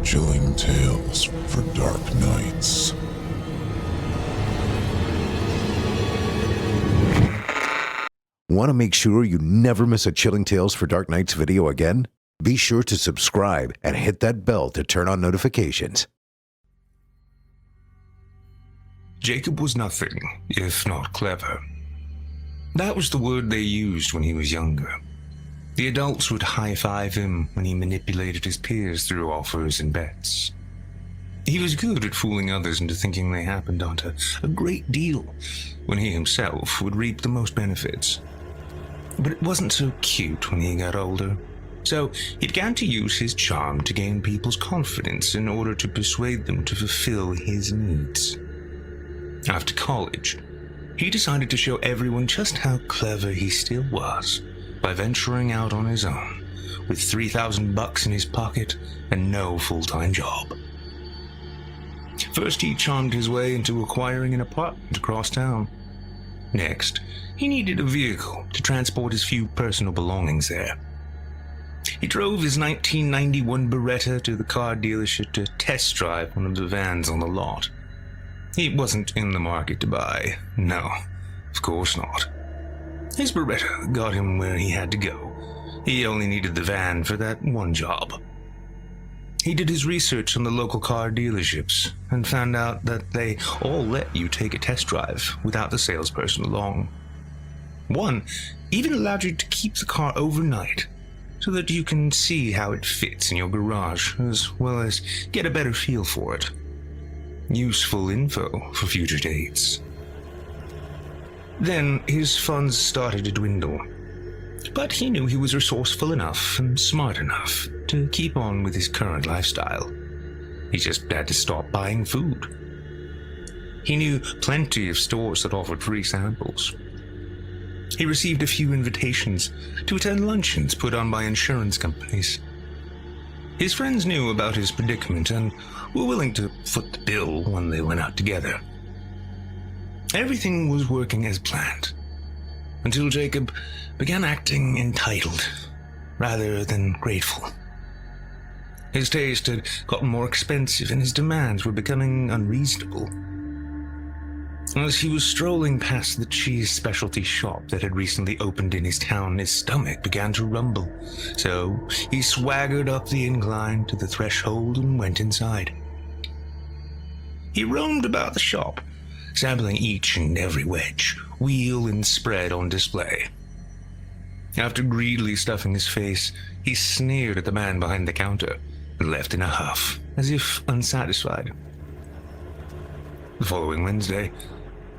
Chilling tales for dark nights. Want to make sure you never miss a Chilling Tales for Dark Nights video again? Be sure to subscribe and hit that bell to turn on notifications. Jacob was nothing, if not clever. That was the word they used when he was younger. The adults would high-five him when he manipulated his peers through offers and bets. He was good at fooling others into thinking they happened onto a great deal, when he himself would reap the most benefits. But it wasn't so cute when he got older, so he began to use his charm to gain people's confidence in order to persuade them to fulfill his needs. After college, he decided to show everyone just how clever he still was by venturing out on his own, with $3,000 in his pocket and no full-time job. First, he charmed his way into acquiring an apartment across town. Next, he needed a vehicle to transport his few personal belongings there. He drove his 1991 Beretta to the car dealership to test drive one of the vans on the lot. He wasn't in the market to buy. No, of course not. His Beretta got him where he had to go. He only needed the van for that one job. He did his research on the local car dealerships and found out that they all let you take a test drive without the salesperson along. One even allowed you to keep the car overnight so that you can see how it fits in your garage as well as get a better feel for it. Useful info for future dates. Then his funds started to dwindle, but he knew he was resourceful enough and smart enough to keep on with his current lifestyle. He just had to stop buying food. He knew plenty of stores that offered free samples. He received a few invitations to attend luncheons put on by insurance companies. His friends knew about his predicament and were willing to foot the bill when they went out together. Everything was working as planned, until Jacob began acting entitled rather than grateful. His taste had gotten more expensive and his demands were becoming unreasonable. As he was strolling past the cheese specialty shop that had recently opened in his town, his stomach began to rumble, so he swaggered up the incline to the threshold and went inside. He roamed about the shop, sampling each and every wedge, wheel, and spread on display. After greedily stuffing his face, he sneered at the man behind the counter and left in a huff, as if unsatisfied. The following Wednesday,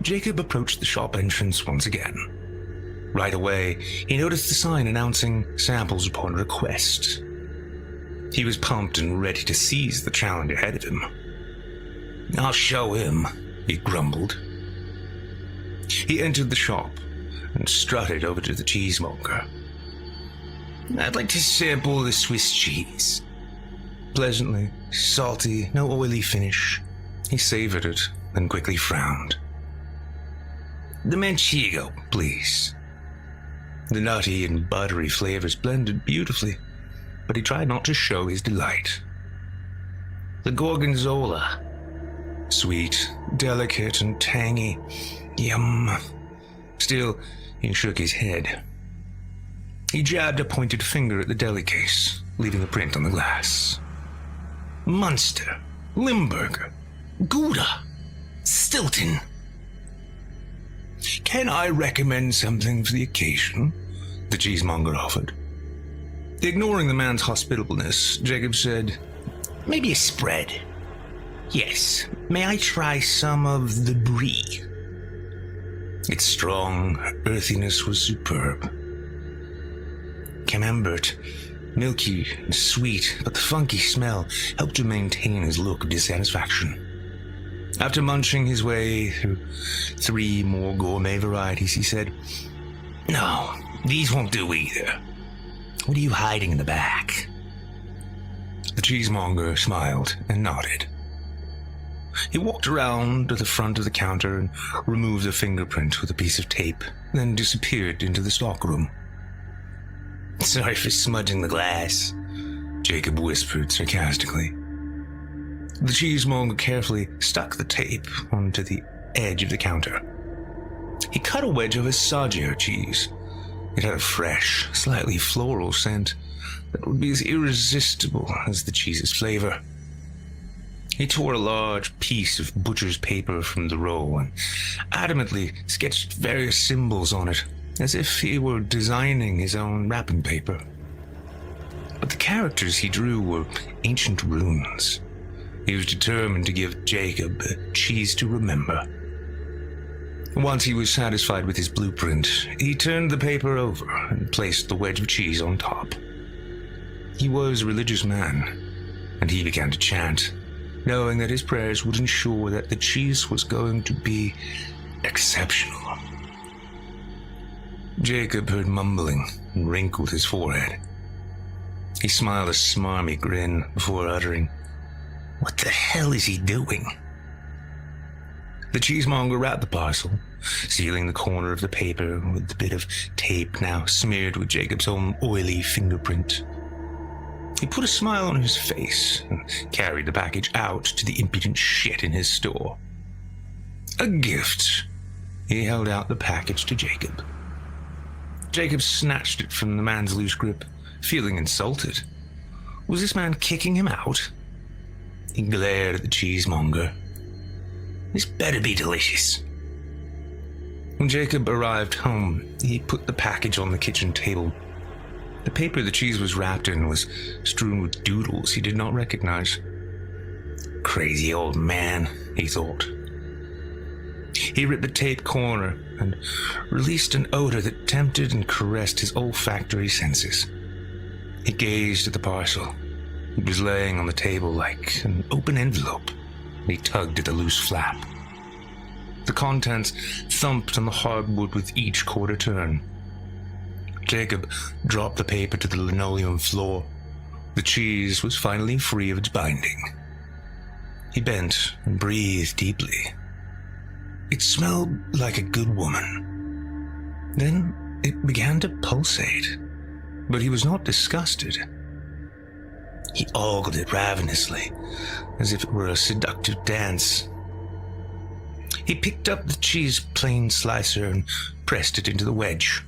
Jacob approached the shop entrance once again. Right away, he noticed the sign announcing samples upon request. He was pumped and ready to seize the challenge ahead of him. "I'll show him," he grumbled. He entered the shop and strutted over to the cheesemonger. "I'd like to sample the Swiss cheese." Pleasantly salty, no oily finish, he savored it, then quickly frowned. "The Manchego, please." The nutty and buttery flavors blended beautifully, but he tried not to show his delight. "The Gorgonzola." Sweet, delicate, and tangy. Yum. Still, he shook his head. He jabbed a pointed finger at the deli case, leaving a print on the glass. "Munster, Limburger, Gouda, Stilton." "Can I recommend something for the occasion?" the cheesemonger offered. Ignoring the man's hospitableness, Jacob said, "Maybe a spread." "Yes, may I try some of the brie?" Its strong earthiness was superb. Camembert, milky and sweet, but the funky smell helped to maintain his look of dissatisfaction. After munching his way through 3 more gourmet varieties, he said, "No, these won't do either. What are you hiding in the back?" The cheesemonger smiled and nodded. He walked around to the front of the counter and removed a fingerprint with a piece of tape, then disappeared into the stockroom. "Sorry for smudging the glass," Jacob whispered sarcastically. The cheesemonger carefully stuck the tape onto the edge of the counter. He cut a wedge of Assaggio cheese. It had a fresh, slightly floral scent that would be as irresistible as the cheese's flavor. He tore a large piece of butcher's paper from the roll and adamantly sketched various symbols on it, as if he were designing his own wrapping paper. But the characters he drew were ancient runes. He was determined to give Jacob a cheese to remember. Once he was satisfied with his blueprint, he turned the paper over and placed the wedge of cheese on top. He was a religious man, and he began to chant, knowing that his prayers would ensure that the cheese was going to be exceptional. Jacob heard mumbling and wrinkled his forehead. He smiled a smarmy grin before uttering, "What the hell is he doing?" The cheesemonger wrapped the parcel, sealing the corner of the paper with the bit of tape now smeared with Jacob's own oily fingerprint. He put a smile on his face and carried the package out to the impudent shit in his store. A gift. He held out the package to Jacob. Jacob snatched it from the man's loose grip, feeling insulted. Was this man kicking him out? He glared at the cheesemonger. "This better be delicious." When Jacob arrived home, he put the package on the kitchen table. The paper the cheese was wrapped in was strewn with doodles he did not recognize. Crazy old man, he thought. He ripped the tape corner and released an odor that tempted and caressed his olfactory senses. He gazed at the parcel. It was laying on the table like an open envelope, and he tugged at the loose flap. The contents thumped on the hardwood with each quarter turn. Jacob dropped the paper to the linoleum floor. The cheese was finally free of its binding. He bent and breathed deeply. It smelled like a good woman. Then it began to pulsate, but he was not disgusted. He ogled it ravenously, as if it were a seductive dance. He picked up the cheese plane slicer and pressed it into the wedge.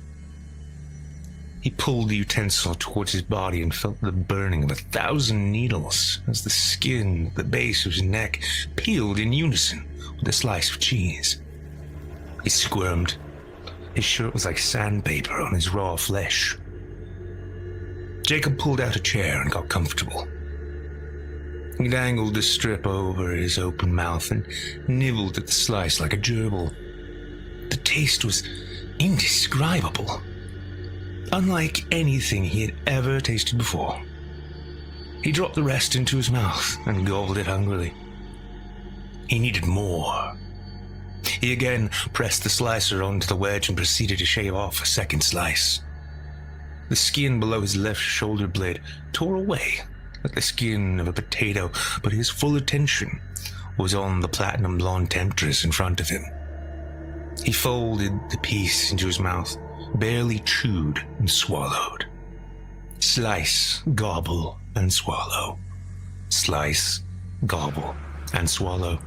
He pulled the utensil towards his body and felt the burning of 1,000 needles as the skin at the base of his neck peeled in unison with a slice of cheese. He squirmed. His shirt was like sandpaper on his raw flesh. Jacob pulled out a chair and got comfortable. He dangled the strip over his open mouth and nibbled at the slice like a gerbil. The taste was indescribable, unlike anything he had ever tasted before. He dropped the rest into his mouth and gobbled it hungrily. He needed more. He again pressed the slicer onto the wedge and proceeded to shave off a second slice. The skin below his left shoulder blade tore away like the skin of a potato, but his full attention was on the platinum blonde temptress in front of him. He folded the piece into his mouth, barely chewed and swallowed. Slice, gobble, and swallow. Slice, gobble, and swallow.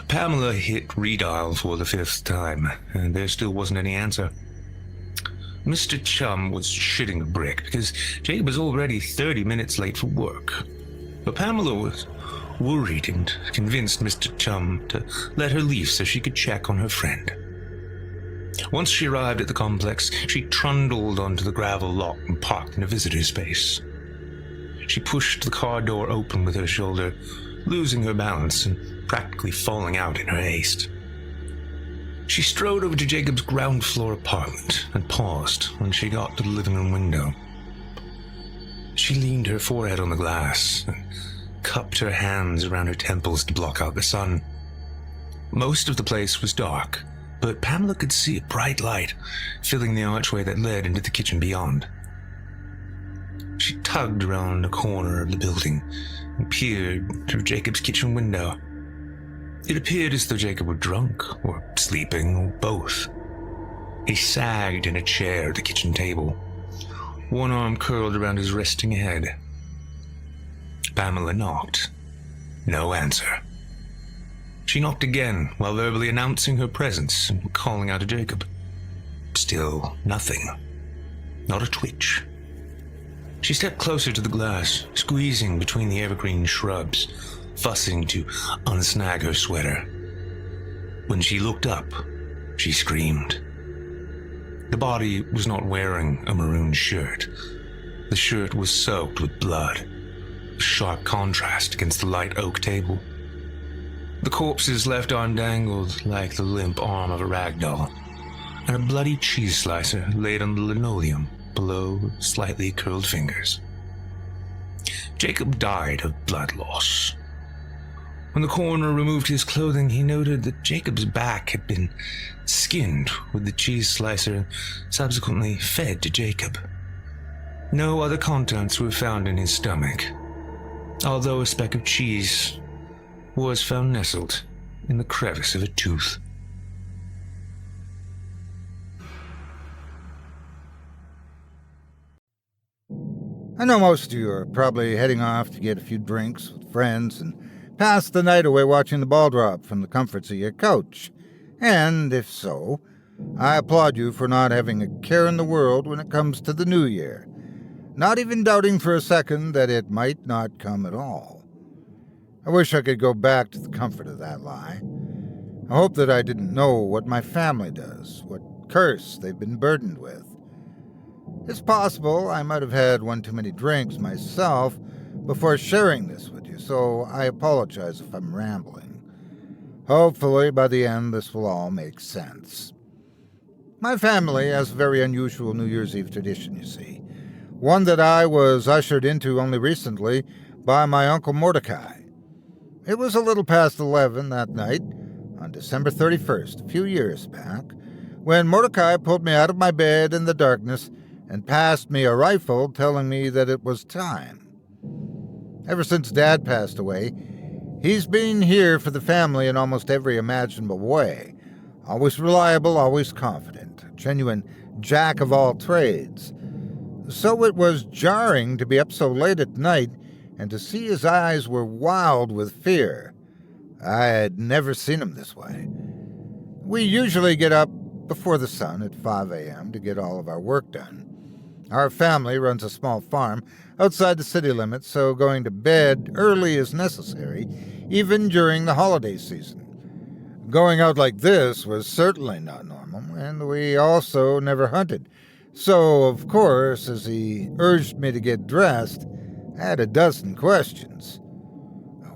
Pamela hit redial for the 5th time, and there still wasn't any answer. Mr. Chum was shitting a brick because Jacob was already 30 minutes late for work. But Pamela was worried and convinced Mr. Chum to let her leave so she could check on her friend. Once she arrived at the complex, she trundled onto the gravel lot and parked in a visitor space. She pushed the car door open with her shoulder, losing her balance and practically falling out in her haste. She strode over to Jacob's ground floor apartment and paused when she got to the living room window. She leaned her forehead on the glass and cupped her hands around her temples to block out the sun. Most of the place was dark, but Pamela could see a bright light filling the archway that led into the kitchen beyond. She tugged around the corner of the building and peered through Jacob's kitchen window. It appeared as though Jacob were drunk, or sleeping, or both. He sagged in a chair at the kitchen table, one arm curled around his resting head. Pamela knocked. No answer. She knocked again while verbally announcing her presence and calling out to Jacob. Still nothing. Not a twitch. She stepped closer to the glass, squeezing between the evergreen shrubs, fussing to unsnag her sweater. When she looked up, she screamed. The body was not wearing a maroon shirt. The shirt was soaked with blood, a sharp contrast against the light oak table. The corpse's left arm dangled like the limp arm of a rag doll, and a bloody cheese slicer laid on the linoleum below slightly curled fingers. Jacob died of blood loss. When the coroner removed his clothing, he noted that Jacob's back had been skinned with the cheese slicer and subsequently fed to Jacob. No other contents were found in his stomach, although a speck of cheese was found nestled in the crevice of a tooth. I know most of you are probably heading off to get a few drinks with friends and pass the night away watching the ball drop from the comforts of your couch. And if so, I applaud you for not having a care in the world when it comes to the new year, not even doubting for a second that it might not come at all. I wish I could go back to the comfort of that lie. I hope that I didn't know what my family does, what curse they've been burdened with. It's possible I might have had one too many drinks myself before sharing this with you, so I apologize if I'm rambling. Hopefully, by the end, this will all make sense. My family has a very unusual New Year's Eve tradition, you see. One that I was ushered into only recently by my Uncle Mordecai. It was a little past 11 that night, on December 31st, a few years back, when Mordecai pulled me out of my bed in the darkness and passed me a rifle, telling me that it was time. Ever since Dad passed away, he's been here for the family in almost every imaginable way. Always reliable, always confident, a genuine jack of all trades. So it was jarring to be up so late at night and to see his eyes were wild with fear. I had never seen him this way. We usually get up before the sun at 5 a.m. to get all of our work done. Our family runs a small farm outside the city limits, so going to bed early is necessary, even during the holiday season. Going out like this was certainly not normal, and we also never hunted. So, of course, as he urged me to get dressed, I had a dozen questions.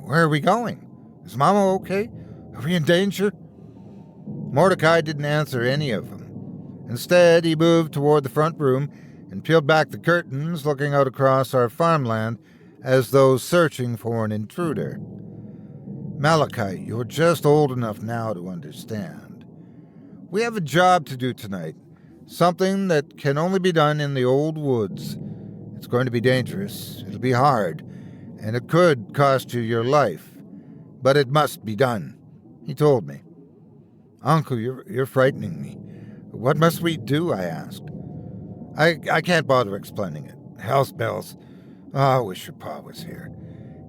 Where are we going? Is Mama okay? Are we in danger? Mordecai didn't answer any of them. Instead, he moved toward the front room and peeled back the curtains, looking out across our farmland as though searching for an intruder. Malachi, you're just old enough now to understand. We have a job to do tonight, something that can only be done in the old woods. It's going to be dangerous, it'll be hard, and it could cost you your life. But it must be done, he told me. Uncle, you're frightening me. What must we do? I asked. I can't bother explaining it. House bells. Oh, I wish your pa was here.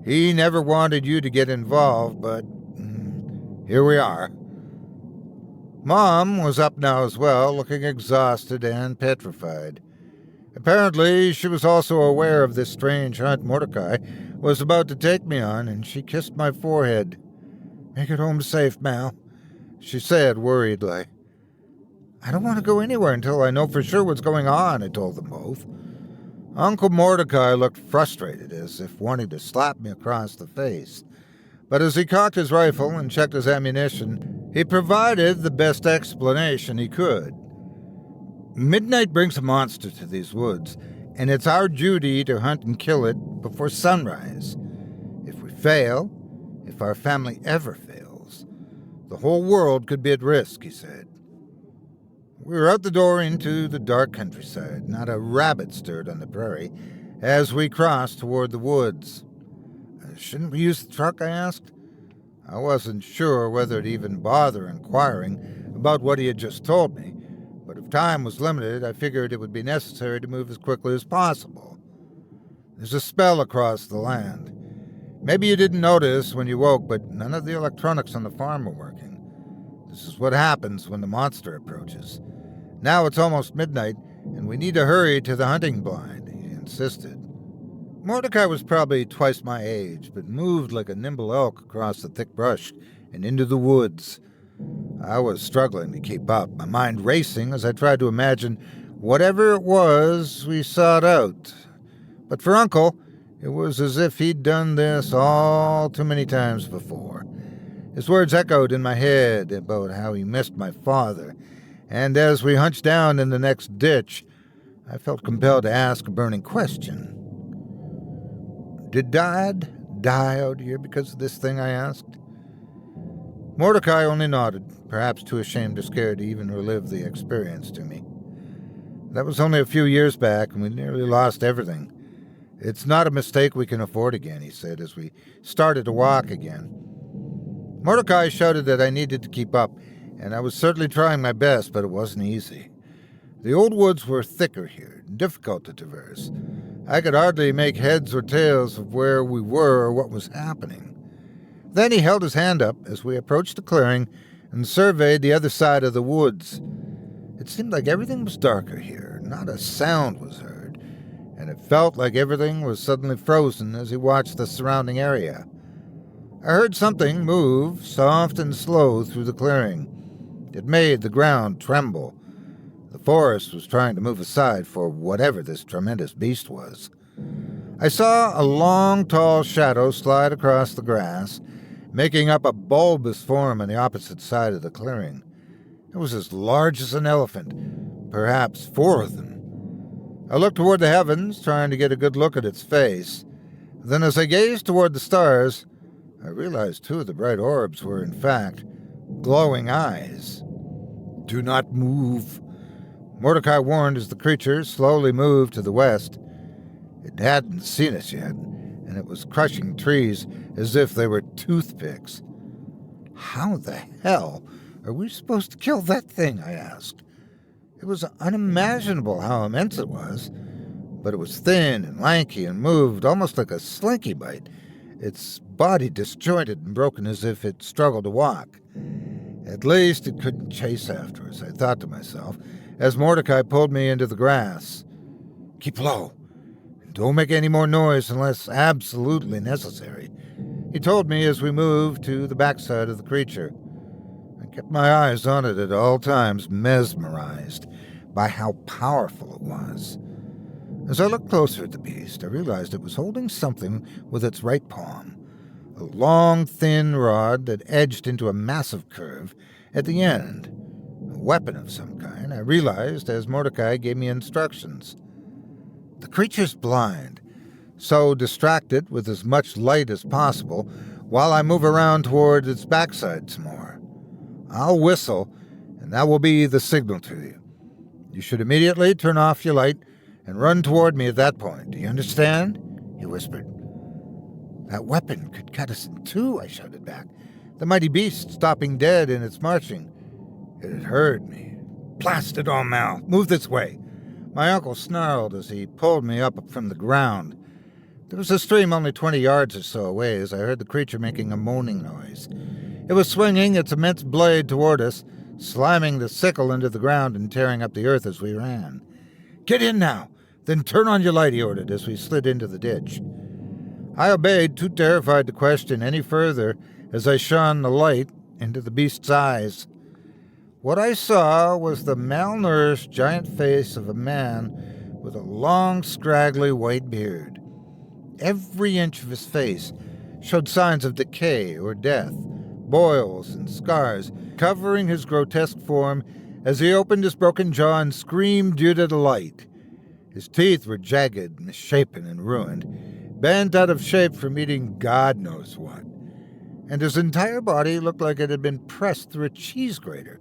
He never wanted you to get involved, but here we are. Mom was up now as well, looking exhausted and petrified. Apparently, she was also aware of this strange hunt Mordecai was about to take me on, and she kissed my forehead. Make it home safe, Mal, she said worriedly. I don't want to go anywhere until I know for sure what's going on, I told them both. Uncle Mordecai looked frustrated, as if wanting to slap me across the face. But as he cocked his rifle and checked his ammunition, he provided the best explanation he could. Midnight brings a monster to these woods, and it's our duty to hunt and kill it before sunrise. If we fail, if our family ever fails, the whole world could be at risk, he said. We were out the door into the dark countryside. Not a rabbit stirred on the prairie as we crossed toward the woods. Shouldn't we use the truck, I asked. I wasn't sure whether to even bother inquiring about what he had just told me, but if time was limited, I figured it would be necessary to move as quickly as possible. There's a spell across the land. Maybe you didn't notice when you woke, but none of the electronics on the farm were working. This is what happens when the monster approaches. Now it's almost midnight, and we need to hurry to the hunting blind," he insisted. Mordecai was probably twice my age, but moved like a nimble elk across the thick brush and into the woods. I was struggling to keep up, my mind racing as I tried to imagine whatever it was we sought out. But for Uncle, it was as if he'd done this all too many times before. His words echoed in my head about how he missed my father, and as we hunched down in the next ditch, I felt compelled to ask a burning question. "Did Dad die out here because of this thing?" I asked. Mordecai only nodded, perhaps too ashamed or scared to even relive the experience to me. "That was only a few years back, and we nearly lost everything. It's not a mistake we can afford again," he said as we started to walk again. Mordecai shouted that I needed to keep up, and I was certainly trying my best, but it wasn't easy. The old woods were thicker here, difficult to traverse. I could hardly make heads or tails of where we were or what was happening. Then he held his hand up as we approached the clearing and surveyed the other side of the woods. It seemed like everything was darker here, not a sound was heard, and it felt like everything was suddenly frozen as he watched the surrounding area. I heard something move, soft and slow, through the clearing. It made the ground tremble. The forest was trying to move aside for whatever this tremendous beast was. I saw a long, tall shadow slide across the grass, making up a bulbous form on the opposite side of the clearing. It was as large as an elephant, perhaps 4 of them. I looked toward the heavens, trying to get a good look at its face. Then as I gazed toward the stars, I realized 2 of the bright orbs were, in fact, glowing eyes. "Do not move," Mordecai warned as the creature slowly moved to the west. It hadn't seen us yet, and it was crushing trees as if they were toothpicks. "How the hell are we supposed to kill that thing?" I asked. It was unimaginable how immense it was, but it was thin and lanky and moved almost like a slinky bite, its body disjointed and broken as if it struggled to walk. At least it couldn't chase after us, I thought to myself, as Mordecai pulled me into the grass. "Keep low. Don't make any more noise unless absolutely necessary," he told me as we moved to the backside of the creature. I kept my eyes on it at all times, mesmerized by how powerful it was. As I looked closer at the beast, I realized it was holding something with its right palm, a long, thin rod that edged into a massive curve at the end. A weapon of some kind, I realized as Mordecai gave me instructions. The creature's blind, so distract it with as much light as possible while I move around toward its backside some more. I'll whistle, and that will be the signal to you. You should immediately turn off your light and run toward me at that point. Do you understand?" he whispered. "That weapon could cut us in 2, I shouted back, the mighty beast stopping dead in its marching. It had heard me. "Blasted all mouth! Move this way!" My uncle snarled as he pulled me up from the ground. There was a stream only 20 yards or so away as I heard the creature making a moaning noise. It was swinging its immense blade toward us, slamming the sickle into the ground and tearing up the earth as we ran. "Get in now! Then turn on your light," he ordered as we slid into the ditch. I obeyed, too terrified to question any further as I shone the light into the beast's eyes. What I saw was the malnourished giant face of a man with a long, scraggly white beard. Every inch of his face showed signs of decay or death, boils and scars covering his grotesque form as he opened his broken jaw and screamed due to the light. His teeth were jagged, misshapen, and ruined, bent out of shape from eating God knows what, and his entire body looked like it had been pressed through a cheese grater.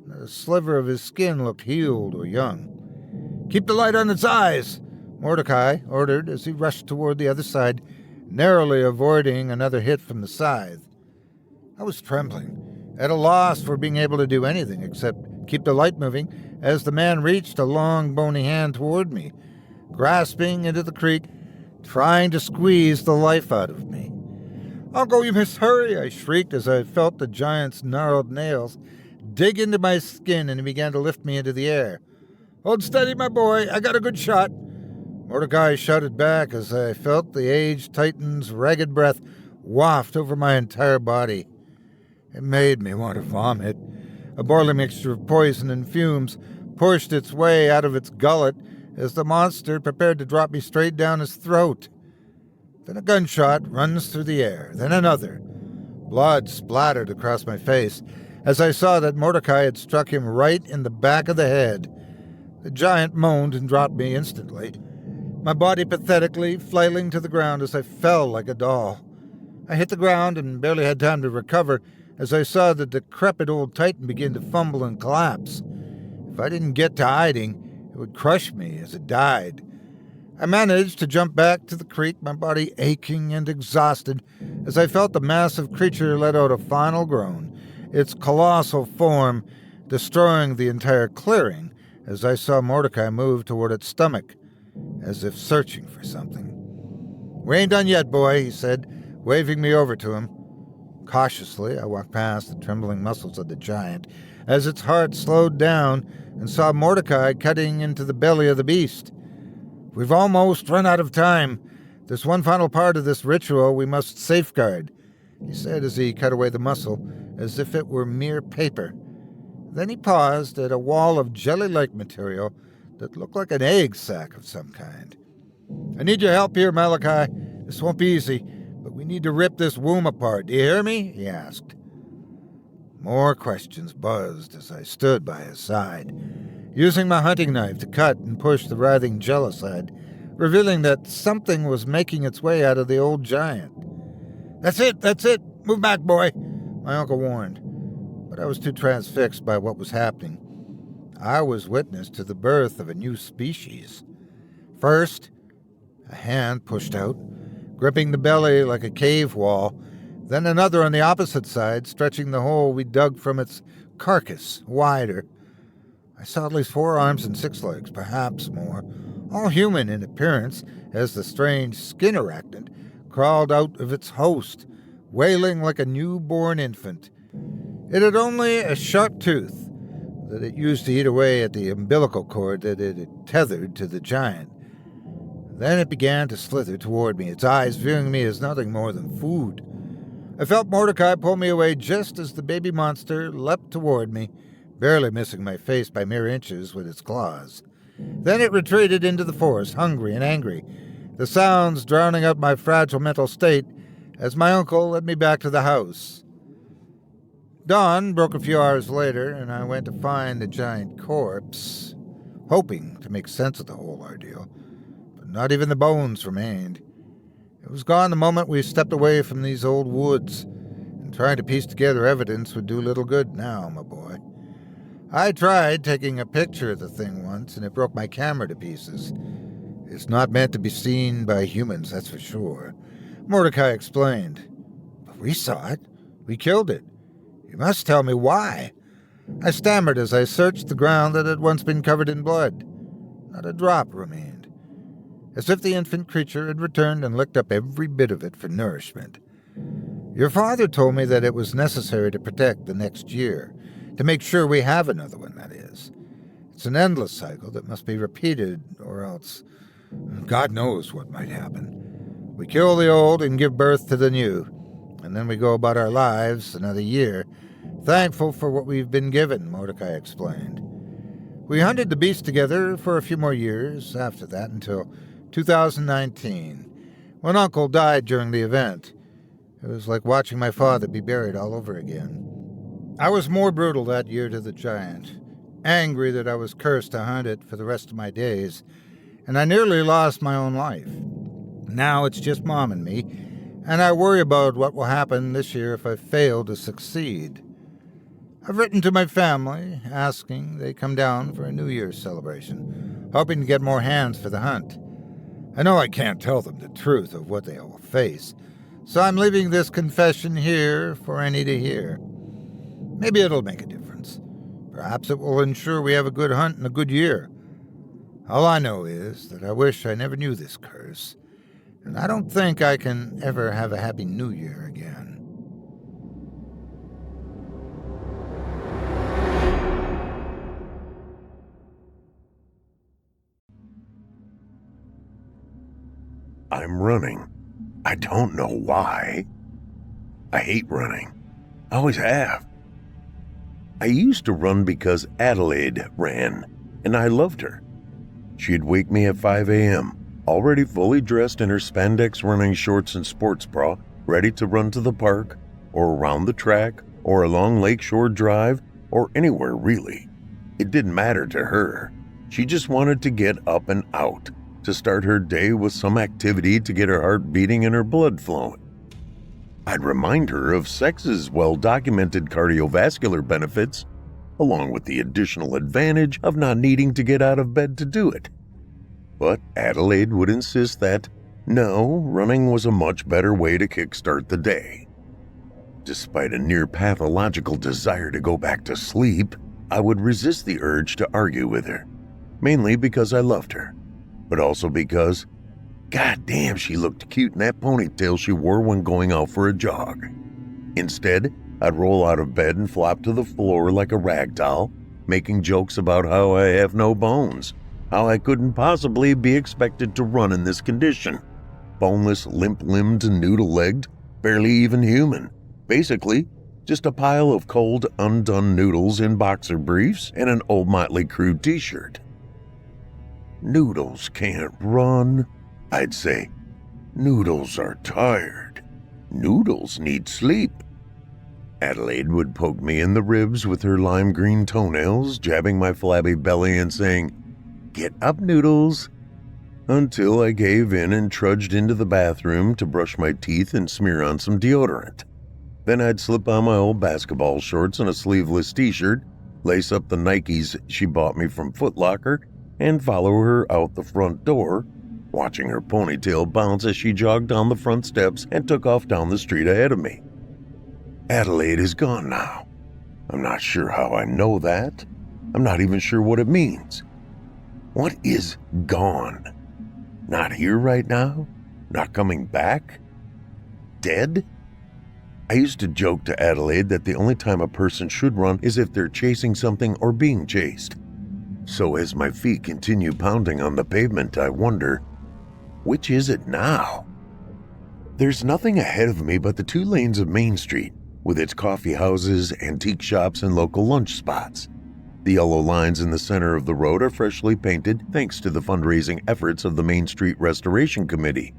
Not a sliver of his skin looked healed or young. "Keep the light on its eyes," Mordecai ordered as he rushed toward the other side, narrowly avoiding another hit from the scythe. I was trembling, at a loss for being able to do anything except keep the light moving as the man reached a long, bony hand toward me, grasping into the creek, trying to squeeze the life out of me. "Uncle, you must hurry," I shrieked as I felt the giant's gnarled nails dig into my skin and he began to lift me into the air. "Hold steady, my boy. I got a good shot." Mordecai shouted back as I felt the aged titan's ragged breath waft over my entire body. It made me want to vomit. A boiling mixture of poison and fumes pushed its way out of its gullet as the monster prepared to drop me straight down his throat. Then a gunshot runs through the air, then another. Blood splattered across my face as I saw that Mordecai had struck him right in the back of the head. The giant moaned and dropped me instantly, my body pathetically flailing to the ground as I fell like a doll. I hit the ground and barely had time to recover as I saw the decrepit old titan begin to fumble and collapse. If I didn't get to hiding, it would crush me as it died. I managed to jump back to the creek, my body aching and exhausted, as I felt the massive creature let out a final groan, its colossal form destroying the entire clearing as I saw Mordecai move toward its stomach, as if searching for something. "We ain't done yet, boy," he said, waving me over to him. Cautiously, I walked past the trembling muscles of the giant as its heart slowed down and saw Mordecai cutting into the belly of the beast. "We've almost run out of time. There's one final part of this ritual we must safeguard," he said as he cut away the muscle as if it were mere paper. Then he paused at a wall of jelly-like material that looked like an egg sac of some kind. "I need your help here, Malachi. This won't be easy, but we need to rip this womb apart. Do you hear me?" he asked. More questions buzzed as I stood by his side, using my hunting knife to cut and push the writhing gel aside, revealing that something was making its way out of the old giant. That's it! Move back, boy," my uncle warned. But I was too transfixed by what was happening. I was witness to the birth of a new species. First, a hand pushed out, gripping the belly like a cave wall, then another on the opposite side, stretching the hole we dug from its carcass wider. I saw at least 4 arms and 6 legs, perhaps more, all human in appearance, as the strange skin arachnid crawled out of its host, wailing like a newborn infant. It had only a sharp tooth that it used to eat away at the umbilical cord that it had tethered to the giant. Then it began to slither toward me, its eyes viewing me as nothing more than food. I felt Mordecai pull me away just as the baby monster leapt toward me, barely missing my face by mere inches with its claws. Then it retreated into the forest, hungry and angry, the sounds drowning out my fragile mental state as my uncle led me back to the house. Dawn broke a few hours later, and I went to find the giant corpse, hoping to make sense of the whole ordeal, but not even the bones remained. It was gone the moment we stepped away from these old woods, and trying to piece together evidence would do little good now, my boy. I tried taking a picture of the thing once, and it broke my camera to pieces. It's not meant to be seen by humans, that's for sure, Mordecai explained. But we saw it. We killed it. You must tell me why. I stammered as I searched the ground that had once been covered in blood. Not a drop remained, as if the infant creature had returned and licked up every bit of it for nourishment. Your father told me that it was necessary to protect the next year, to make sure we have another one, that is. It's an endless cycle that must be repeated, or else God knows what might happen. We kill the old and give birth to the new, and then we go about our lives another year, thankful for what we've been given, Mordecai explained. We hunted the beast together for a few more years after that until 2019, when Uncle died during the event. It was like watching my father be buried all over again. I was more brutal that year to the giant, angry that I was cursed to hunt it for the rest of my days, and I nearly lost my own life. Now it's just Mom and me, and I worry about what will happen this year if I fail to succeed. I've written to my family, asking they come down for a New Year's celebration, hoping to get more hands for the hunt. I know I can't tell them the truth of what they will face, so I'm leaving this confession here for any to hear. Maybe it'll make a difference. Perhaps it will ensure we have a good hunt and a good year. All I know is that I wish I never knew this curse, and I don't think I can ever have a happy new year again. I'm running. I don't know why. I hate running. I always have. I used to run because Adelaide ran, and I loved her. She'd wake me at 5 a.m., already fully dressed in her spandex running shorts and sports bra, ready to run to the park, or around the track, or along Lakeshore Drive, or anywhere really. It didn't matter to her. She just wanted to get up and out, to start her day with some activity to get her heart beating and her blood flowing. I'd remind her of sex's well-documented cardiovascular benefits, along with the additional advantage of not needing to get out of bed to do it. But Adelaide would insist that, no, running was a much better way to kickstart the day. Despite a near-pathological desire to go back to sleep, I would resist the urge to argue with her, mainly because I loved her, but also because, god damn, she looked cute in that ponytail she wore when going out for a jog. Instead, I'd roll out of bed and flop to the floor like a rag doll, making jokes about how I have no bones, how I couldn't possibly be expected to run in this condition. Boneless, limp-limbed and noodle-legged, barely even human. Basically, just a pile of cold, undone noodles in boxer briefs and an old Motley Crue t-shirt. Noodles can't run, I'd say. Noodles are tired. Noodles need sleep. Adelaide would poke me in the ribs with her lime green toenails, jabbing my flabby belly and saying, "Get up, Noodles," until I gave in and trudged into the bathroom to brush my teeth and smear on some deodorant. Then I'd slip on my old basketball shorts and a sleeveless t-shirt, lace up the Nikes she bought me from Foot Locker, and follow her out the front door, watching her ponytail bounce as she jogged down the front steps and took off down the street ahead of me. Adelaide is gone now. I'm not sure how I know that. I'm not even sure what it means. What is gone? Not here right now? Not coming back? Dead? I used to joke to Adelaide that the only time a person should run is if they're chasing something or being chased. So as my feet continue pounding on the pavement, I wonder, which is it now? There's nothing ahead of me but the 2 lanes of Main Street, with its coffee houses, antique shops, and local lunch spots. The yellow lines in the center of the road are freshly painted thanks to the fundraising efforts of the Main Street Restoration Committee.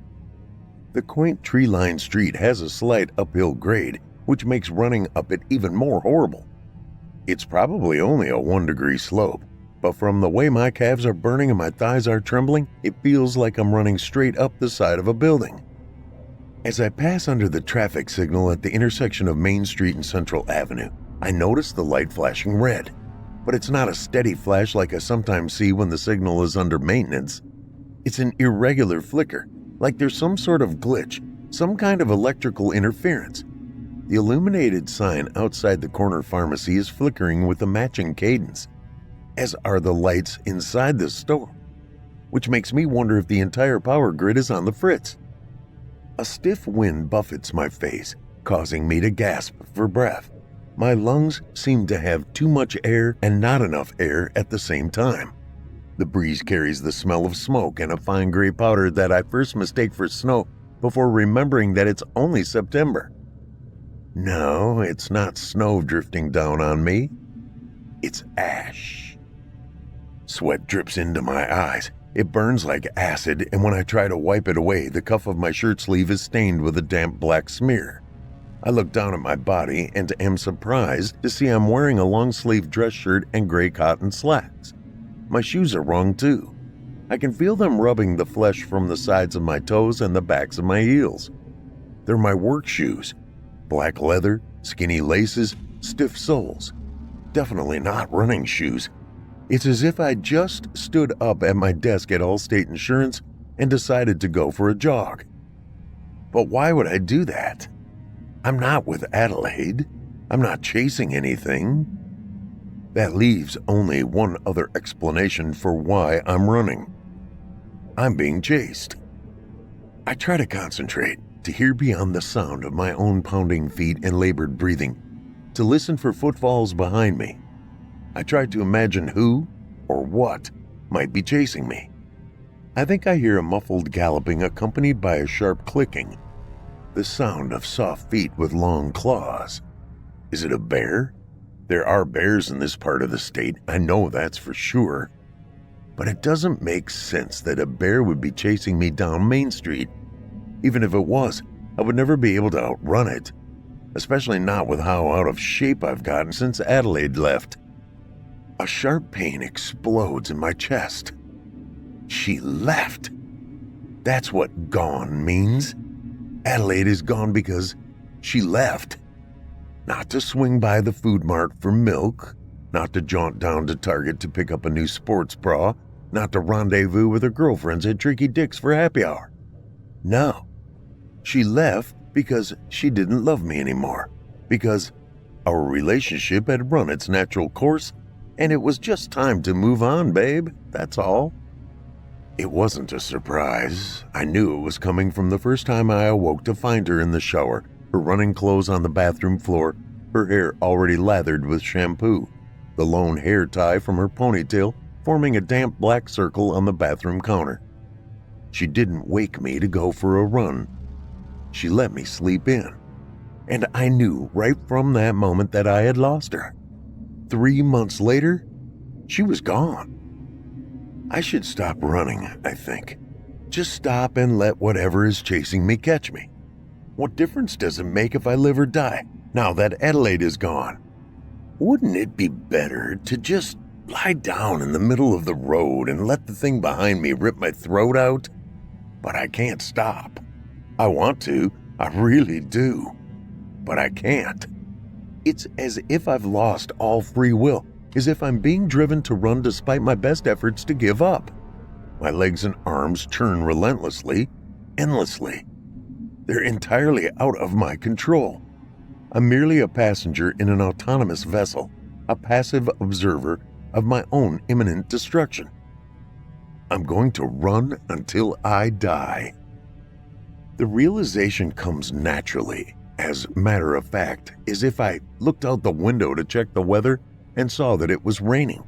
The quaint tree-lined street has a slight uphill grade, which makes running up it even more horrible. It's probably only a 1-degree slope, but from the way my calves are burning and my thighs are trembling, it feels like I'm running straight up the side of a building. As I pass under the traffic signal at the intersection of Main Street and Central Avenue, I notice the light flashing red, but it's not a steady flash like I sometimes see when the signal is under maintenance. It's an irregular flicker, like there's some sort of glitch, some kind of electrical interference. The illuminated sign outside the corner pharmacy is flickering with a matching cadence, as are the lights inside the store, which makes me wonder if the entire power grid is on the fritz. A stiff wind buffets my face, causing me to gasp for breath. My lungs seem to have too much air and not enough air at the same time. The breeze carries the smell of smoke and a fine gray powder that I first mistake for snow before remembering that it's only September. No, it's not snow drifting down on me. It's ash. Sweat drips into my eyes. It burns like acid, and when I try to wipe it away, the cuff of my shirt sleeve is stained with a damp black smear. I look down at my body and am surprised to see I'm wearing a long-sleeve dress shirt and gray cotton slacks. My shoes are wrong too. I can feel them rubbing the flesh from the sides of my toes and the backs of my heels. They're my work shoes. Black leather, skinny laces, stiff soles. Definitely not running shoes. It's as if I just stood up at my desk at Allstate Insurance and decided to go for a jog. But why would I do that? I'm not with Adelaide. I'm not chasing anything. That leaves only one other explanation for why I'm running. I'm being chased. I try to concentrate, to hear beyond the sound of my own pounding feet and labored breathing, to listen for footfalls behind me. I try to imagine who or what might be chasing me. I think I hear a muffled galloping accompanied by a sharp clicking, the sound of soft feet with long claws. Is it a bear? There are bears in this part of the state, I know that's for sure. But it doesn't make sense that a bear would be chasing me down Main Street. Even if it was, I would never be able to outrun it, especially not with how out of shape I've gotten since Adelaide left. A sharp pain explodes in my chest. She left. That's what gone means. Adelaide is gone because she left. Not to swing by the food mart for milk, not to jaunt down to Target to pick up a new sports bra, not to rendezvous with her girlfriends at Tricky Dick's for happy hour. No. She left because she didn't love me anymore, because our relationship had run its natural course and it was just time to move on, babe, that's all. It wasn't a surprise. I knew it was coming from the first time I awoke to find her in the shower, her running clothes on the bathroom floor, her hair already lathered with shampoo, the lone hair tie from her ponytail forming a damp black circle on the bathroom counter. She didn't wake me to go for a run. She let me sleep in. And I knew right from that moment that I had lost her. 3 months later, she was gone. I should stop running, I think. Just stop and let whatever is chasing me catch me. What difference does it make if I live or die, now that Adelaide is gone? Wouldn't it be better to just lie down in the middle of the road and let the thing behind me rip my throat out? But I can't stop. I want to, I really do. But I can't. It's as if I've lost all free will, as if I'm being driven to run despite my best efforts to give up. My legs and arms churn relentlessly, endlessly. They're entirely out of my control. I'm merely a passenger in an autonomous vessel, a passive observer of my own imminent destruction. I'm going to run until I die. The realization comes naturally, as matter of fact, as if I looked out the window to check the weather and saw that it was raining.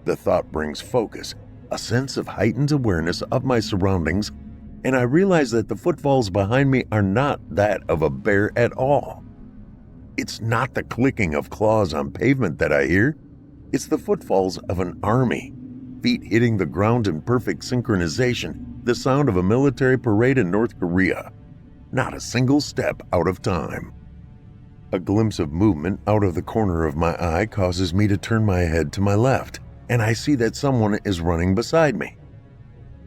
The thought brings focus, a sense of heightened awareness of my surroundings, and I realize that the footfalls behind me are not that of a bear at all. It's not the clicking of claws on pavement that I hear. It's the footfalls of an army, feet hitting the ground in perfect synchronization, the sound of a military parade in North Korea. Not a single step out of time. A glimpse of movement out of the corner of my eye causes me to turn my head to my left, and I see that someone is running beside me.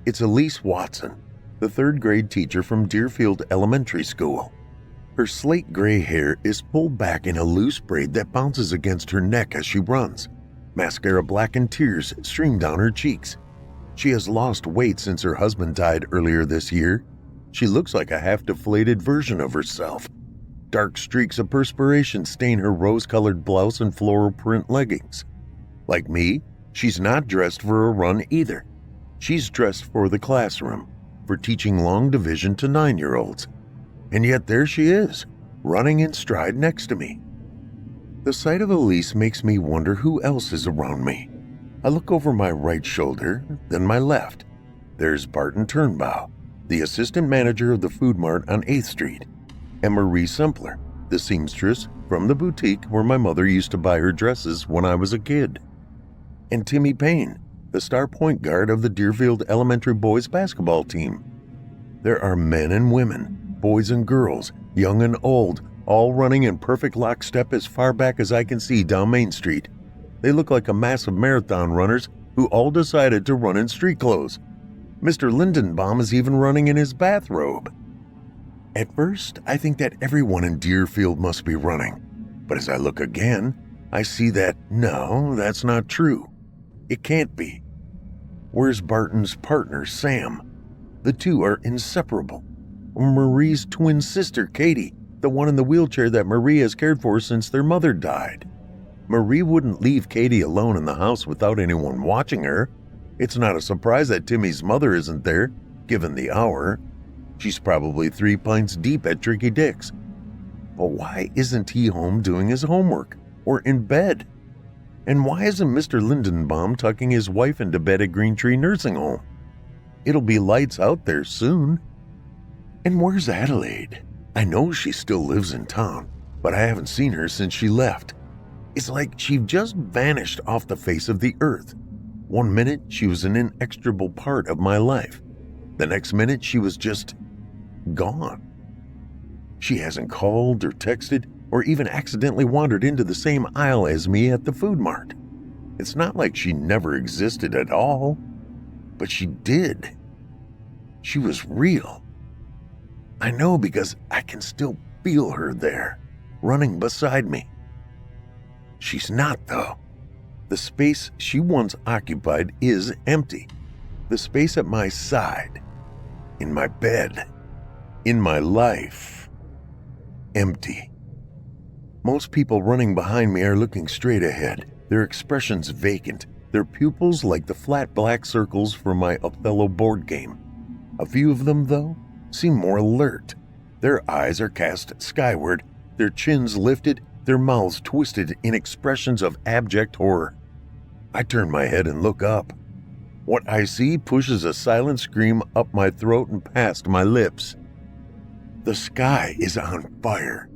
It's Elise Watson, the third-grade teacher from Deerfield Elementary School. Her slate gray hair is pulled back in a loose braid that bounces against her neck as she runs. Mascara black and tears stream down her cheeks. She has lost weight since her husband died earlier this year. She looks like a half-deflated version of herself. Dark streaks of perspiration stain her rose-colored blouse and floral print leggings. Like me, she's not dressed for a run either. She's dressed for the classroom, for teaching long division to 9-year-olds. And yet there she is, running in stride next to me. The sight of Elise makes me wonder who else is around me. I look over my right shoulder, then my left. There's Barton Turnbow, the assistant manager of the food mart on 8th Street, and Marie Simpler, the seamstress from the boutique where my mother used to buy her dresses when I was a kid. And Timmy Payne, the star point guard of the Deerfield Elementary boys basketball team. There are men and women, boys and girls, young and old, all running in perfect lockstep as far back as I can see down Main Street. They look like a mass of marathon runners who all decided to run in street clothes. Mr. Lindenbaum is even running in his bathrobe. At first, I think that everyone in Deerfield must be running. But as I look again, I see that, no, that's not true. It can't be. Where's Barton's partner, Sam? The two are inseparable. Marie's twin sister, Katie, the one in the wheelchair that Marie has cared for since their mother died. Marie wouldn't leave Katie alone in the house without anyone watching her. It's not a surprise that Timmy's mother isn't there, given the hour. She's probably 3 pints deep at Tricky Dick's. But why isn't he home doing his homework or in bed? And why isn't Mr. Lindenbaum tucking his wife into bed at Green Tree Nursing Home? It'll be lights out there soon. And where's Adelaide? I know she still lives in town, but I haven't seen her since she left. It's like she just vanished off the face of the earth. 1 minute, she was an inextricable part of my life. The next minute, she was just gone. She hasn't called or texted or even accidentally wandered into the same aisle as me at the food mart. It's not like she never existed at all, but she did. She was real. I know because I can still feel her there, running beside me. She's not, though. The space she once occupied is empty. The space at my side, in my bed, in my life, empty. Most people running behind me are looking straight ahead, their expressions vacant, their pupils like the flat black circles from my Othello board game. A few of them, though, seem more alert. Their eyes are cast skyward, their chins lifted, their mouths twisted in expressions of abject horror. I turn my head and look up. What I see pushes a silent scream up my throat and past my lips. The sky is on fire.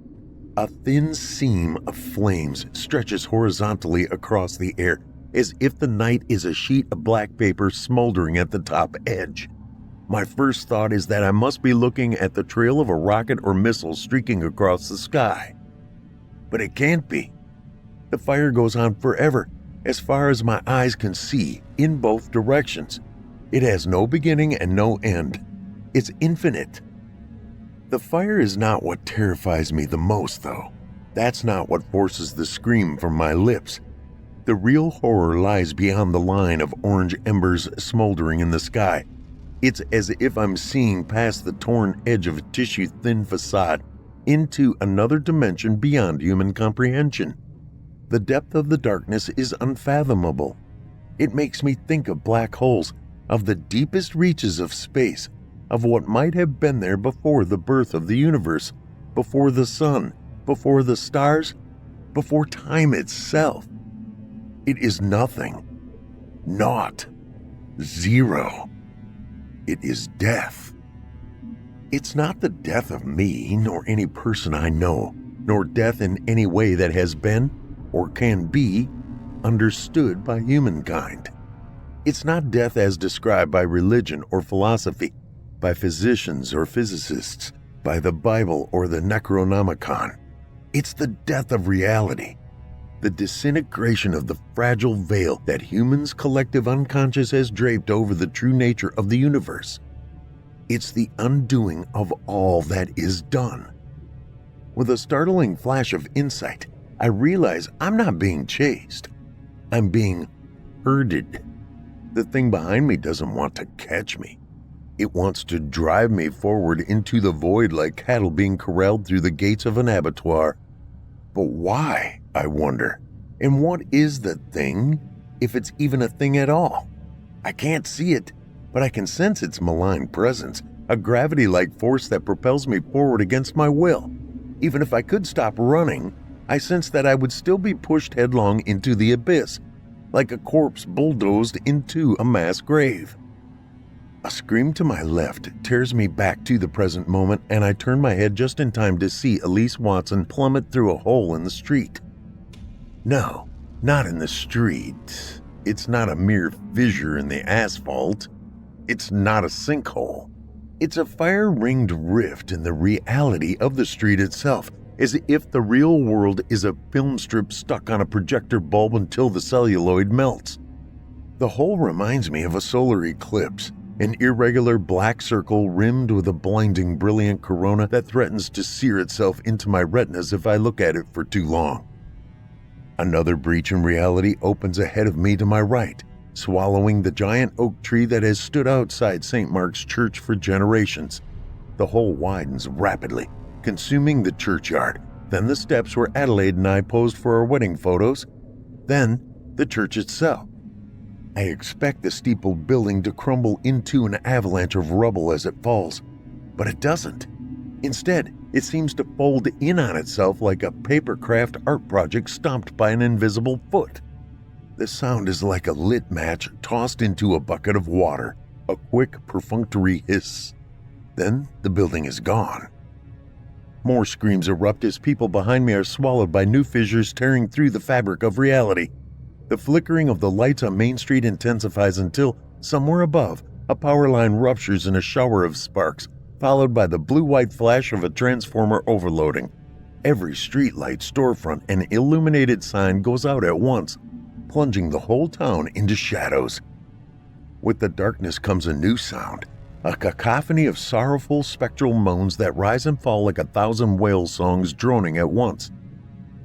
A thin seam of flames stretches horizontally across the air, as if the night is a sheet of black paper smoldering at the top edge. My first thought is that I must be looking at the trail of a rocket or missile streaking across the sky. But it can't be. The fire goes on forever, as far as my eyes can see, in both directions. It has no beginning and no end. It's infinite. The fire is not what terrifies me the most, though. That's not what forces the scream from my lips. The real horror lies beyond the line of orange embers smoldering in the sky. It's as if I'm seeing past the torn edge of a tissue-thin facade into another dimension beyond human comprehension. The depth of the darkness is unfathomable. It makes me think of black holes, of the deepest reaches of space, of what might have been there before the birth of the universe, before the sun, before the stars, before time itself. It is nothing. Naught. Zero. It is death. It's not the death of me, nor any person I know, nor death in any way that has been, or can be, understood by humankind. It's not death as described by religion or philosophy, by physicians or physicists, by the Bible or the Necronomicon. It's the death of reality, the disintegration of the fragile veil that humans' collective unconscious has draped over the true nature of the universe. It's the undoing of all that is done. With a startling flash of insight, I realize I'm not being chased. I'm being herded. The thing behind me doesn't want to catch me. It wants to drive me forward into the void like cattle being corralled through the gates of an abattoir. But why, I wonder? And what is the thing, if it's even a thing at all? I can't see it, but I can sense its malign presence, a gravity-like force that propels me forward against my will. Even if I could stop running, I sense that I would still be pushed headlong into the abyss, like a corpse bulldozed into a mass grave. A scream to my left tears me back to the present moment, and I turn my head just in time to see Elise Watson plummet through a hole in the street. No, not in the street. It's not a mere fissure in the asphalt. It's not a sinkhole. It's a fire-ringed rift in the reality of the street itself, as if the real world is a film strip stuck on a projector bulb until the celluloid melts. The hole reminds me of a solar eclipse, an irregular black circle rimmed with a blinding brilliant corona that threatens to sear itself into my retinas if I look at it for too long. Another breach in reality opens ahead of me to my right, swallowing the giant oak tree that has stood outside St. Mark's Church for generations. The hole widens rapidly, consuming the churchyard, then the steps where Adelaide and I posed for our wedding photos, then the church itself. I expect the steepled building to crumble into an avalanche of rubble as it falls. but it doesn't. Instead, it seems to fold in on itself like a papercraft art project stomped by an invisible foot. The sound is like a lit match tossed into a bucket of water, a quick, perfunctory hiss. Then the building is gone. More screams erupt as people behind me are swallowed by new fissures tearing through the fabric of reality. The flickering of the lights on Main Street intensifies until, somewhere above, a power line ruptures in a shower of sparks, followed by the blue-white flash of a transformer overloading. Every streetlight, storefront, and illuminated sign goes out at once, plunging the whole town into shadows. With the darkness comes a new sound, a cacophony of sorrowful, spectral moans that rise and fall like 1,000 whale songs droning at once.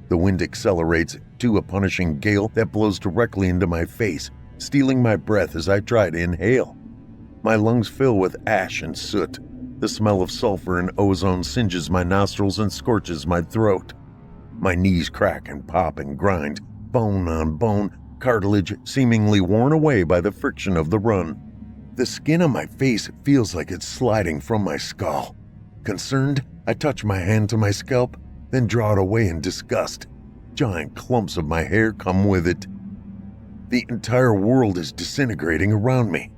The wind accelerates to a punishing gale that blows directly into my face, stealing my breath as I try to inhale. My lungs fill with ash and soot. The smell of sulfur and ozone singes my nostrils and scorches my throat. My knees crack and pop and grind, bone on bone, cartilage seemingly worn away by the friction of the run. The skin on my face feels like it's sliding from my skull. Concerned, I touch my hand to my scalp, then draw it away in disgust. Giant clumps of my hair come with it. The entire world is disintegrating around me.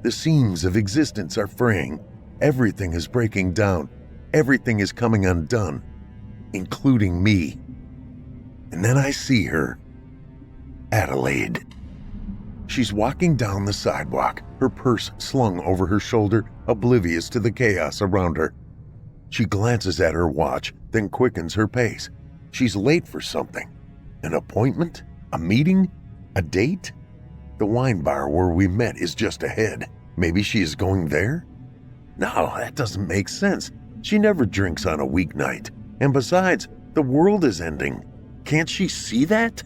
The seams of existence are fraying. Everything is breaking down. Everything is coming undone, including me. And then I see her. Adelaide. She's walking down the sidewalk, her purse slung over her shoulder, oblivious to the chaos around her. She glances at her watch, then quickens her pace. She's late for something. An appointment? A meeting? A date? The wine bar where we met is just ahead. Maybe she is going there? No, that doesn't make sense. She never drinks on a weeknight. And besides, the world is ending. Can't she see that?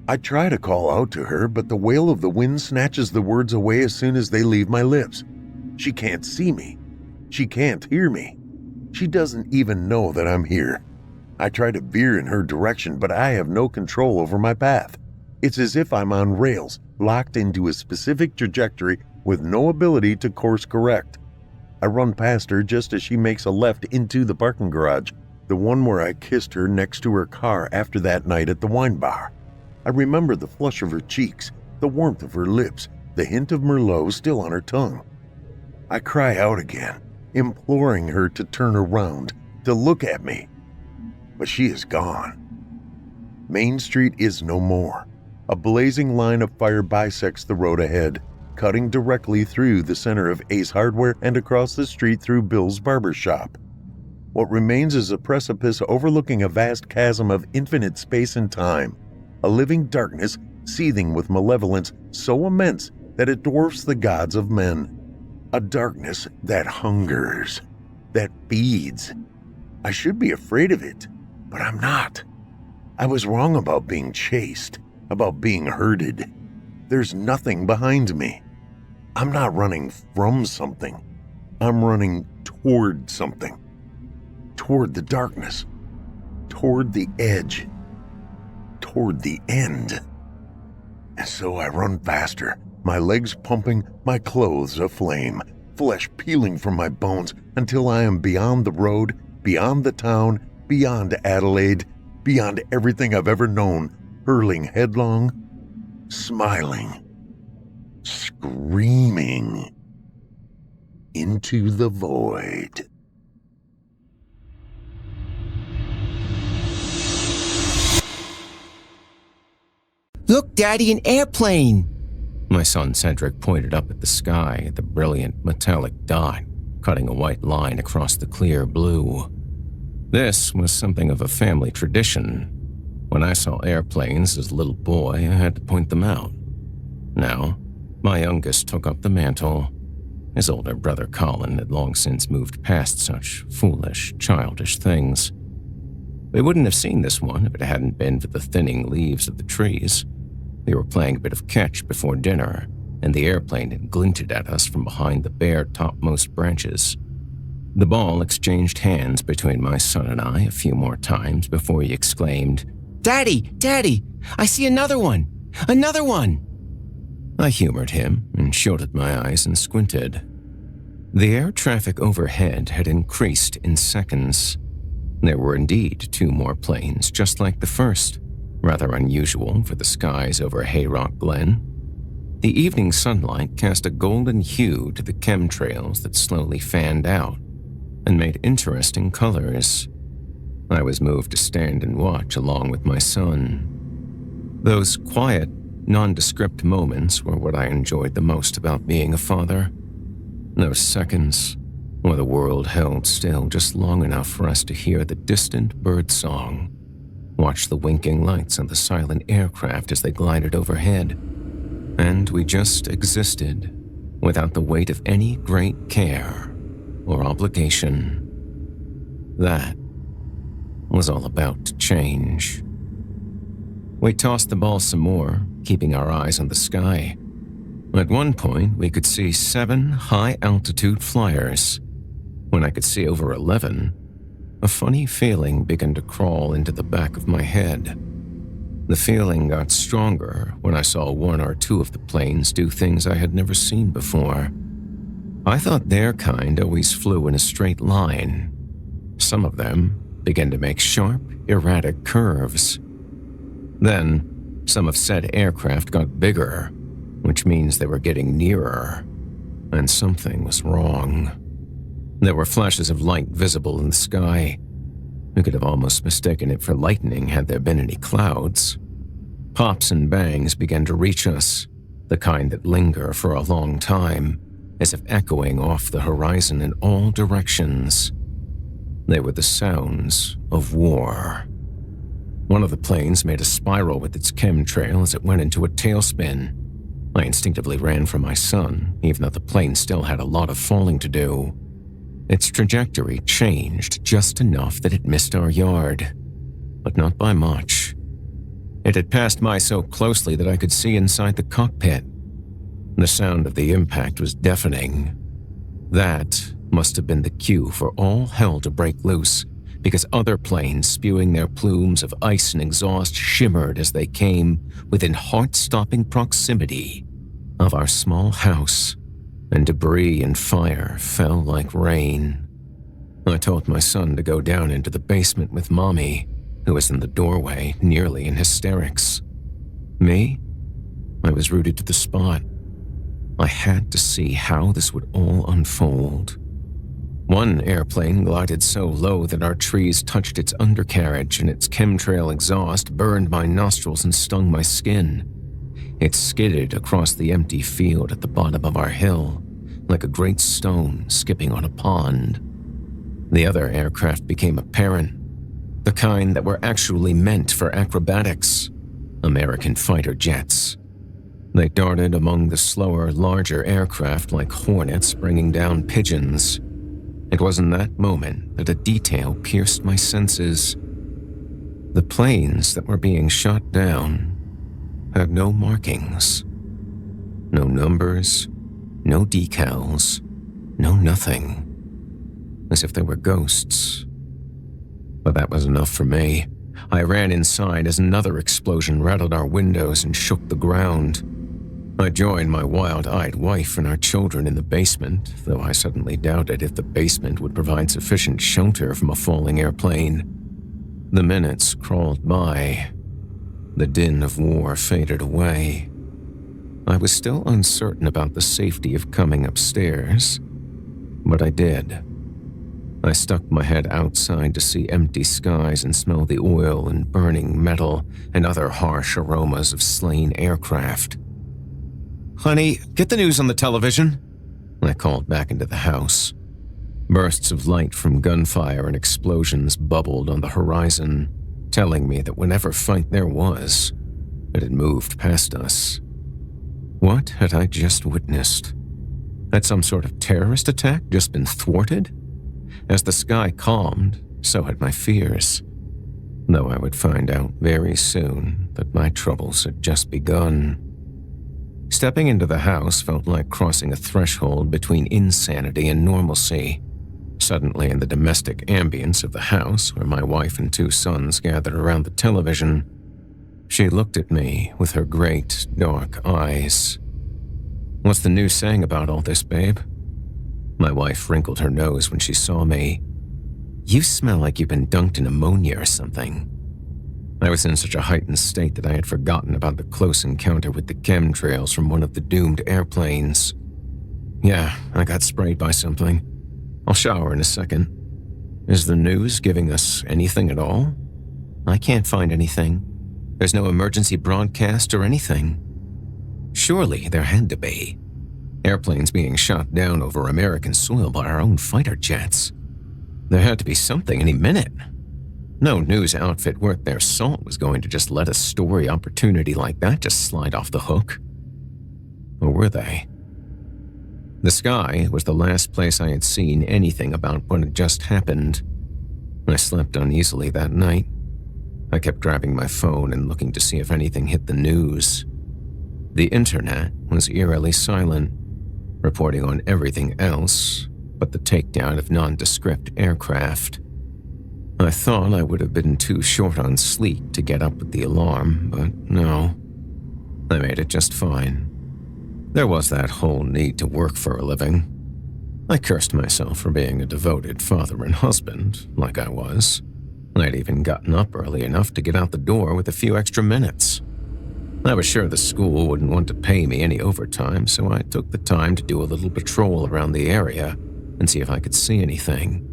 I try to call out to her, but the wail of the wind snatches the words away as soon as they leave my lips. She can't see me. She can't hear me. She doesn't even know that I'm here. I try to veer in her direction, but I have no control over my path. It's as if I'm on rails, locked into a specific trajectory with no ability to course correct. I run past her just as she makes a left into the parking garage, the one where I kissed her next to her car after that night at the wine bar. I remember the flush of her cheeks, the warmth of her lips, the hint of Merlot still on her tongue. I cry out again, imploring her to turn around, to look at me. But she is gone. Main Street is no more. A blazing line of fire bisects the road ahead, cutting directly through the center of Ace Hardware and across the street through Bill's barber shop. What remains is a precipice overlooking a vast chasm of infinite space and time, a living darkness seething with malevolence so immense that it dwarfs the gods of men. A darkness that hungers, that feeds. I should be afraid of it, but I'm not. I was wrong about being chased, about being herded. There's nothing behind me. I'm not running from something. I'm running toward something. Toward the darkness. Toward the edge. Toward the end. And so I run faster, my legs pumping, my clothes aflame, flesh peeling from my bones until I am beyond the road, beyond the town, beyond Adelaide, beyond everything I've ever known, hurling headlong, smiling, screaming into the void. Look, Daddy, an airplane! My son Cedric pointed up at the sky at the brilliant metallic dot, cutting a white line across the clear blue. This was something of a family tradition. When I saw airplanes as a little boy, I had to point them out. Now, my youngest took up the mantle. His older brother Colin had long since moved past such foolish, childish things. We wouldn't have seen this one if it hadn't been for the thinning leaves of the trees. We were playing a bit of catch before dinner, and the airplane had glinted at us from behind the bare topmost branches. The ball exchanged hands between my son and I a few more times before he exclaimed, "Daddy, Daddy, I see another one! Another one!" I humored him and shielded my eyes and squinted. The air traffic overhead had increased in seconds. There were indeed 2 more planes, just like the first, rather unusual for the skies over Hayrock Glen. The evening sunlight cast a golden hue to the chemtrails that slowly fanned out and made interesting colors. I was moved to stand and watch along with my son. Those quiet, nondescript moments were what I enjoyed the most about being a father. Those seconds, where the world held still just long enough for us to hear the distant bird song, watch the winking lights on the silent aircraft as they glided overhead, and we just existed without the weight of any great care or obligation. That was all about to change. We tossed the ball some more, keeping our eyes on the sky. At one point, we could see 7 high-altitude flyers. When I could see over 11, a funny feeling began to crawl into the back of my head. The feeling got stronger when I saw 1 or 2 of the planes do things I had never seen before. I thought their kind always flew in a straight line. Some of them began to make sharp, erratic curves. Then, some of said aircraft got bigger, which means they were getting nearer, and something was wrong. There were flashes of light visible in the sky. We could have almost mistaken it for lightning had there been any clouds. Pops and bangs began to reach us, the kind that linger for a long time, as if echoing off the horizon in all directions. They were the sounds of war. One of the planes made a spiral with its chemtrail as it went into a tailspin. I instinctively ran for my son, even though the plane still had a lot of falling to do. Its trajectory changed just enough that it missed our yard, but not by much. It had passed by so closely that I could see inside the cockpit. The sound of the impact was deafening. That must have been the cue for all hell to break loose, because other planes spewing their plumes of ice and exhaust shimmered as they came within heart-stopping proximity of our small house, and debris and fire fell like rain. I told my son to go down into the basement with Mommy, who was in the doorway, nearly in hysterics. Me? I was rooted to the spot. I had to see how this would all unfold. One airplane glided so low that our trees touched its undercarriage, and its chemtrail exhaust burned my nostrils and stung my skin. It skidded across the empty field at the bottom of our hill, like a great stone skipping on a pond. The other aircraft became apparent, the kind that were actually meant for acrobatics, American fighter jets. They darted among the slower, larger aircraft like hornets bringing down pigeons. It was in that moment that a detail pierced my senses. The planes that were being shot down had no markings. No numbers, no decals, no nothing. As if they were ghosts. But that was enough for me. I ran inside as another explosion rattled our windows and shook the ground. I joined my wild-eyed wife and our children in the basement, though I suddenly doubted if the basement would provide sufficient shelter from a falling airplane. The minutes crawled by. The din of war faded away. I was still uncertain about the safety of coming upstairs, but I did. I stuck my head outside to see empty skies and smell the oil and burning metal and other harsh aromas of slain aircraft. "Honey, get the news on the television," I called back into the house. Bursts of light from gunfire and explosions bubbled on the horizon, telling me that whatever fight there was, it had moved past us. What had I just witnessed? Had some sort of terrorist attack just been thwarted? As the sky calmed, so had my fears, though I would find out very soon that my troubles had just begun. Stepping into the house felt like crossing a threshold between insanity and normalcy. Suddenly, in the domestic ambience of the house, where my wife and 2 sons gathered around the television, she looked at me with her great, dark eyes. "What's the news saying about all this, babe?" My wife wrinkled her nose when she saw me. "You smell like you've been dunked in ammonia or something." I was in such a heightened state that I had forgotten about the close encounter with the chemtrails from one of the doomed airplanes. "Yeah, I got sprayed by something. I'll shower in a second. Is the news giving us anything at all?" "I can't find anything. There's no emergency broadcast or anything." Surely there had to be. Airplanes being shot down over American soil by our own fighter jets. There had to be something any minute. No news outfit worth their salt was going to just let a story opportunity like that just slide off the hook. Or were they? The sky was the last place I had seen anything about what had just happened. I slept uneasily that night. I kept grabbing my phone and looking to see if anything hit the news. The internet was eerily silent, reporting on everything else but the takedown of nondescript aircraft. I thought I would have been too short on sleep to get up with the alarm, but no. I made it just fine. There was that whole need to work for a living. I cursed myself for being a devoted father and husband, like I was. I'd even gotten up early enough to get out the door with a few extra minutes. I was sure the school wouldn't want to pay me any overtime, so I took the time to do a little patrol around the area and see if I could see anything.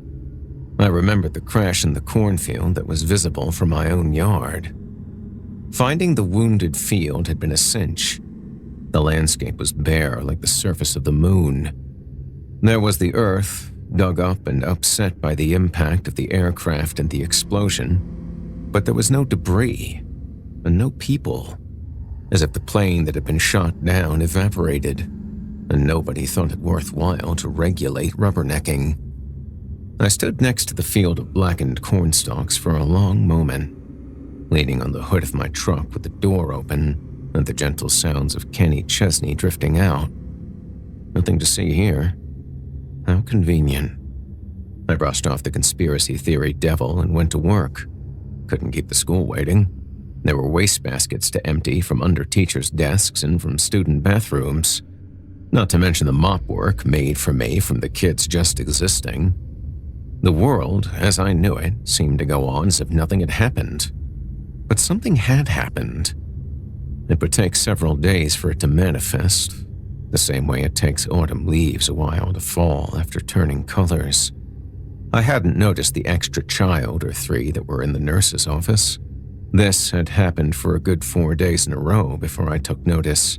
I remembered the crash in the cornfield that was visible from my own yard. Finding the wounded field had been a cinch. The landscape was bare like the surface of the moon. There was the earth, dug up and upset by the impact of the aircraft and the explosion, but there was no debris and no people, as if the plane that had been shot down evaporated, and nobody thought it worthwhile to regulate rubbernecking. I stood next to the field of blackened cornstalks for a long moment, leaning on the hood of my truck with the door open and the gentle sounds of Kenny Chesney drifting out. Nothing to see here. How convenient. I brushed off the conspiracy theory devil and went to work. Couldn't keep the school waiting. There were wastebaskets to empty from under teachers' desks and from student bathrooms. Not to mention the mop work made for me from the kids just existing. The world, as I knew it, seemed to go on as if nothing had happened. But something had happened. It would take several days for it to manifest, the same way it takes autumn leaves a while to fall after turning colors. I hadn't noticed the extra child or 3 that were in the nurse's office. This had happened for a good 4 days in a row before I took notice.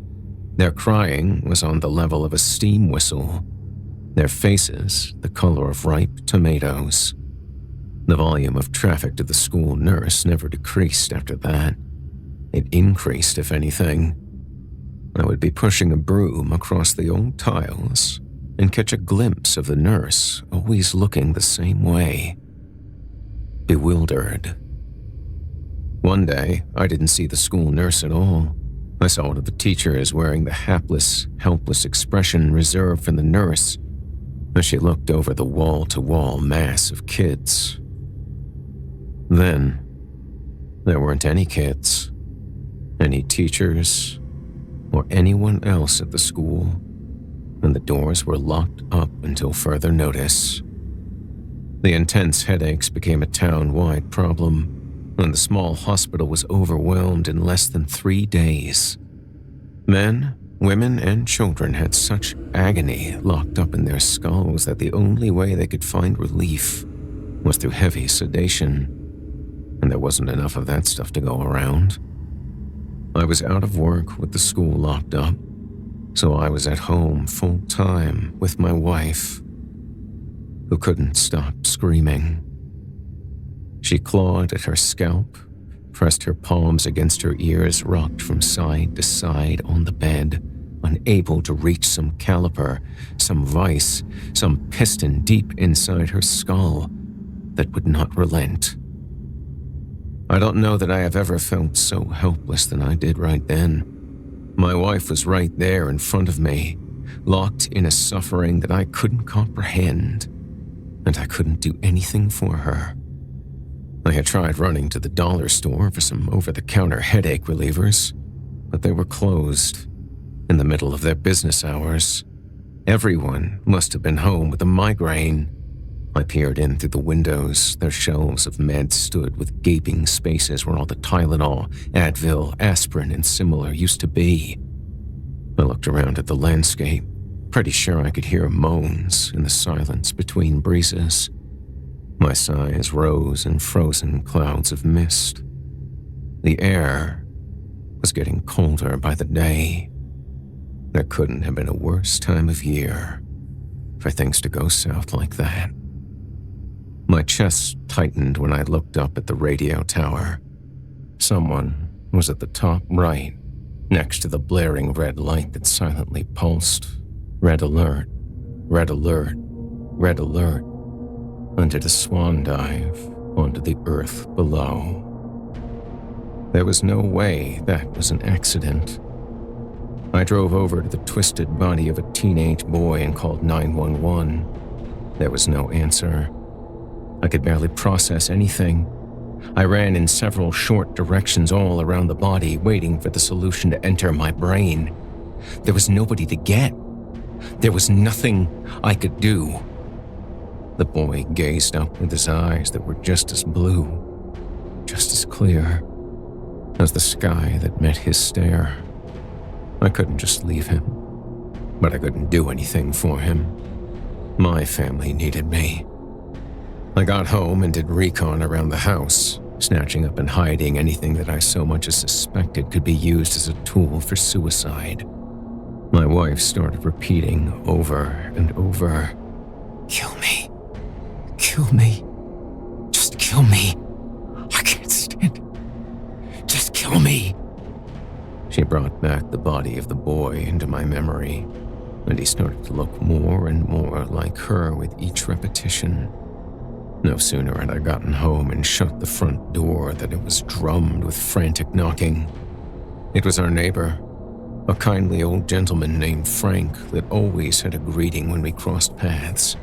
Their crying was on the level of a steam whistle. Their faces the color of ripe tomatoes. The volume of traffic to the school nurse never decreased after that. It increased, if anything. I would be pushing a broom across the old tiles and catch a glimpse of the nurse always looking the same way. Bewildered. One day, I didn't see the school nurse at all. I saw one of the teachers wearing the hapless, helpless expression reserved for the nurse as she looked over the wall-to-wall mass of kids. Then, there weren't any kids, any teachers, or anyone else at the school, and the doors were locked up until further notice. The intense headaches became a town-wide problem, and the small hospital was overwhelmed in less than 3 days. Men, women, and children had such agony locked up in their skulls that the only way they could find relief was through heavy sedation, and there wasn't enough of that stuff to go around. I was out of work with the school locked up, so I was at home full-time with my wife, who couldn't stop screaming. She clawed at her scalp, pressed her palms against her ears, rocked from side to side on the bed, unable to reach some caliper, some vice, some piston deep inside her skull that would not relent. I don't know that I have ever felt so helpless than I did right then. My wife was right there in front of me, locked in a suffering that I couldn't comprehend, and I couldn't do anything for her. I had tried running to the dollar store for some over-the-counter headache relievers, but they were closed in the middle of their business hours. Everyone must have been home with a migraine. I peered in through the windows. Their shelves of meds stood with gaping spaces where all the Tylenol, Advil, aspirin, and similar used to be. I looked around at the landscape, pretty sure I could hear moans in the silence between breezes. My sighs rose in frozen clouds of mist. The air was getting colder by the day. There couldn't have been a worse time of year for things to go south like that. My chest tightened when I looked up at the radio tower. Someone was at the top right, next to the blaring red light that silently pulsed. Red alert, red alert, red alert. I did a swan dive onto the earth below. There was no way that was an accident. I drove over to the twisted body of a teenage boy and called 911. There was no answer. I could barely process anything. I ran in several short directions all around the body, waiting for the solution to enter my brain. There was nobody to get. There was nothing I could do. The boy gazed up with his eyes that were just as blue, just as clear as the sky that met his stare. I couldn't just leave him, but I couldn't do anything for him. My family needed me. I got home and did recon around the house, snatching up and hiding anything that I so much as suspected could be used as a tool for suicide. My wife started repeating over and over, "Kill me. Kill me. Just kill me. I can't stand it. Just kill me." She brought back the body of the boy into my memory, and he started to look more and more like her with each repetition. No sooner had I gotten home and shut the front door than it was drummed with frantic knocking. It was our neighbor, a kindly old gentleman named Frank that always had a greeting when we crossed paths.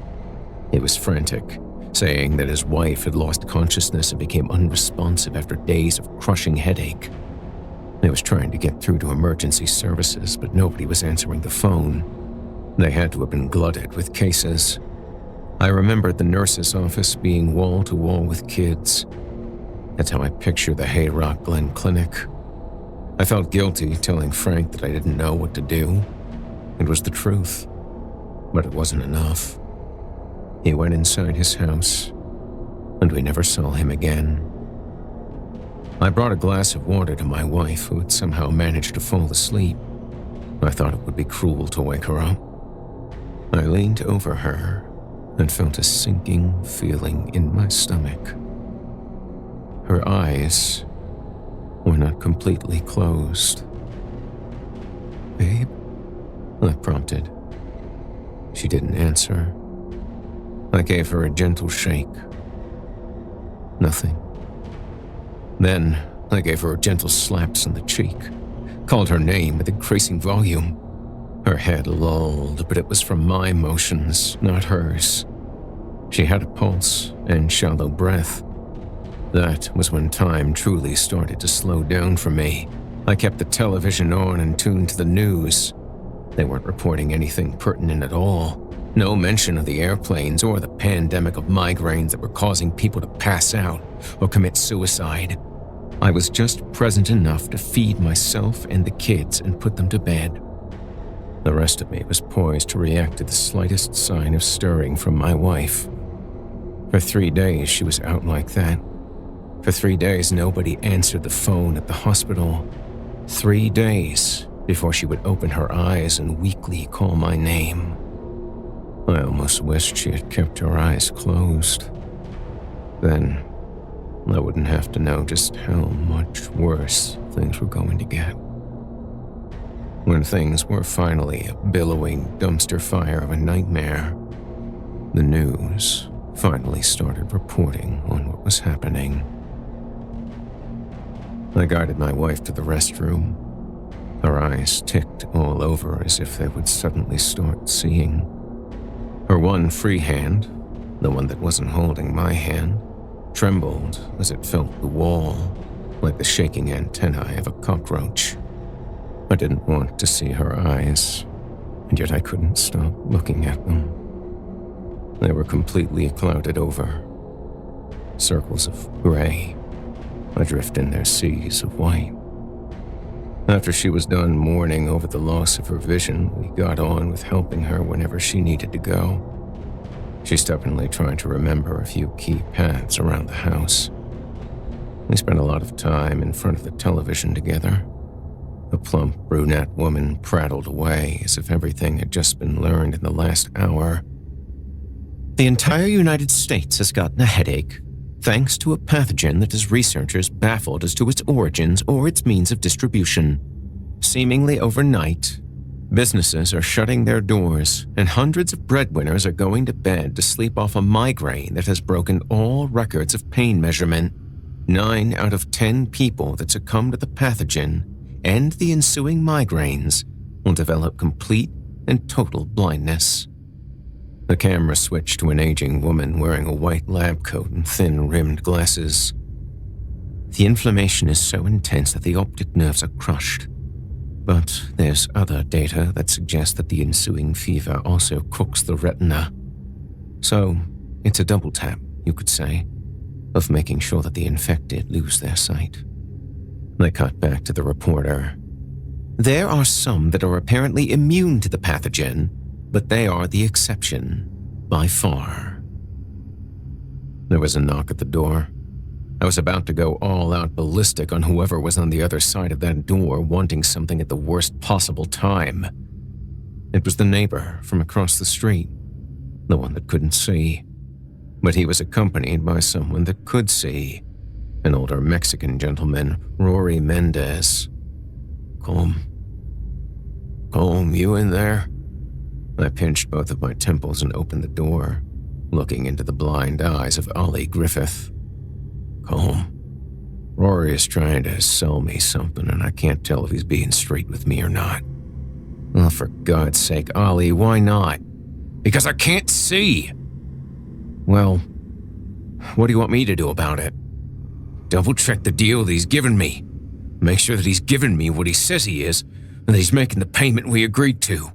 He was frantic, saying that his wife had lost consciousness and became unresponsive after days of crushing headache. He was trying to get through to emergency services, but nobody was answering the phone. They had to have been glutted with cases. I remembered the nurse's office being wall-to-wall with kids. That's how I picture the Hayrock Glen Clinic. I felt guilty telling Frank that I didn't know what to do. It was the truth, but it wasn't enough. He went inside his house, and we never saw him again. I brought a glass of water to my wife, who had somehow managed to fall asleep. I thought it would be cruel to wake her up. I leaned over her and felt a sinking feeling in my stomach. Her eyes were not completely closed. "Babe?" I prompted. She didn't answer. I gave her a gentle shake. Nothing. Then I gave her gentle slaps on the cheek, called her name with increasing volume. Her head lulled, but it was from my motions, not hers. She had a pulse and shallow breath. That was when time truly started to slow down for me. I kept the television on and tuned to the news. They weren't reporting anything pertinent at all. No mention of the airplanes or the pandemic of migraines that were causing people to pass out or commit suicide. I was just present enough to feed myself and the kids and put them to bed. The rest of me was poised to react to the slightest sign of stirring from my wife. For 3 days, she was out like that. For 3 days, nobody answered the phone at the hospital. 3 days before she would open her eyes and weakly call my name. I almost wished she had kept her eyes closed. Then, I wouldn't have to know just how much worse things were going to get. When things were finally a billowing dumpster fire of a nightmare, the news finally started reporting on what was happening. I guided my wife to the restroom. Her eyes ticked all over as if they would suddenly start seeing. Her one free hand, the one that wasn't holding my hand, trembled as it felt the wall, like the shaking antennae of a cockroach. I didn't want to see her eyes and yet I couldn't stop looking at them. They were completely clouded over. Circles of gray, adrift in their seas of white. After she was done mourning over the loss of her vision, we got on with helping her whenever she needed to go. She stubbornly tried to remember a few key paths around the house. We spent a lot of time in front of the television together. The plump brunette woman prattled away as if everything had just been learned in the last hour. The entire United States has gotten a headache, thanks to a pathogen that has researchers baffled as to its origins or its means of distribution. Seemingly overnight, businesses are shutting their doors, and hundreds of breadwinners are going to bed to sleep off a migraine that has broken all records of pain measurement. 9 out of 10 people that succumb to the pathogen and the ensuing migraines will develop complete and total blindness. The camera switched to an aging woman wearing a white lab coat and thin-rimmed glasses. The inflammation is so intense that the optic nerves are crushed. But there's other data that suggests that the ensuing fever also cooks the retina. So, it's a double tap, you could say, of making sure that the infected lose their sight. They cut back to the reporter. There are some that are apparently immune to the pathogen, but they are the exception, by far. There was a knock at the door. I was about to go all-out ballistic on whoever was on the other side of that door wanting something at the worst possible time. It was the neighbor from across the street, the one that couldn't see. But he was accompanied by someone that could see, an older Mexican gentleman, Rory Mendez. Colm, you in there? I pinched both of my temples and opened the door, looking into the blind eyes of Ollie Griffith. Colm, Rory is trying to sell me something, and I can't tell if he's being straight with me or not. Oh, for God's sake, Ollie, why not? Because I can't see! Well, what do you want me to do about it? Double-check the deal that he's given me. Make sure that he's given me what he says he is, and that he's making the payment we agreed to.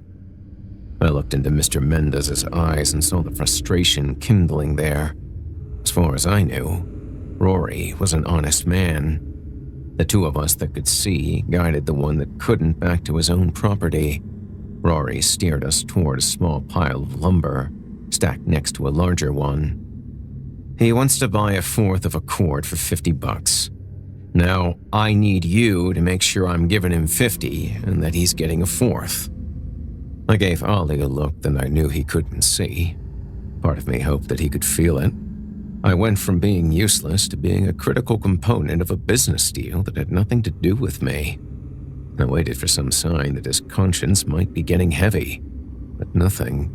I looked into Mr. Mendez's eyes and saw the frustration kindling there. As far as I knew, Rory was an honest man. The two of us that could see guided the one that couldn't back to his own property. Rory steered us toward a small pile of lumber, stacked next to a larger one. He wants to buy 1/4 of a cord for $50. Now, I need you to make sure I'm giving him 50 and that he's getting 1/4. I gave Ollie a look that I knew he couldn't see. Part of me hoped that he could feel it. I went from being useless to being a critical component of a business deal that had nothing to do with me. I waited for some sign that his conscience might be getting heavy, but nothing.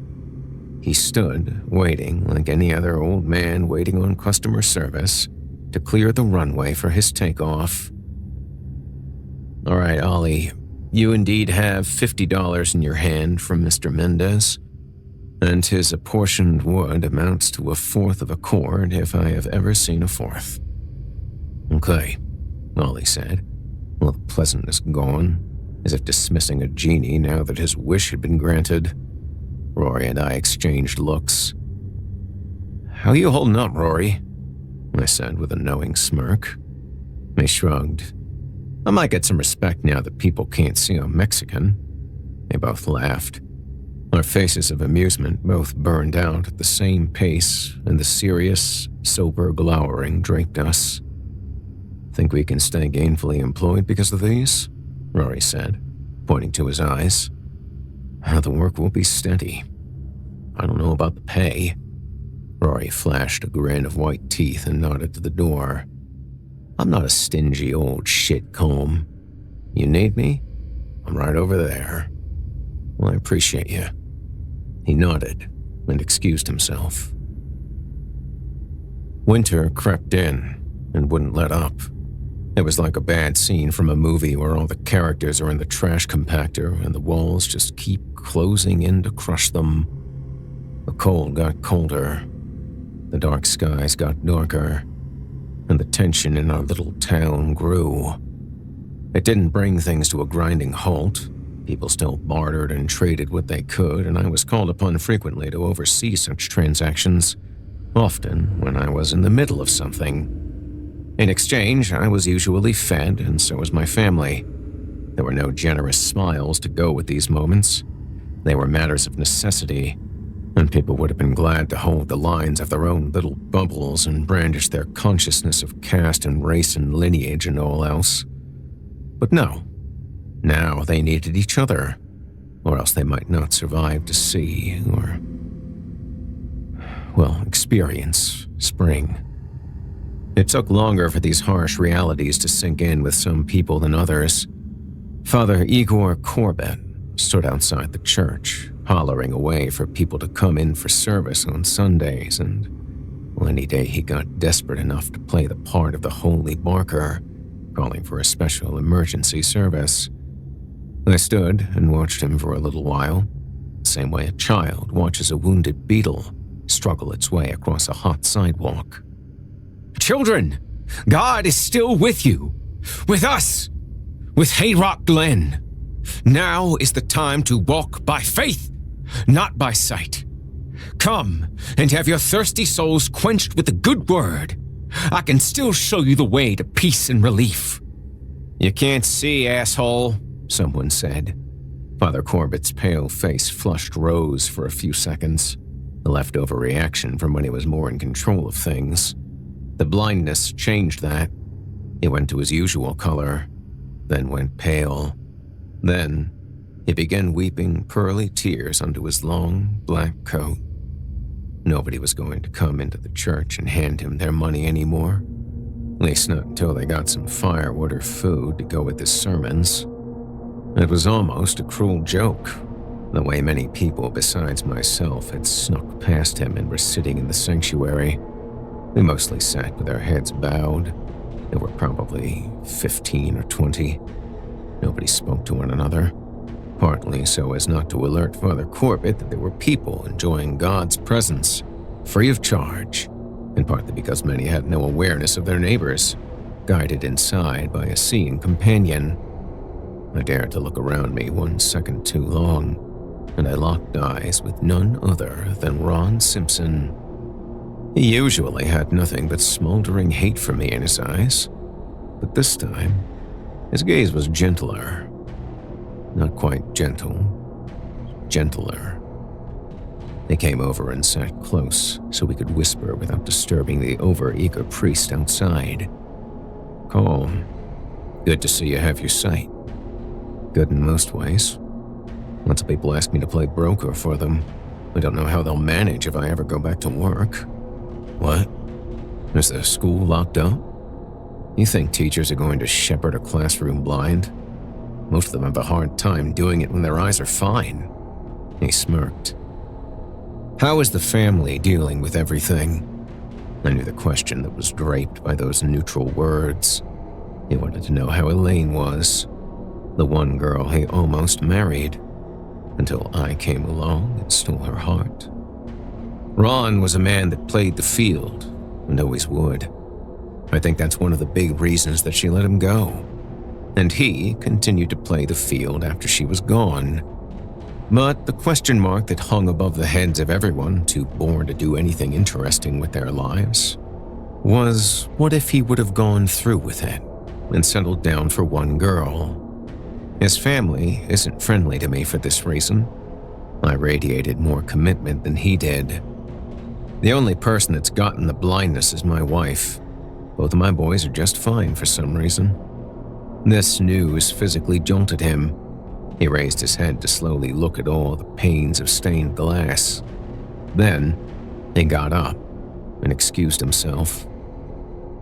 He stood, waiting like any other old man waiting on customer service to clear the runway for his takeoff. All right, Ollie, you indeed have $50 in your hand from Mr. Mendez, and his apportioned wood amounts to 1/4 of a cord if I have ever seen 1/4. Okay, Ollie said, all the pleasantness gone, as if dismissing a genie now that his wish had been granted. Rory and I exchanged looks. How you holding up, Rory? I said with a knowing smirk. He shrugged. I might get some respect now that people can't see I'm Mexican. They both laughed. Our faces of amusement both burned out at the same pace, and the serious, sober glowering draped us. Think we can stay gainfully employed because of these? Rory said, pointing to his eyes. The work will be steady. I don't know about the pay. Rory flashed a grin of white teeth and nodded to the door. I'm not a stingy old shit, Colm. You need me? I'm right over there. Well, I appreciate you. He nodded and excused himself. Winter crept in and wouldn't let up. It was like a bad scene from a movie where all the characters are in the trash compactor and the walls just keep closing in to crush them. The cold got colder. The dark skies got darker. And the tension in our little town grew. It didn't bring things to a grinding halt, People still bartered and traded what they could, and I was called upon frequently to oversee such transactions, often when I was in the middle of something. In exchange, I was usually fed, and so was my family. There were no generous smiles to go with these moments. They were matters of necessity, and people would have been glad to hold the lines of their own little bubbles and brandish their consciousness of caste and race and lineage and all else. But no. Now they needed each other, or else they might not survive to see or, experience spring. It took longer for these harsh realities to sink in with some people than others. Father Igor Corbett stood outside the church, hollering away for people to come in for service on Sundays, and any day he got desperate enough to play the part of the holy barker, calling for a special emergency service. I stood and watched him for a little while, the same way a child watches a wounded beetle struggle its way across a hot sidewalk. Children, God is still with you, with us, with Hayrock Glen. Now is the time to walk by faith, not by sight. Come and have your thirsty souls quenched with the good word. I can still show you the way to peace and relief. You can't see, asshole, someone said. Father Corbett's pale face flushed rose for a few seconds, a leftover reaction from when he was more in control of things. The blindness changed that. He went to his usual color, then went pale. Then he began weeping pearly tears onto his long, black coat. Nobody was going to come into the church and hand him their money anymore, at least not until they got some firewood or food to go with his sermons. It was almost a cruel joke, the way many people besides myself had snuck past him and were sitting in the sanctuary. We mostly sat with our heads bowed. There were probably 15 or 20. Nobody spoke to one another, partly so as not to alert Father Corbett that there were people enjoying God's presence, free of charge, and partly because many had no awareness of their neighbors, guided inside by a seeing companion. I dared to look around me 1 second too long, and I locked eyes with none other than Ron Simpson. He usually had nothing but smoldering hate for me in his eyes, but this time, his gaze was gentler. Not quite gentle, gentler. They came over and sat close so we could whisper without disturbing the over-eager priest outside. Calm. Good to see you have your sight. Good in most ways. Lots of people ask me to play broker for them. I don't know how they'll manage if I ever go back to work. What? Is the school locked up? You think teachers are going to shepherd a classroom blind? Most of them have a hard time doing it when their eyes are fine. He smirked. How is the family dealing with everything? I knew the question that was draped by those neutral words. He wanted to know how Elaine was, the one girl he almost married, until I came along and stole her heart. Ron was a man that played the field, and always would. I think that's one of the big reasons that she let him go. And he continued to play the field after she was gone. But the question mark that hung above the heads of everyone too born to do anything interesting with their lives was, what if he would have gone through with it and settled down for one girl? His family isn't friendly to me for this reason. I radiated more commitment than he did. The only person that's gotten the blindness is my wife. Both of my boys are just fine for some reason. This news physically jolted him. He raised his head to slowly look at all the panes of stained glass. Then, he got up and excused himself.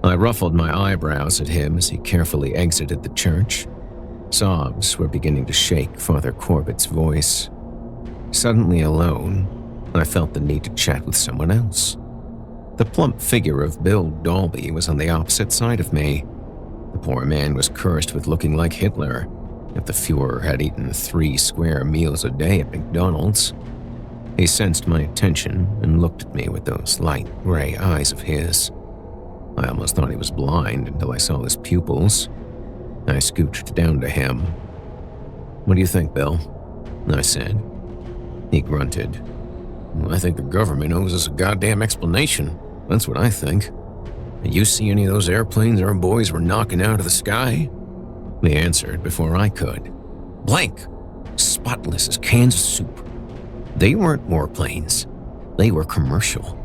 I ruffled my eyebrows at him as he carefully exited the church. Sobs were beginning to shake Father Corbett's voice. Suddenly alone, I felt the need to chat with someone else. The plump figure of Bill Dalby was on the opposite side of me. The poor man was cursed with looking like Hitler, if the Fuhrer had eaten 3 square meals a day at McDonald's. He sensed my attention and looked at me with those light gray eyes of his. I almost thought he was blind until I saw his pupils. I scooched down to him. What do you think, Bill? I said. He grunted. Well, I think the government owes us a goddamn explanation. That's what I think. Did you see any of those airplanes our boys were knocking out of the sky? He answered before I could. Blank. Spotless as cans of soup. They weren't warplanes. They were commercial.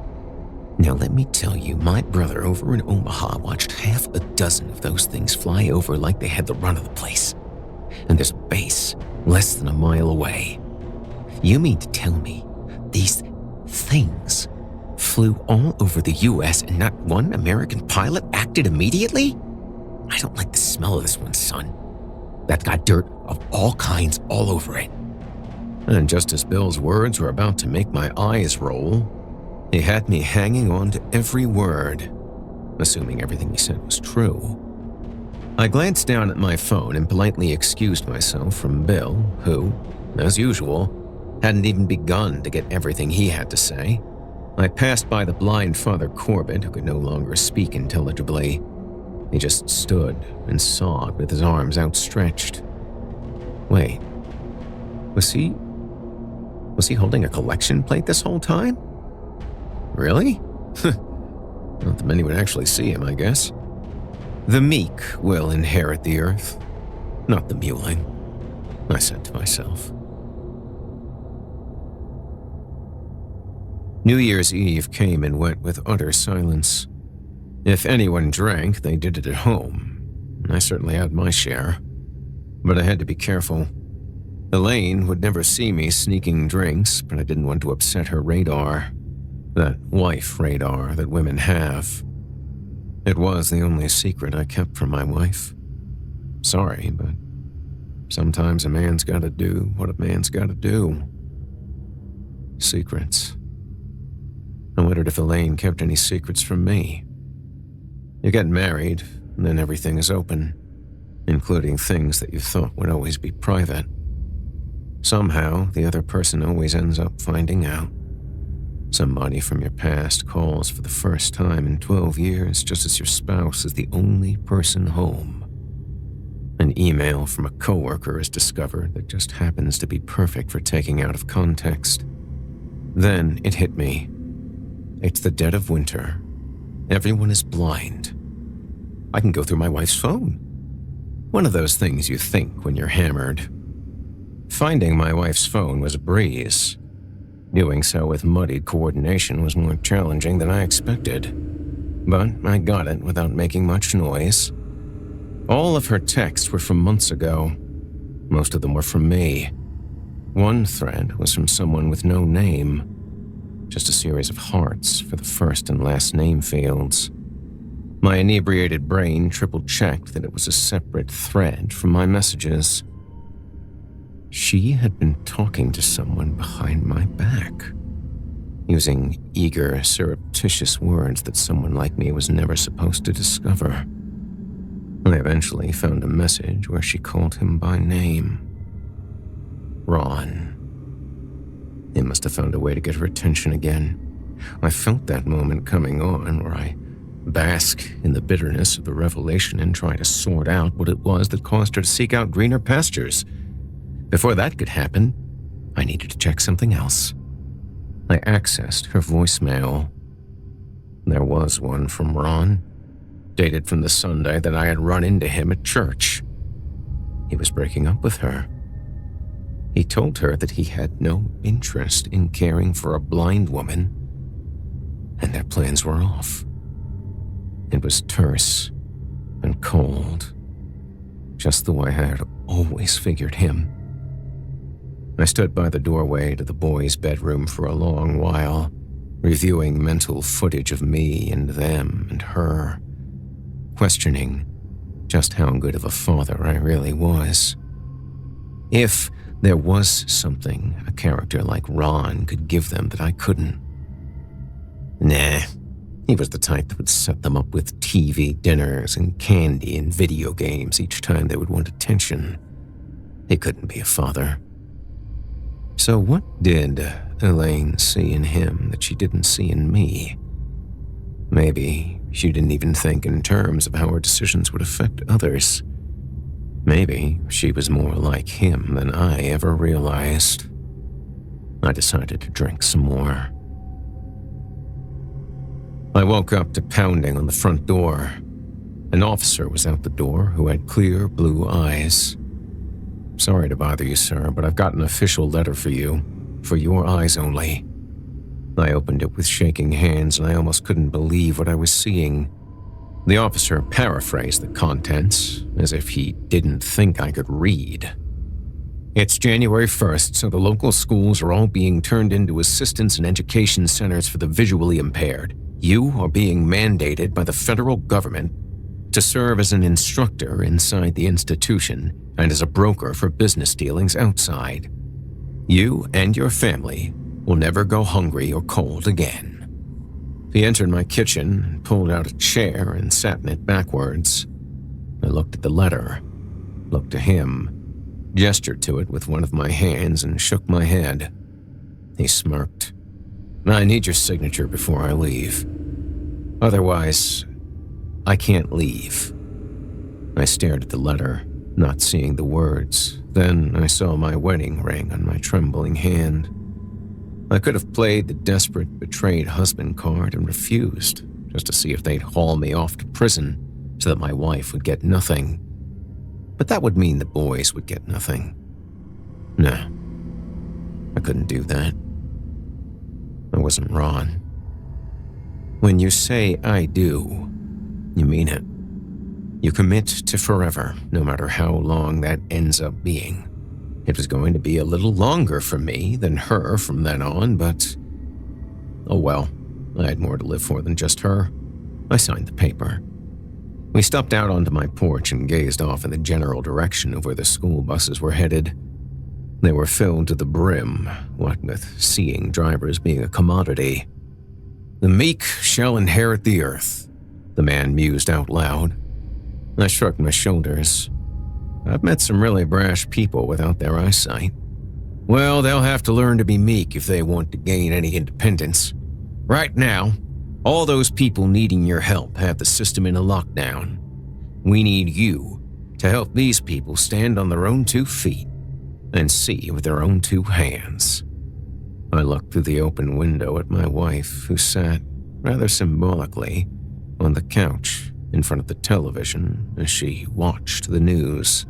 Now let me tell you, my brother over in Omaha watched half a dozen of those things fly over like they had the run of the place. And there's a base less than a mile away. You mean to tell me these things flew all over the U.S. and not one American pilot acted immediately? I don't like the smell of this one, son. That got dirt of all kinds all over it. And just as Bill's words were about to make my eyes roll, he had me hanging on to every word, assuming everything he said was true. I glanced down at my phone and politely excused myself from Bill, who, as usual, hadn't even begun to get everything he had to say. I passed by the blind Father Corbett, who could no longer speak intelligibly. He just stood and sobbed with his arms outstretched. Wait, was he holding a collection plate this whole time? Really? Not that many would actually see him, I guess. The meek will inherit the earth, not the mewling, I said to myself. New Year's Eve came and went with utter silence. If anyone drank, they did it at home, and I certainly had my share. But I had to be careful. Elaine would never see me sneaking drinks, but I didn't want to upset her radar. That wife radar that women have. It was the only secret I kept from my wife. Sorry, but sometimes a man's gotta do what a man's gotta do. Secrets. I wondered if Elaine kept any secrets from me. You get married, and then everything is open, including things that you thought would always be private. Somehow, the other person always ends up finding out. Somebody from your past calls for the first time in 12 years just as your spouse is the only person home. An email from a coworker is discovered that just happens to be perfect for taking out of context. Then it hit me. It's the dead of winter. Everyone is blind. I can go through my wife's phone. One of those things you think when you're hammered. Finding my wife's phone was a breeze. Doing so with muddied coordination was more challenging than I expected. But I got it without making much noise. All of her texts were from months ago. Most of them were from me. One thread was from someone with no name. Just a series of hearts for the first and last name fields. My inebriated brain triple-checked that it was a separate thread from my messages. She had been talking to someone behind my back, using eager, surreptitious words that someone like me was never supposed to discover. I eventually found a message where she called him by name. Ron. He must have found a way to get her attention again. I felt that moment coming on where I bask in the bitterness of the revelation and try to sort out what it was that caused her to seek out greener pastures. Before that could happen, I needed to check something else. I accessed her voicemail. There was one from Ron, dated from the Sunday that I had run into him at church. He was breaking up with her. He told her that he had no interest in caring for a blind woman, and their plans were off. It was terse and cold, just the way I had always figured him. I stood by the doorway to the boys' bedroom for a long while, reviewing mental footage of me and them and her, questioning just how good of a father I really was. If there was something a character like Ron could give them that I couldn't. Nah, he was the type that would set them up with TV dinners and candy and video games each time they would want attention. He couldn't be a father. So what did Elaine see in him that she didn't see in me? Maybe she didn't even think in terms of how her decisions would affect others. Maybe she was more like him than I ever realized. I decided to drink some more. I woke up to pounding on the front door. An officer was out the door who had clear blue eyes. "Sorry to bother you, sir, but I've got an official letter for you. For your eyes only." I opened it with shaking hands, and I almost couldn't believe what I was seeing. The officer paraphrased the contents, as if he didn't think I could read. "It's January 1st, so the local schools are all being turned into assistance and education centers for the visually impaired. You are being mandated by the federal government to serve as an instructor inside the institution and as a broker for business dealings outside. You and your family will never go hungry or cold again." He entered my kitchen, pulled out a chair, and sat in it backwards. I looked at the letter, looked to him, gestured to it with one of my hands, and shook my head. He smirked. "I need your signature before I leave. Otherwise, I can't leave." I stared at the letter, not seeing the words. Then I saw my wedding ring on my trembling hand. I could have played the desperate, betrayed husband card and refused, just to see if they'd haul me off to prison so that my wife would get nothing. But that would mean the boys would get nothing. No, I couldn't do that. I wasn't Ron. When you say I do, you mean it. You commit to forever, no matter how long that ends up being. It was going to be a little longer for me than her from then on, but oh well, I had more to live for than just her. I signed the paper. We stepped out onto my porch and gazed off in the general direction of where the school buses were headed. They were filled to the brim, what with seeing drivers being a commodity. "The meek shall inherit the earth," the man mused out loud. I shrugged my shoulders. I've met some really brash people without their eyesight. Well, they'll have to learn to be meek if they want to gain any independence. Right now, all those people needing your help have the system in a lockdown. We need you to help these people stand on their own 2 feet and see with their own 2 hands. I looked through the open window at my wife, who sat, rather symbolically, on the couch in front of the television as she watched the news.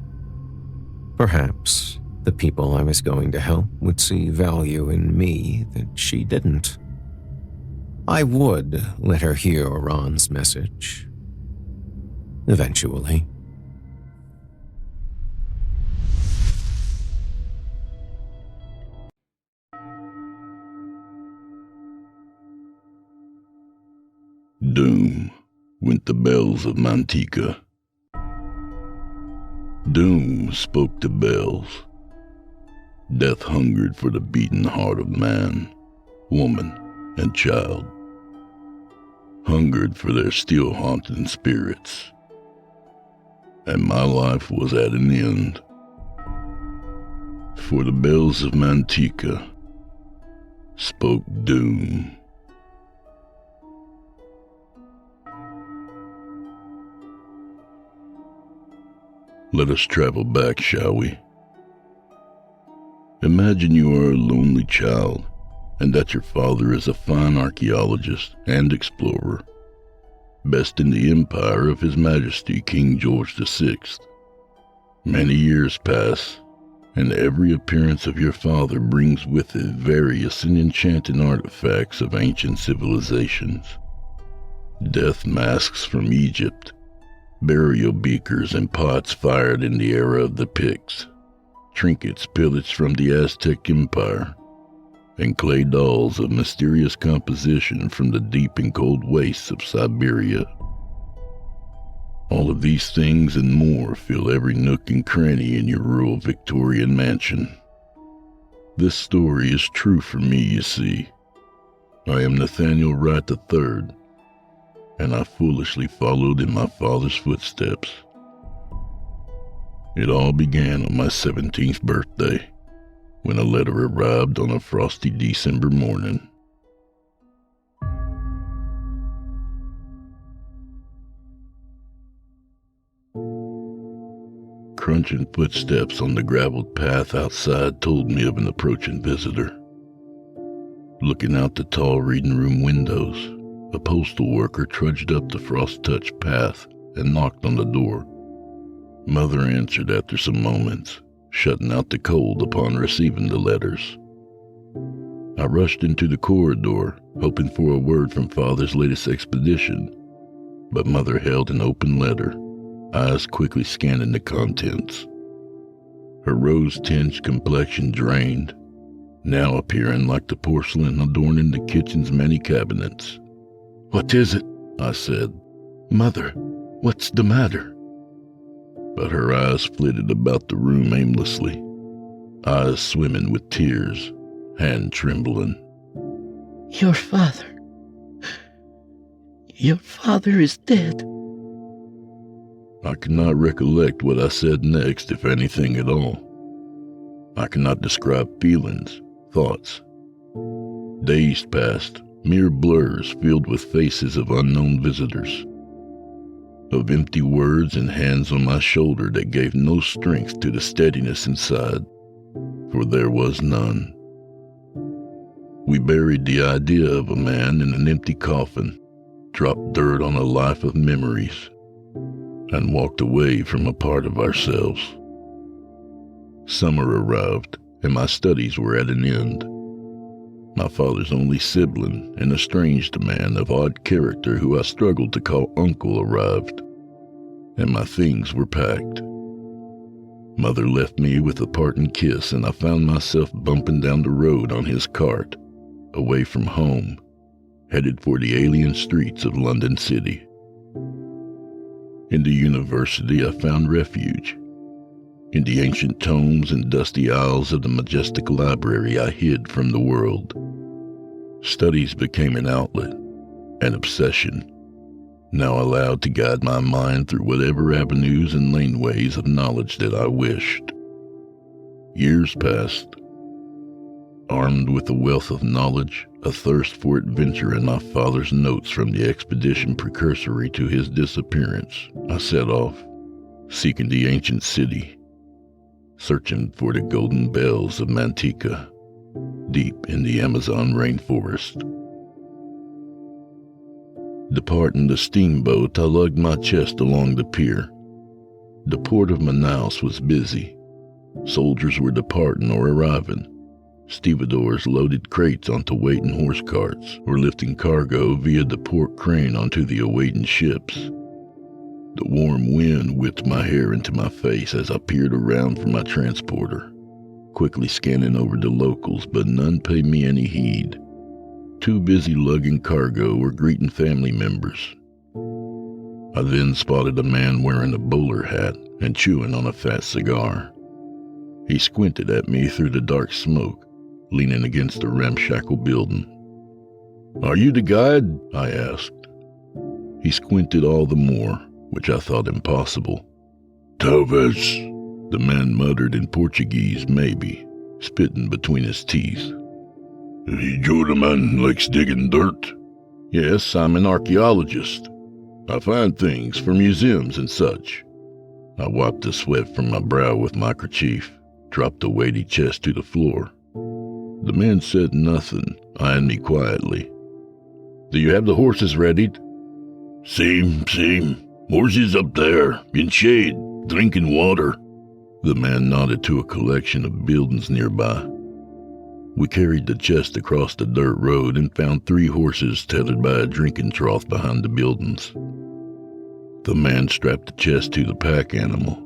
Perhaps the people I was going to help would see value in me that she didn't. I would let her hear Ron's message. Eventually. Doom went the bells of Manteca. Doom spoke to bells. Death hungered for the beating heart of man, woman, and child. Hungered for their still haunting spirits. And my life was at an end. For the bells of Manteca spoke doom. Let us travel back, shall we? Imagine you are a lonely child, and that your father is a fine archaeologist and explorer, best in the empire of His Majesty King George VI. Many years pass, and every appearance of your father brings with it various and enchanting artifacts of ancient civilizations. Death masks from Egypt, burial beakers and pots fired in the era of the Picts, trinkets pillaged from the Aztec Empire, and clay dolls of mysterious composition from the deep and cold wastes of Siberia. All of these things and more fill every nook and cranny in your rural Victorian mansion. This story is true for me, you see. I am Nathaniel Wright III, and I foolishly followed in my father's footsteps. It all began on my 17th birthday, when a letter arrived on a frosty December morning. crunching footsteps on the graveled path outside told me of an approaching visitor. Looking out the tall reading room windows, a postal worker trudged up the frost-touched path and knocked on the door. Mother answered after some moments, shutting out the cold upon receiving the letters. I rushed into the corridor, hoping for a word from Father's latest expedition, but Mother held an open letter, eyes quickly scanning the contents. Her rose-tinged complexion drained, now appearing like the porcelain adorning the kitchen's many cabinets. "What is it?" I said. "Mother, what's the matter?" But her eyes flitted about the room aimlessly, eyes swimming with tears, hand trembling. Your father is dead." I cannot recollect what I said next, if anything at all. I cannot describe feelings, thoughts. Days passed, mere blurs filled with faces of unknown visitors, of empty words and hands on my shoulder that gave no strength to the steadiness inside, for there was none. We buried the idea of a man in an empty coffin, dropped dirt on a life of memories, and walked away from a part of ourselves. Summer arrived, and my studies were at an end. My father's only sibling, an estranged man of odd character who I struggled to call uncle, arrived, and my things were packed. Mother left me with a parting kiss, and I found myself bumping down the road on his cart, away from home, headed for the alien streets of London City. In the university I found refuge. In the ancient tomes and dusty aisles of the majestic library I hid from the world. Studies became an outlet, an obsession, now allowed to guide my mind through whatever avenues and laneways of knowledge that I wished. Years passed. Armed with a wealth of knowledge, a thirst for adventure, and my father's notes from the expedition precursory to his disappearance, I set off, seeking the ancient city, searching for the golden bells of Manteca, deep in the Amazon rainforest. Departing the steamboat, I lugged my chest along the pier. The port of Manaus was busy. Soldiers were departing or arriving. Stevedores loaded crates onto waiting horse carts or lifting cargo via the port crane onto the awaiting ships. The warm wind whipped my hair into my face as I peered around for my transporter, quickly scanning over the locals, but none paid me any heed. Too busy lugging cargo or greeting family members. I then spotted a man wearing a bowler hat and chewing on a fat cigar. He squinted at me through the dark smoke, leaning against a ramshackle building. "Are you the guide?" I asked. He squinted all the more, which I thought impossible. "Talvez," the man muttered in Portuguese, maybe, spitting between his teeth. "You the man likes digging dirt?" "Yes, I'm an archaeologist. I find things for museums and such." I wiped the sweat from my brow with my kerchief, dropped the weighty chest to the floor. The man said nothing, eyeing me quietly. "Do you have the horses ready?" Same. Horses up there, in shade, drinking water." The man nodded to a collection of buildings nearby. We carried the chest across the dirt road and found 3 horses tethered by a drinking trough behind the buildings. The man strapped the chest to the pack animal,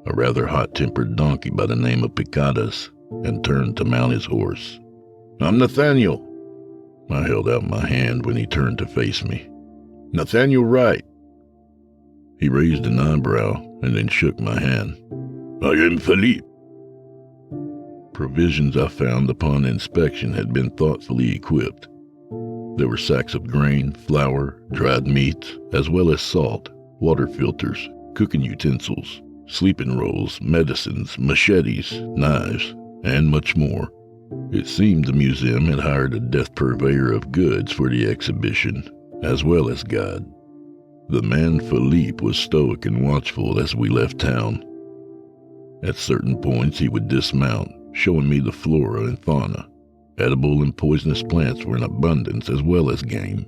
a rather hot-tempered donkey by the name of Picadas, and turned to mount his horse. "I'm Nathaniel." I held out my hand when he turned to face me. "Nathaniel Wright." He raised an eyebrow and then shook my hand. "I am Philippe." Provisions I found upon inspection had been thoughtfully equipped. There were sacks of grain, flour, dried meats, as well as salt, water filters, cooking utensils, sleeping rolls, medicines, machetes, knives, and much more. It seemed the museum had hired a death purveyor of goods for the exhibition, as well as guide. The man Philippe was stoic and watchful as we left town. At certain points he would dismount, showing me the flora and fauna. Edible and poisonous plants were in abundance as well as game.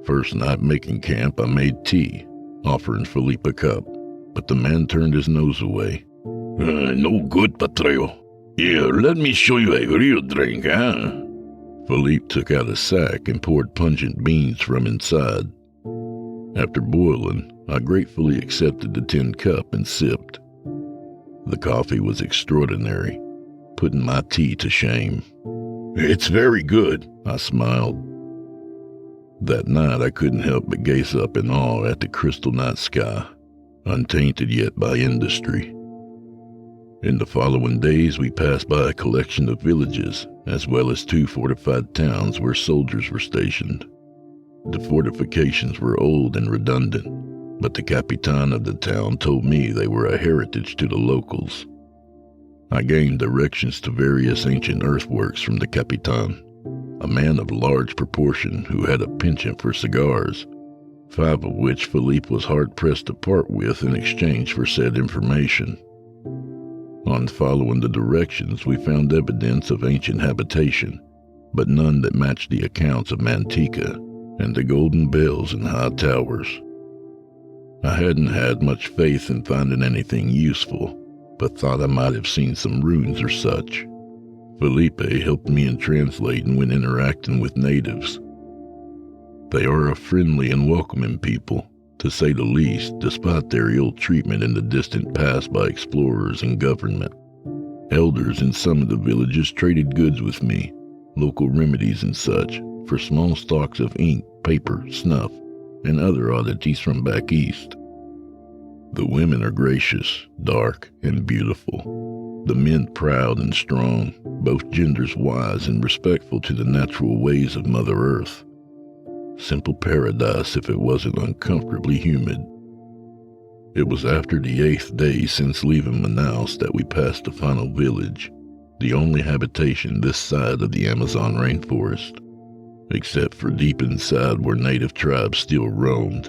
First night making camp, I made tea, offering Philippe a cup, but the man turned his nose away. No good, Patron. Here, let me show you a real drink, huh? Philippe took out a sack and poured pungent beans from inside. After boiling, I gratefully accepted the tin cup and sipped. The coffee was extraordinary, putting my tea to shame. It's very good, I smiled. That night I couldn't help but gaze up in awe at the crystal night sky, untainted yet by industry. In the following days we passed by a collection of villages, as well as 2 fortified towns where soldiers were stationed. The fortifications were old and redundant, but the capitan of the town told me they were a heritage to the locals. I gained directions to various ancient earthworks from the capitan, a man of large proportion who had a penchant for cigars, 5 of which Philippe was hard-pressed to part with in exchange for said information. On following the directions, we found evidence of ancient habitation, but none that matched the accounts of Manteca and the golden bells and high towers. I hadn't had much faith in finding anything useful, but thought I might have seen some runes or such. Felipe helped me in translating when interacting with natives. They are a friendly and welcoming people, to say the least, despite their ill treatment in the distant past by explorers and government. Elders in some of the villages traded goods with me, local remedies and such, for small stocks of ink, paper, snuff, and other oddities from back east. The women are gracious, dark, and beautiful. The men proud and strong, both genders wise and respectful to the natural ways of Mother Earth. Simple paradise if it wasn't uncomfortably humid. It was after the 8th day since leaving Manaus that we passed the final village, the only habitation this side of the Amazon rainforest, except for deep inside where native tribes still roamed,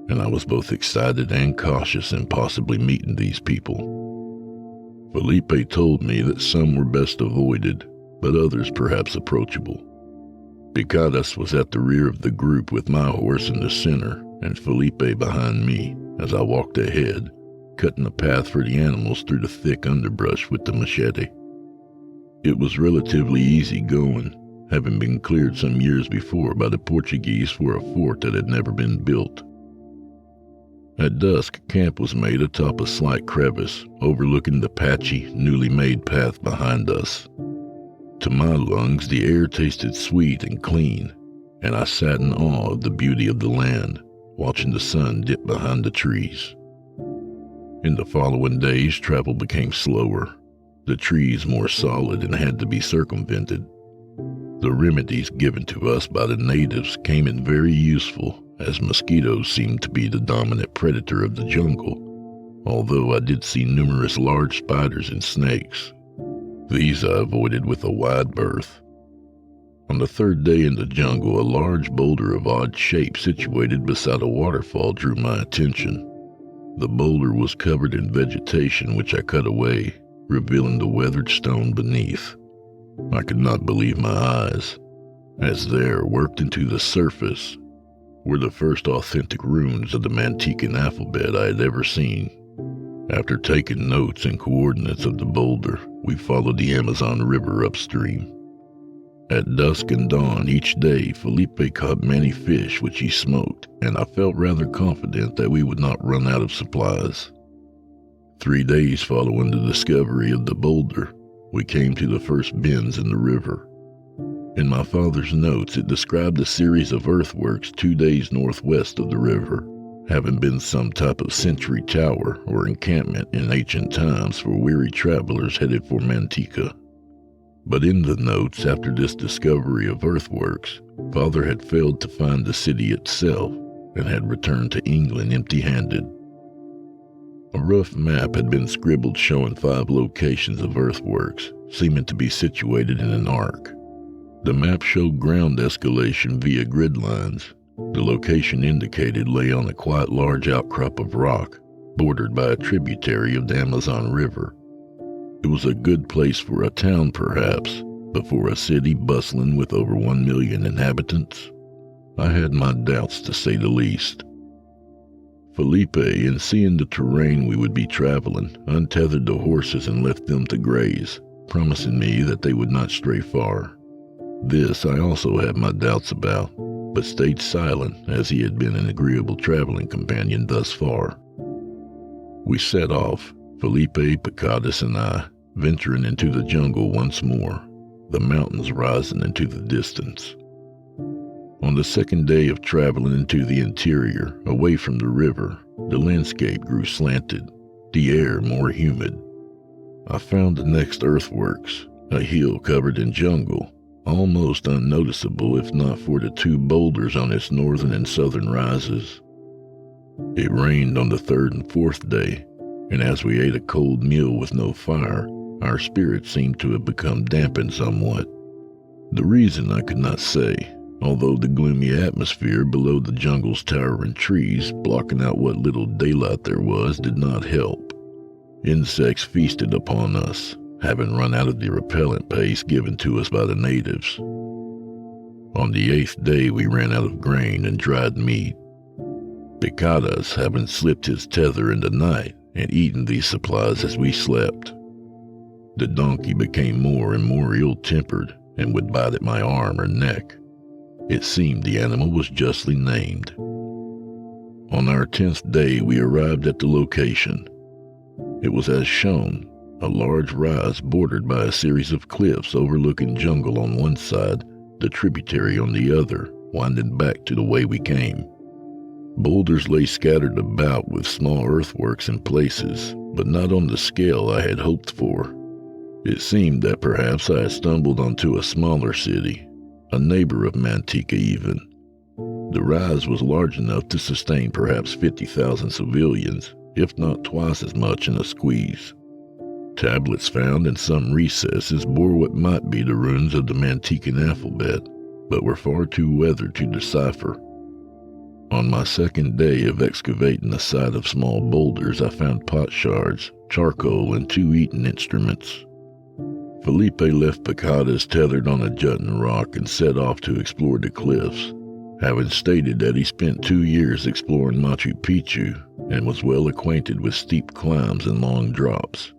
and I was both excited and cautious in possibly meeting these people. Felipe told me that some were best avoided, but others perhaps approachable. Picadas was at the rear of the group with my horse in the center and Felipe behind me as I walked ahead, cutting a path for the animals through the thick underbrush with the machete. It was relatively easy going, having been cleared some years before by the Portuguese for a fort that had never been built. At dusk, camp was made atop a slight crevice overlooking the patchy, newly made path behind us. To my lungs, the air tasted sweet and clean, and I sat in awe of the beauty of the land, watching the sun dip behind the trees. In the following days, travel became slower, the trees more solid and had to be circumvented. The remedies given to us by the natives came in very useful, as mosquitoes seemed to be the dominant predator of the jungle, although I did see numerous large spiders and snakes. These I avoided with a wide berth. On the 3rd day in the jungle, a large boulder of odd shape situated beside a waterfall drew my attention. The boulder was covered in vegetation which I cut away, revealing the weathered stone beneath. I could not believe my eyes, as there, worked into the surface, were the first authentic runes of the Mantecan alphabet I had ever seen. After taking notes and coordinates of the boulder, we followed the Amazon River upstream. At dusk and dawn each day, Felipe caught many fish which he smoked, and I felt rather confident that we would not run out of supplies. 3 days following the discovery of the boulder, we came to the first bends in the river. In my father's notes, it described a series of earthworks 2 days northwest of the river, having been some type of sentry tower or encampment in ancient times for weary travelers headed for Manteca. But in the notes after this discovery of earthworks, Father had failed to find the city itself and had returned to England empty-handed. A rough map had been scribbled showing 5 locations of earthworks, seeming to be situated in an arc. The map showed ground escalation via grid lines. The location indicated lay on a quite large outcrop of rock, bordered by a tributary of the Amazon River. It was a good place for a town, perhaps, but for a city bustling with over 1 million inhabitants, I had my doubts, to say the least. Felipe, in seeing the terrain we would be traveling, untethered the horses and left them to graze, promising me that they would not stray far. This I also had my doubts about, but stayed silent, as he had been an agreeable traveling companion thus far. We set off, Felipe, Picadas, and I, venturing into the jungle once more, the mountains rising into the distance. On the second day of traveling into the interior, away from the river, the landscape grew slanted, the air more humid. I found the next earthworks, a hill covered in jungle, almost unnoticeable if not for the 2 boulders on its northern and southern rises. It rained on the 3rd and 4th day, and as we ate a cold meal with no fire, our spirits seemed to have become dampened somewhat. The reason I could not say, although the gloomy atmosphere below the jungle's towering trees, blocking out what little daylight there was, did not help. Insects feasted upon us, having run out of the repellent paste given to us by the natives. On the 8th day we ran out of grain and dried meat. Picadas, having slipped his tether in the night and eaten these supplies as we slept. The donkey became more and more ill-tempered and would bite at my arm or neck. It seemed the animal was justly named. On our 10th day we arrived at the location. It was as shown, a large rise bordered by a series of cliffs overlooking jungle on one side, the tributary on the other, winding back to the way we came. Boulders lay scattered about with small earthworks in places, but not on the scale I had hoped for. It seemed that perhaps I had stumbled onto a smaller city, a neighbor of Manteca even. The rise was large enough to sustain perhaps 50,000 civilians, if not twice as much in a squeeze. Tablets found in some recesses bore what might be the runes of the Mantecan alphabet, but were far too weathered to decipher. On my 2nd day of excavating the side of small boulders, I found pot shards, charcoal, and 2 eating instruments. Felipe left Picadas tethered on a jutting rock and set off to explore the cliffs, having stated that he spent 2 years exploring Machu Picchu and was well acquainted with steep climbs and long drops.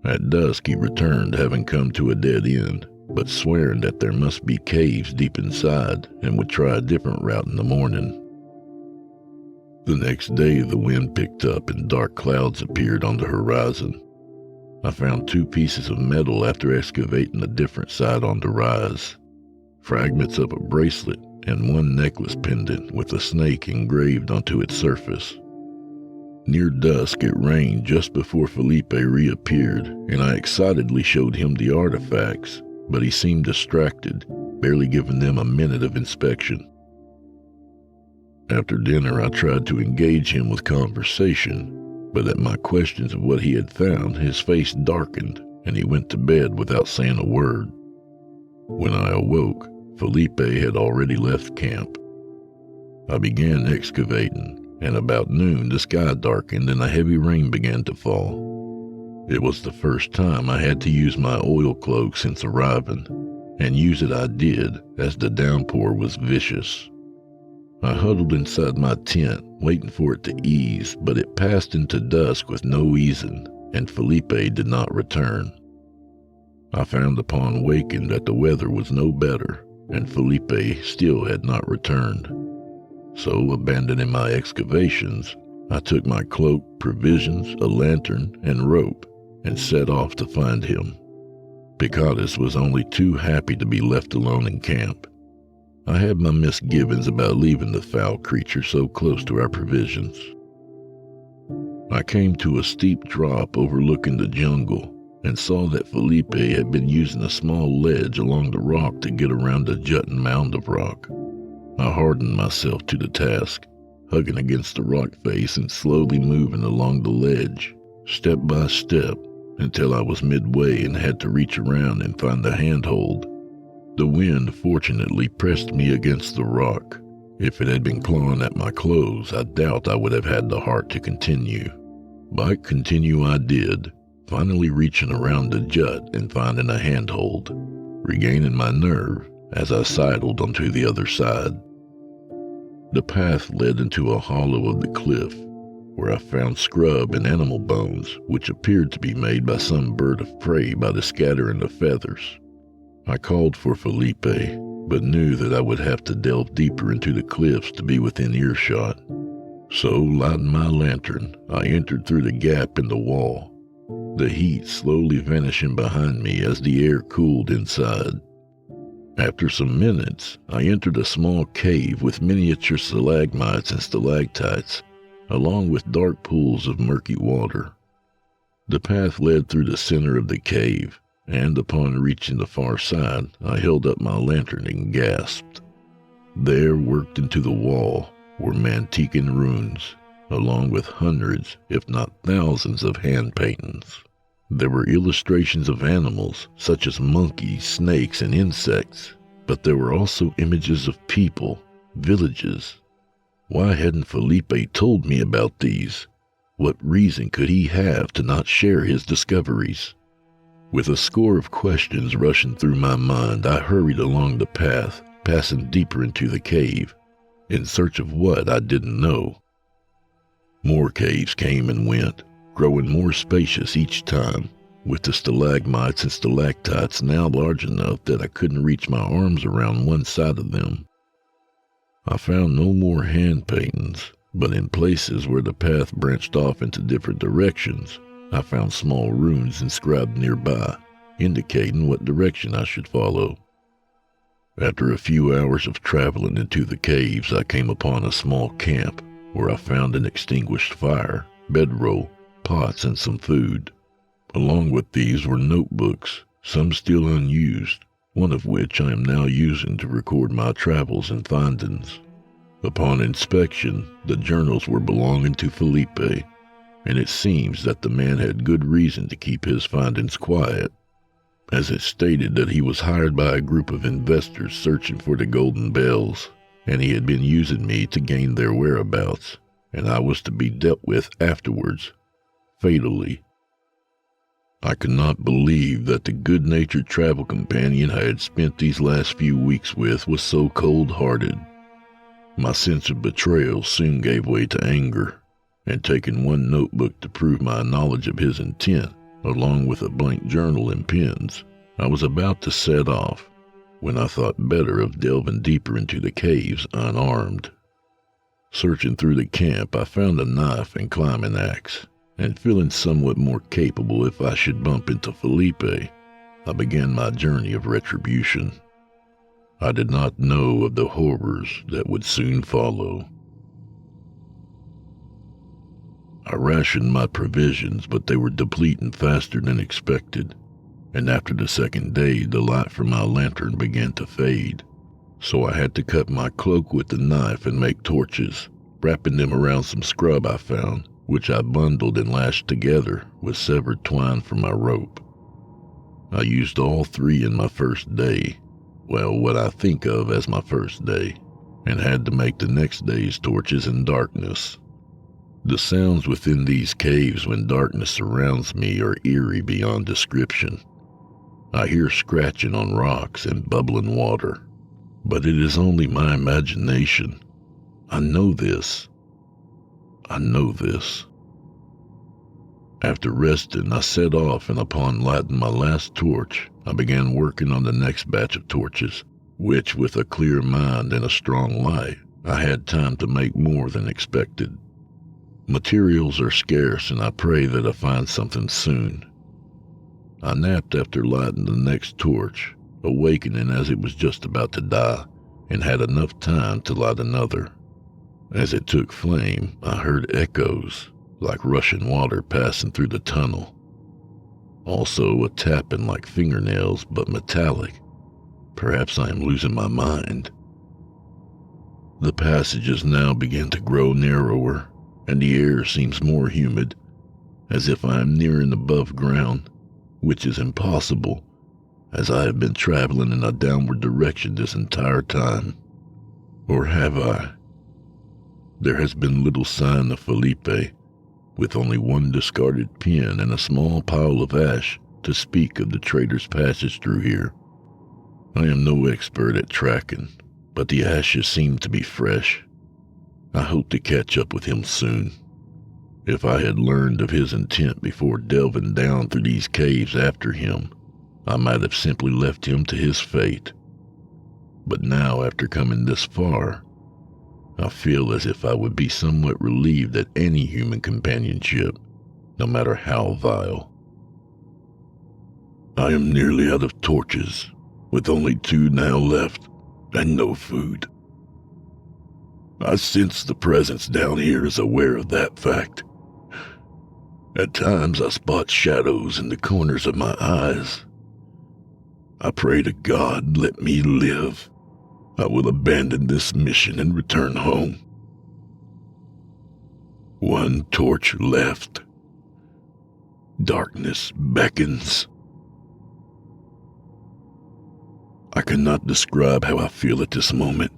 At dusk he returned, having come to a dead end, but swearing that there must be caves deep inside and would try a different route in the morning. The next day the wind picked up and dark clouds appeared on the horizon. I found 2 pieces of metal after excavating a different side on the rise, fragments of a bracelet and 1 necklace pendant with a snake engraved onto its surface. Near dusk it rained just before Felipe reappeared, and I excitedly showed him the artifacts, but he seemed distracted, barely giving them a minute of inspection. After dinner I tried to engage him with conversation, but at my questions of what he had found, his face darkened, and he went to bed without saying a word. When I awoke, Felipe had already left camp. I began excavating, and about noon the sky darkened and a heavy rain began to fall. It was the first time I had to use my oil cloak since arriving, and use it I did, as the downpour was vicious. I huddled inside my tent, waiting for it to ease, but it passed into dusk with no easing, and Felipe did not return. I found upon waking that the weather was no better, and Felipe still had not returned. So, abandoning my excavations, I took my cloak, provisions, a lantern, and rope, and set off to find him. Picadas was only too happy to be left alone in camp. I had my misgivings about leaving the foul creature so close to our provisions. I came to a steep drop overlooking the jungle and saw that Felipe had been using a small ledge along the rock to get around a jutting mound of rock. I hardened myself to the task, hugging against the rock face and slowly moving along the ledge, step by step, until I was midway and had to reach around and find a handhold. The wind fortunately pressed me against the rock. If it had been clawing at my clothes, I doubt I would have had the heart to continue. Bike continue I did, finally reaching around the jut and finding a handhold, regaining my nerve as I sidled onto the other side. The path led into a hollow of the cliff, where I found scrub and animal bones, which appeared to be made by some bird of prey by the scattering of feathers. I called for Felipe, but knew that I would have to delve deeper into the cliffs to be within earshot. So, lighting my lantern, I entered through the gap in the wall, the heat slowly vanishing behind me as the air cooled inside. After some minutes, I entered a small cave with miniature stalagmites and stalactites, along with dark pools of murky water. The path led through the center of the cave, and upon reaching the far side, I held up my lantern and gasped. There, worked into the wall, were Mantecan runes, along with hundreds, if not thousands, of hand paintings. There were illustrations of animals, such as monkeys, snakes, and insects, but there were also images of people, villages. Why hadn't Felipe told me about these? What reason could he have to not share his discoveries? With a score of questions rushing through my mind, I hurried along the path, passing deeper into the cave, in search of what I didn't know. More caves came and went, growing more spacious each time, with the stalagmites and stalactites now large enough that I couldn't reach my arms around one side of them. I found no more hand paintings, but in places where the path branched off into different directions, I found small runes inscribed nearby, indicating what direction I should follow. After a few hours of traveling into the caves, I came upon a small camp where I found an extinguished fire, bedroll, pots, and some food. Along with these were notebooks, some still unused, one of which I am now using to record my travels and findings. Upon inspection, the journals were belonging to Felipe, and it seems that the man had good reason to keep his findings quiet, as it stated that he was hired by a group of investors searching for the golden bells, and he had been using me to gain their whereabouts, and I was to be dealt with afterwards, fatally. I could not believe that the good-natured travel companion I had spent these last few weeks with was so cold-hearted. My sense of betrayal soon gave way to anger, and taking one notebook to prove my knowledge of his intent, along with a blank journal and pens, I was about to set off, when I thought better of delving deeper into the caves unarmed. Searching through the camp, I found a knife and climbing axe, and feeling somewhat more capable if I should bump into Felipe, I began my journey of retribution. I did not know of the horrors that would soon follow. I rationed my provisions, but they were depleting faster than expected, and after the second day, the light from my lantern began to fade, so I had to cut my cloak with the knife and make torches, wrapping them around some scrub I found, which I bundled and lashed together with severed twine from my rope. I used all three in my first day, well, what I think of as my first day, and had to make the next day's torches in darkness. The sounds within these caves when darkness surrounds me are eerie beyond description. I hear scratching on rocks and bubbling water, but it is only my imagination. I know this. After resting, I set off, and upon lighting my last torch, I began working on the next batch of torches, which, with a clear mind and a strong light, I had time to make more than expected. Materials are scarce, and I pray that I find something soon. I napped after lighting the next torch, awakening as it was just about to die, and had enough time to light another. As it took flame, I heard echoes, like rushing water passing through the tunnel. Also a tapping like fingernails, but metallic. Perhaps I am losing my mind. The passages now begin to grow narrower, and the air seems more humid, as if I am nearing above ground, which is impossible, as I have been traveling in a downward direction this entire time. Or have I? There has been little sign of Felipe, with only one discarded pin and a small pile of ash to speak of the traitor's passage through here. I am no expert at tracking, but the ashes seem to be fresh. I hope to catch up with him soon. If I had learned of his intent before delving down through these caves after him, I might have simply left him to his fate. But now, after coming this far, I feel as if I would be somewhat relieved at any human companionship, no matter how vile. I am nearly out of torches, with only 2 now left, and no food. I sense the presence down here is aware of that fact. At times I spot shadows in the corners of my eyes. I pray to God, let me live. I will abandon this mission and return home. 1 torch left. Darkness beckons. I cannot describe how I feel at this moment.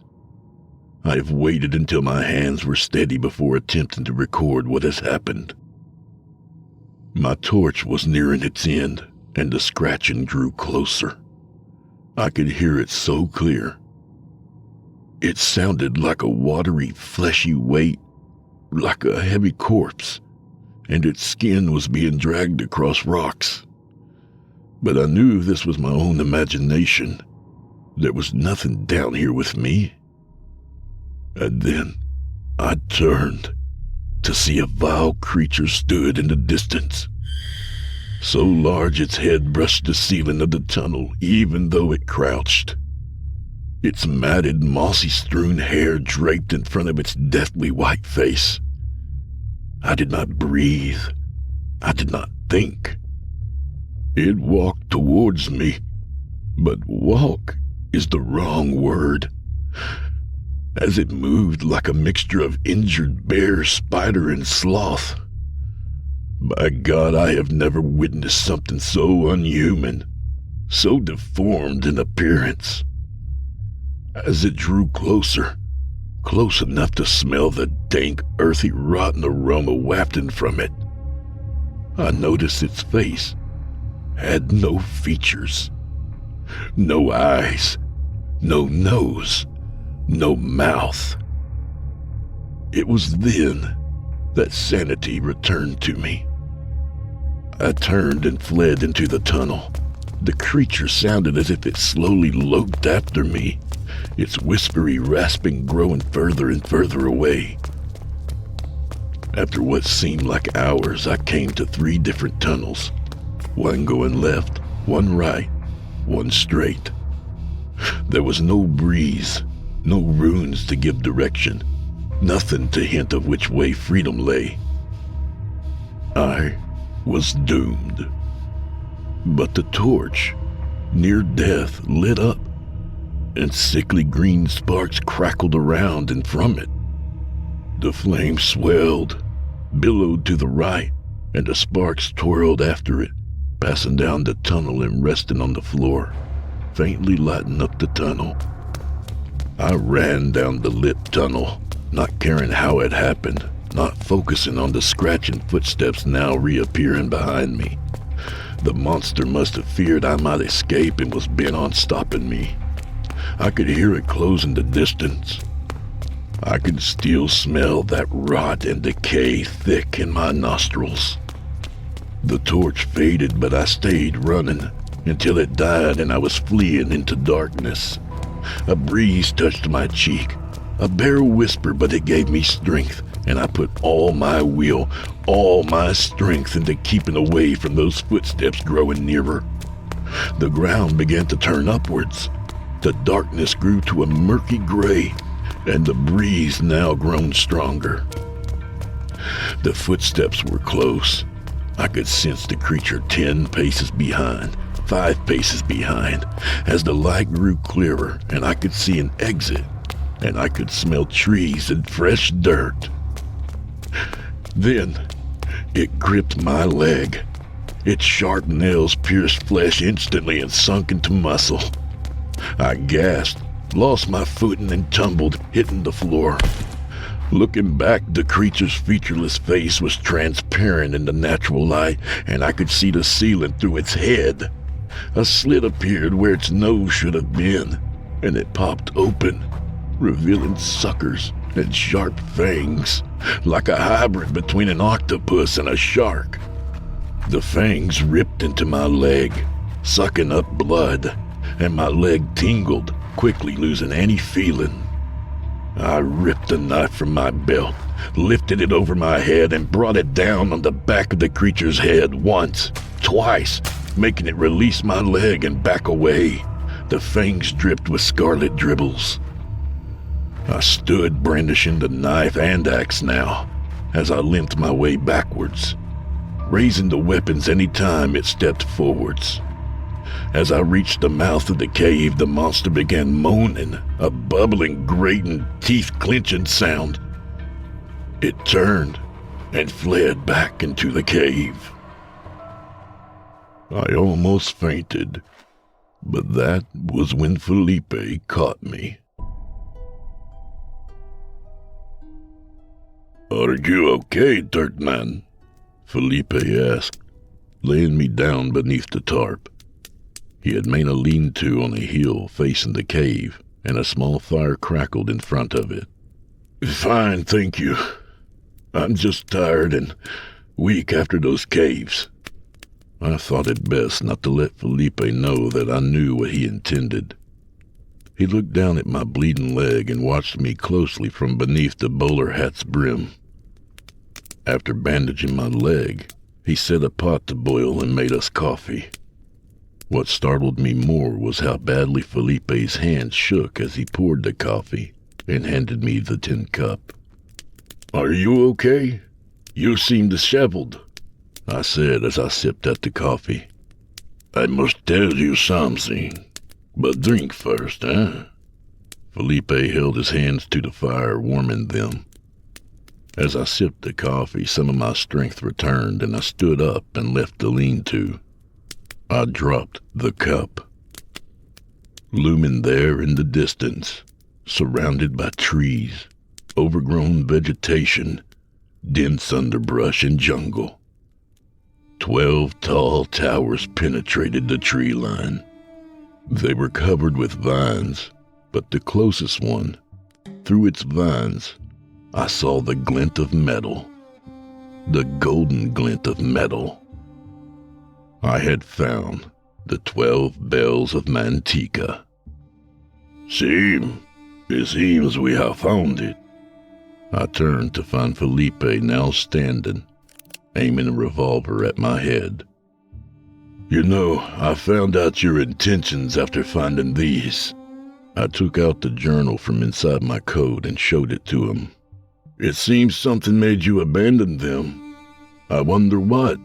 I have waited until my hands were steady before attempting to record what has happened. My torch was nearing its end, and the scratching grew closer. I could hear it so clear. It sounded like a watery, fleshy weight, like a heavy corpse, and its skin was being dragged across rocks. But I knew this was my own imagination. There was nothing down here with me. And then I turned to see a vile creature stood in the distance. So large its head brushed the ceiling of the tunnel, even though it crouched. Its matted, mossy-strewn hair draped in front of its deathly white face. I did not breathe. I did not think. It walked towards me, but walk is the wrong word. As it moved like a mixture of injured bear, spider, and sloth. By God, I have never witnessed something so unhuman, so deformed in appearance. As it drew closer, close enough to smell the dank, earthy, rotten aroma wafting from it, I noticed its face had no features, no eyes, no nose, no mouth. It was then that sanity returned to me. I turned and fled into the tunnel. The creature sounded as if it slowly loped after me, its whispery rasping growing further and further away. After what seemed like hours, I came to 3 different tunnels, one going left, one right, one straight. There was no breeze, no runes to give direction, nothing to hint of which way freedom lay. I was doomed. But the torch, near death, lit up, and sickly green sparks crackled around and from it. The flame swelled, billowed to the right, and the sparks twirled after it, passing down the tunnel and resting on the floor, faintly lighting up the tunnel. I ran down the lit tunnel, not caring how it happened, not focusing on the scratching footsteps now reappearing behind me. The monster must have feared I might escape and was bent on stopping me. I could hear it close in the distance. I could still smell that rot and decay thick in my nostrils. The torch faded, but I stayed running until it died and I was fleeing into darkness. A breeze touched my cheek, a bare whisper, but it gave me strength, and I put all my will, all my strength into keeping away from those footsteps growing nearer. The ground began to turn upwards. The darkness grew to a murky gray, and the breeze now grown stronger. The footsteps were close. I could sense the creature 10 paces behind, 5 paces behind, as the light grew clearer and I could see an exit, and I could smell trees and fresh dirt. Then it gripped my leg. Its sharp nails pierced flesh instantly and sunk into muscle. I gasped, lost my footing, and tumbled, hitting the floor. Looking back, the creature's featureless face was transparent in the natural light, and I could see the ceiling through its head. A slit appeared where its nose should have been, and it popped open, revealing suckers and sharp fangs, like a hybrid between an octopus and a shark. The fangs ripped into my leg, sucking up blood, and my leg tingled, quickly losing any feeling. I ripped the knife from my belt, lifted it over my head, and brought it down on the back of the creature's head once, twice, making it release my leg and back away. The fangs dripped with scarlet dribbles. I stood brandishing the knife and axe now, as I limped my way backwards, raising the weapons any time it stepped forwards. As I reached the mouth of the cave, the monster began moaning, a bubbling, grating, teeth-clenching sound. It turned and fled back into the cave. I almost fainted, but that was when Felipe caught me. "Are you okay, Dirt Man?" Felipe asked, laying me down beneath the tarp. He had made a lean-to on a hill facing the cave, and a small fire crackled in front of it. "Fine, thank you. I'm just tired and weak after those caves." I thought it best not to let Felipe know that I knew what he intended. He looked down at my bleeding leg and watched me closely from beneath the bowler hat's brim. After bandaging my leg, he set a pot to boil and made us coffee. What startled me more was how badly Felipe's hand shook as he poured the coffee and handed me the tin cup. "Are you okay? You seem disheveled," I said as I sipped at the coffee. "I must tell you something, but drink first, eh?" Felipe held his hands to the fire, warming them. As I sipped the coffee, some of my strength returned, and I stood up and left the lean-to. I dropped the cup. Looming there in the distance, surrounded by trees, overgrown vegetation, dense underbrush and jungle, 12 tall towers penetrated the tree line. They were covered with vines, but the closest one, through its vines, I saw the glint of metal, the golden glint of metal. I had found the 12 bells of Manteca. It seems we have found it." I turned to find Felipe now standing, aiming a revolver at my head. "You know, I found out your intentions after finding these." I took out the journal from inside my coat and showed it to him. "It seems something made you abandon them. I wonder what."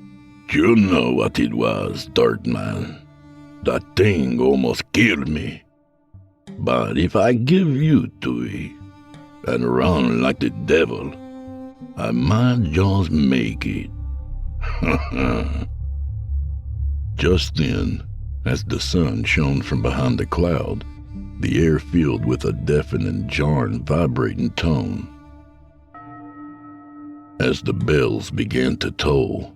"You know what it was, Dirt Man. That thing almost killed me. But if I give you to it and run like the devil, I might just make it." Just then, as the sun shone from behind a cloud, the air filled with a deafening, jarring, vibrating tone. As the bells began to toll,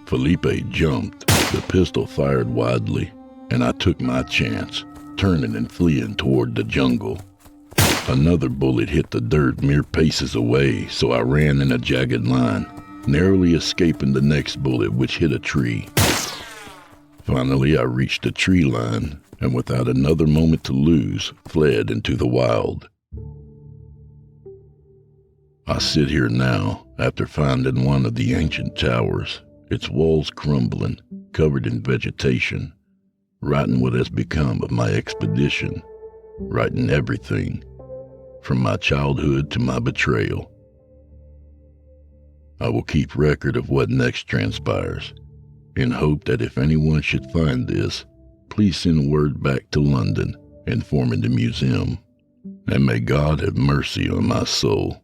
Felipe jumped, the pistol fired widely, and I took my chance, turning and fleeing toward the jungle. Another bullet hit the dirt mere paces away, so I ran in a jagged line, narrowly escaping the next bullet, which hit a tree. Finally, I reached the tree line, and without another moment to lose, fled into the wild. I sit here now, after finding one of the ancient towers, its walls crumbling, covered in vegetation, writing what has become of my expedition, writing everything, from my childhood to my betrayal. I will keep record of what next transpires, in hope that if anyone should find this, please send word back to London, informing the museum, and may God have mercy on my soul.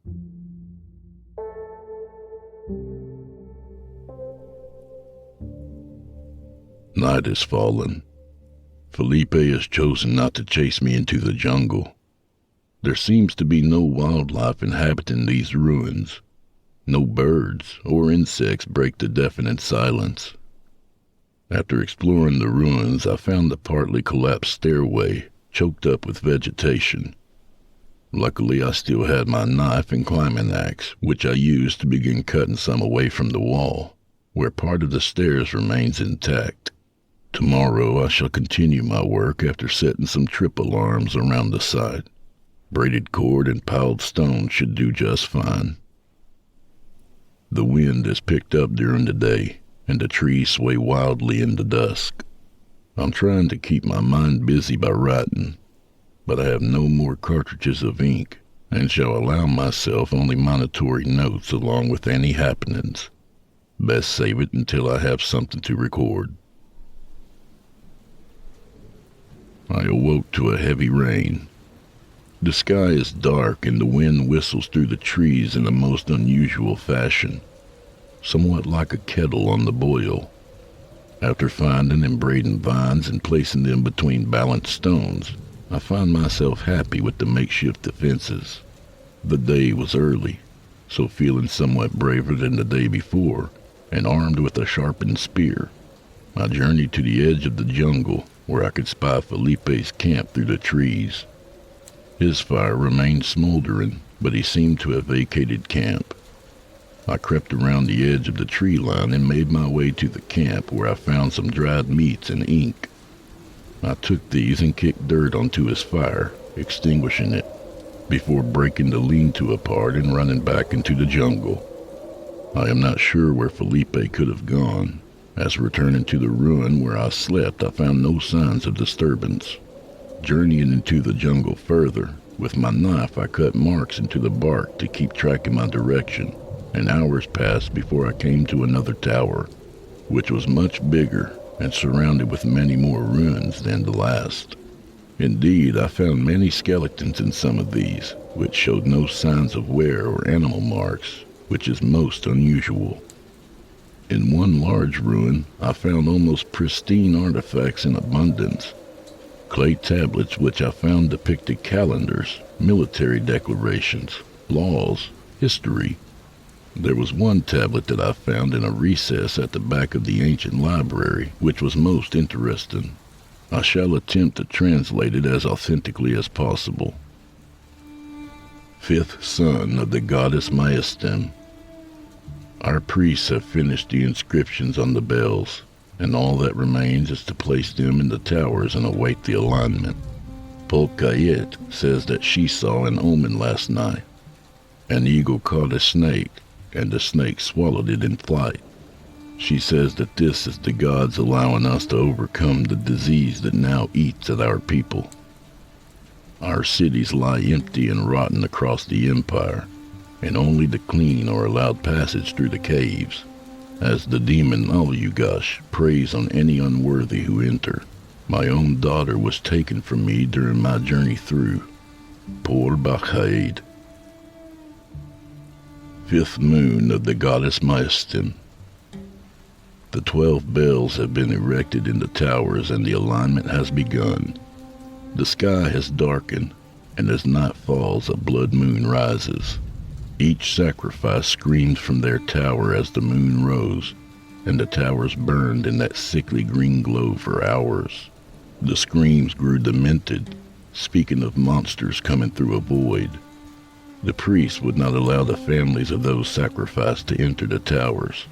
Night has fallen. Felipe has chosen not to chase me into the jungle. There seems to be no wildlife inhabiting these ruins. No birds or insects break the deafening silence. After exploring the ruins, I found the partly collapsed stairway choked up with vegetation. Luckily, I still had my knife and climbing axe, which I used to begin cutting some away from the wall, where part of the stairs remains intact. Tomorrow I shall continue my work after setting some trip alarms around the site. Braided cord and piled stone should do just fine. The wind has picked up during the day, and the trees sway wildly in the dusk. I'm trying to keep my mind busy by writing, but I have no more cartridges of ink, and shall allow myself only monitory notes along with any happenings. Best save it until I have something to record. I awoke to a heavy rain. The sky is dark and the wind whistles through the trees in a most unusual fashion, somewhat like a kettle on the boil. After finding and braiding vines and placing them between balanced stones, I found myself happy with the makeshift defenses. The day was early, so feeling somewhat braver than the day before, and armed with a sharpened spear, I journeyed to the edge of the jungle where I could spy Felipe's camp through the trees. His fire remained smoldering, but he seemed to have vacated camp. I crept around the edge of the tree line and made my way to the camp where I found some dried meats and ink. I took these and kicked dirt onto his fire, extinguishing it, before breaking the lean-to apart and running back into the jungle. I am not sure where Felipe could have gone, as returning to the ruin where I slept I found no signs of disturbance. Journeying into the jungle further, with my knife I cut marks into the bark to keep track of my direction, and hours passed before I came to another tower, which was much bigger and surrounded with many more ruins than the last. Indeed, I found many skeletons in some of these, which showed no signs of wear or animal marks, which is most unusual. In one large ruin, I found almost pristine artifacts in abundance. Clay tablets which I found depicted calendars, military declarations, laws, history. There was one tablet that I found in a recess at the back of the ancient library, which was most interesting. I shall attempt to translate it as authentically as possible. Fifth son of the goddess Maestem. Our priests have finished the inscriptions on the bells, and all that remains is to place them in the towers and await the alignment. Polkayet says that she saw an omen last night. An eagle caught a snake, and the snake swallowed it in flight. She says that this is the gods allowing us to overcome the disease that now eats at our people. Our cities lie empty and rotten across the empire, and only the clean are allowed passage through the caves, as the demon Alyugash preys on any unworthy who enter. My own daughter was taken from me during my journey through. Por Bakhaid. Fifth moon of the goddess Maestem. The 12 bells have been erected in the towers and the alignment has begun. The sky has darkened, and as night falls, a blood moon rises. Each sacrifice screams from their tower as the moon rose, and the towers burned in that sickly green glow for hours. The screams grew demented, speaking of monsters coming through a void. The priests would not allow the families of those sacrificed to enter the towers.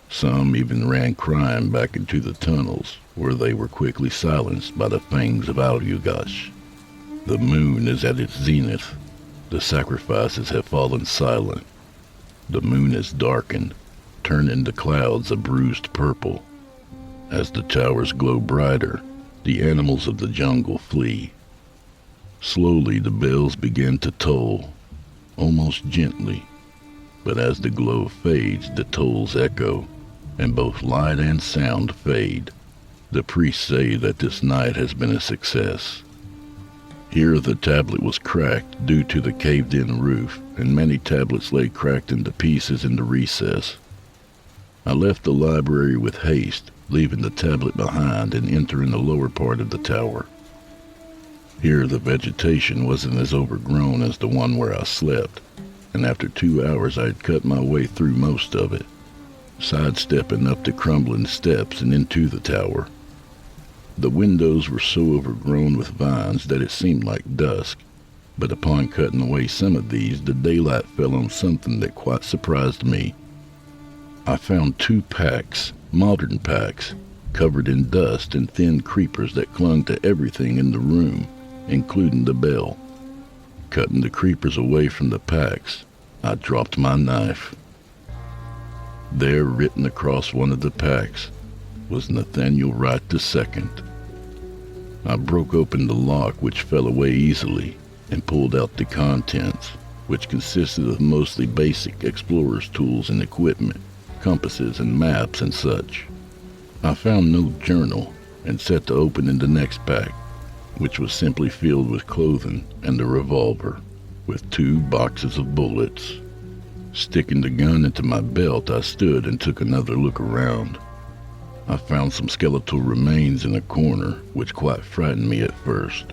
Some even ran crying back into the tunnels, where they were quickly silenced by the fangs of Alyugash. The moon is at its zenith. The sacrifices have fallen silent. The moon is darkened, turning the clouds a bruised purple. As the towers glow brighter, the animals of the jungle flee. Slowly the bells begin to toll, almost gently, but as the glow fades, the tolls echo, and both light and sound fade. The priests say that this night has been a success. Here the tablet was cracked due to the caved-in roof, and many tablets lay cracked into pieces in the recess. I left the library with haste, leaving the tablet behind and entering the lower part of the tower. Here the vegetation wasn't as overgrown as the one where I slept, and after 2 hours I had cut my way through most of it, sidestepping up the crumbling steps and into the tower. The windows were so overgrown with vines that it seemed like dusk, but upon cutting away some of these, the daylight fell on something that quite surprised me. I found 2 packs, modern packs, covered in dust and thin creepers that clung to everything in the room, including the bell. Cutting the creepers away from the packs, I dropped my knife. There, written across one of the packs, was Nathaniel Wright II. I broke open the lock, which fell away easily, and pulled out the contents, which consisted of mostly basic explorer's tools and equipment, compasses and maps and such. I found no journal and set to opening the next pack, which was simply filled with clothing and a revolver, with 2 boxes of bullets. Sticking the gun into my belt, I stood and took another look around. I found some skeletal remains in a corner, which quite frightened me at first.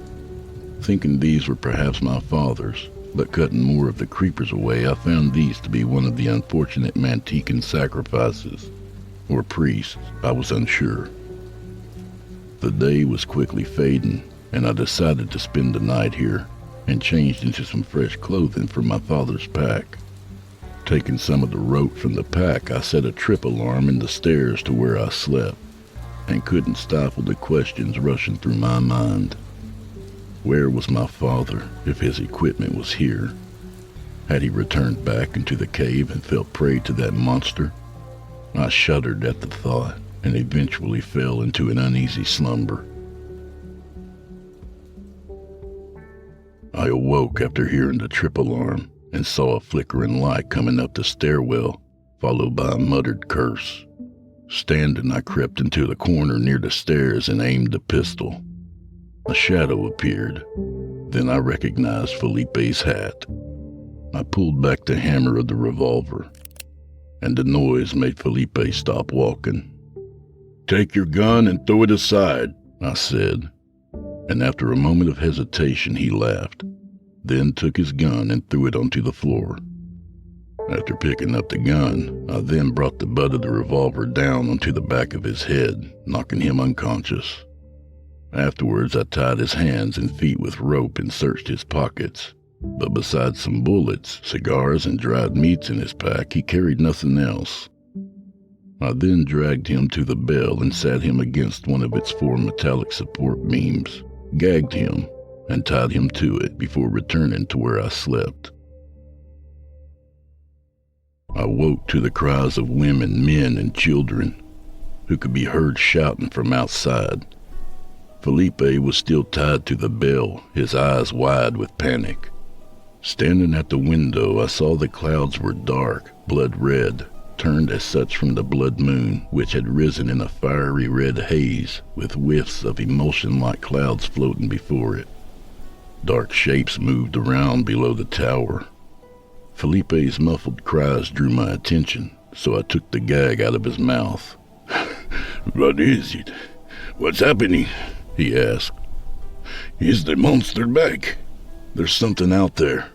Thinking these were perhaps my father's, but cutting more of the creepers away, I found these to be one of the unfortunate Mantecan sacrifices, or priests, I was unsure. The day was quickly fading, and I decided to spend the night here, and changed into some fresh clothing from my father's pack. Taking some of the rope from the pack, I set a trip alarm in the stairs to where I slept, and couldn't stifle the questions rushing through my mind. Where was my father if his equipment was here? Had he returned back into the cave and fell prey to that monster? I shuddered at the thought, and eventually fell into an uneasy slumber. I awoke after hearing the trip alarm, and saw a flickering light coming up the stairwell, followed by a muttered curse. Standing, I crept into the corner near the stairs and aimed the pistol. A shadow appeared. Then I recognized Felipe's hat. I pulled back the hammer of the revolver, and the noise made Felipe stop walking. "Take your gun and throw it aside," I said, and after a moment of hesitation he laughed, then took his gun and threw it onto the floor. After picking up the gun, I then brought the butt of the revolver down onto the back of his head, knocking him unconscious. Afterwards, I tied his hands and feet with rope and searched his pockets, but besides some bullets, cigars, and dried meats in his pack, he carried nothing else. I then dragged him to the bell and sat him against one of its 4 metallic support beams, gagged him, and tied him to it before returning to where I slept. I woke to the cries of women, men, and children, who could be heard shouting from outside. Felipe was still tied to the bell, his eyes wide with panic. Standing at the window, I saw the clouds were dark, blood red, turned as such from the blood moon, which had risen in a fiery red haze, with whiffs of emulsion-like clouds floating before it. Dark shapes moved around below the tower. Felipe's muffled cries drew my attention, so I took the gag out of his mouth. "What is it? What's happening?" he asked. "Is the monster back?" "There's something out there."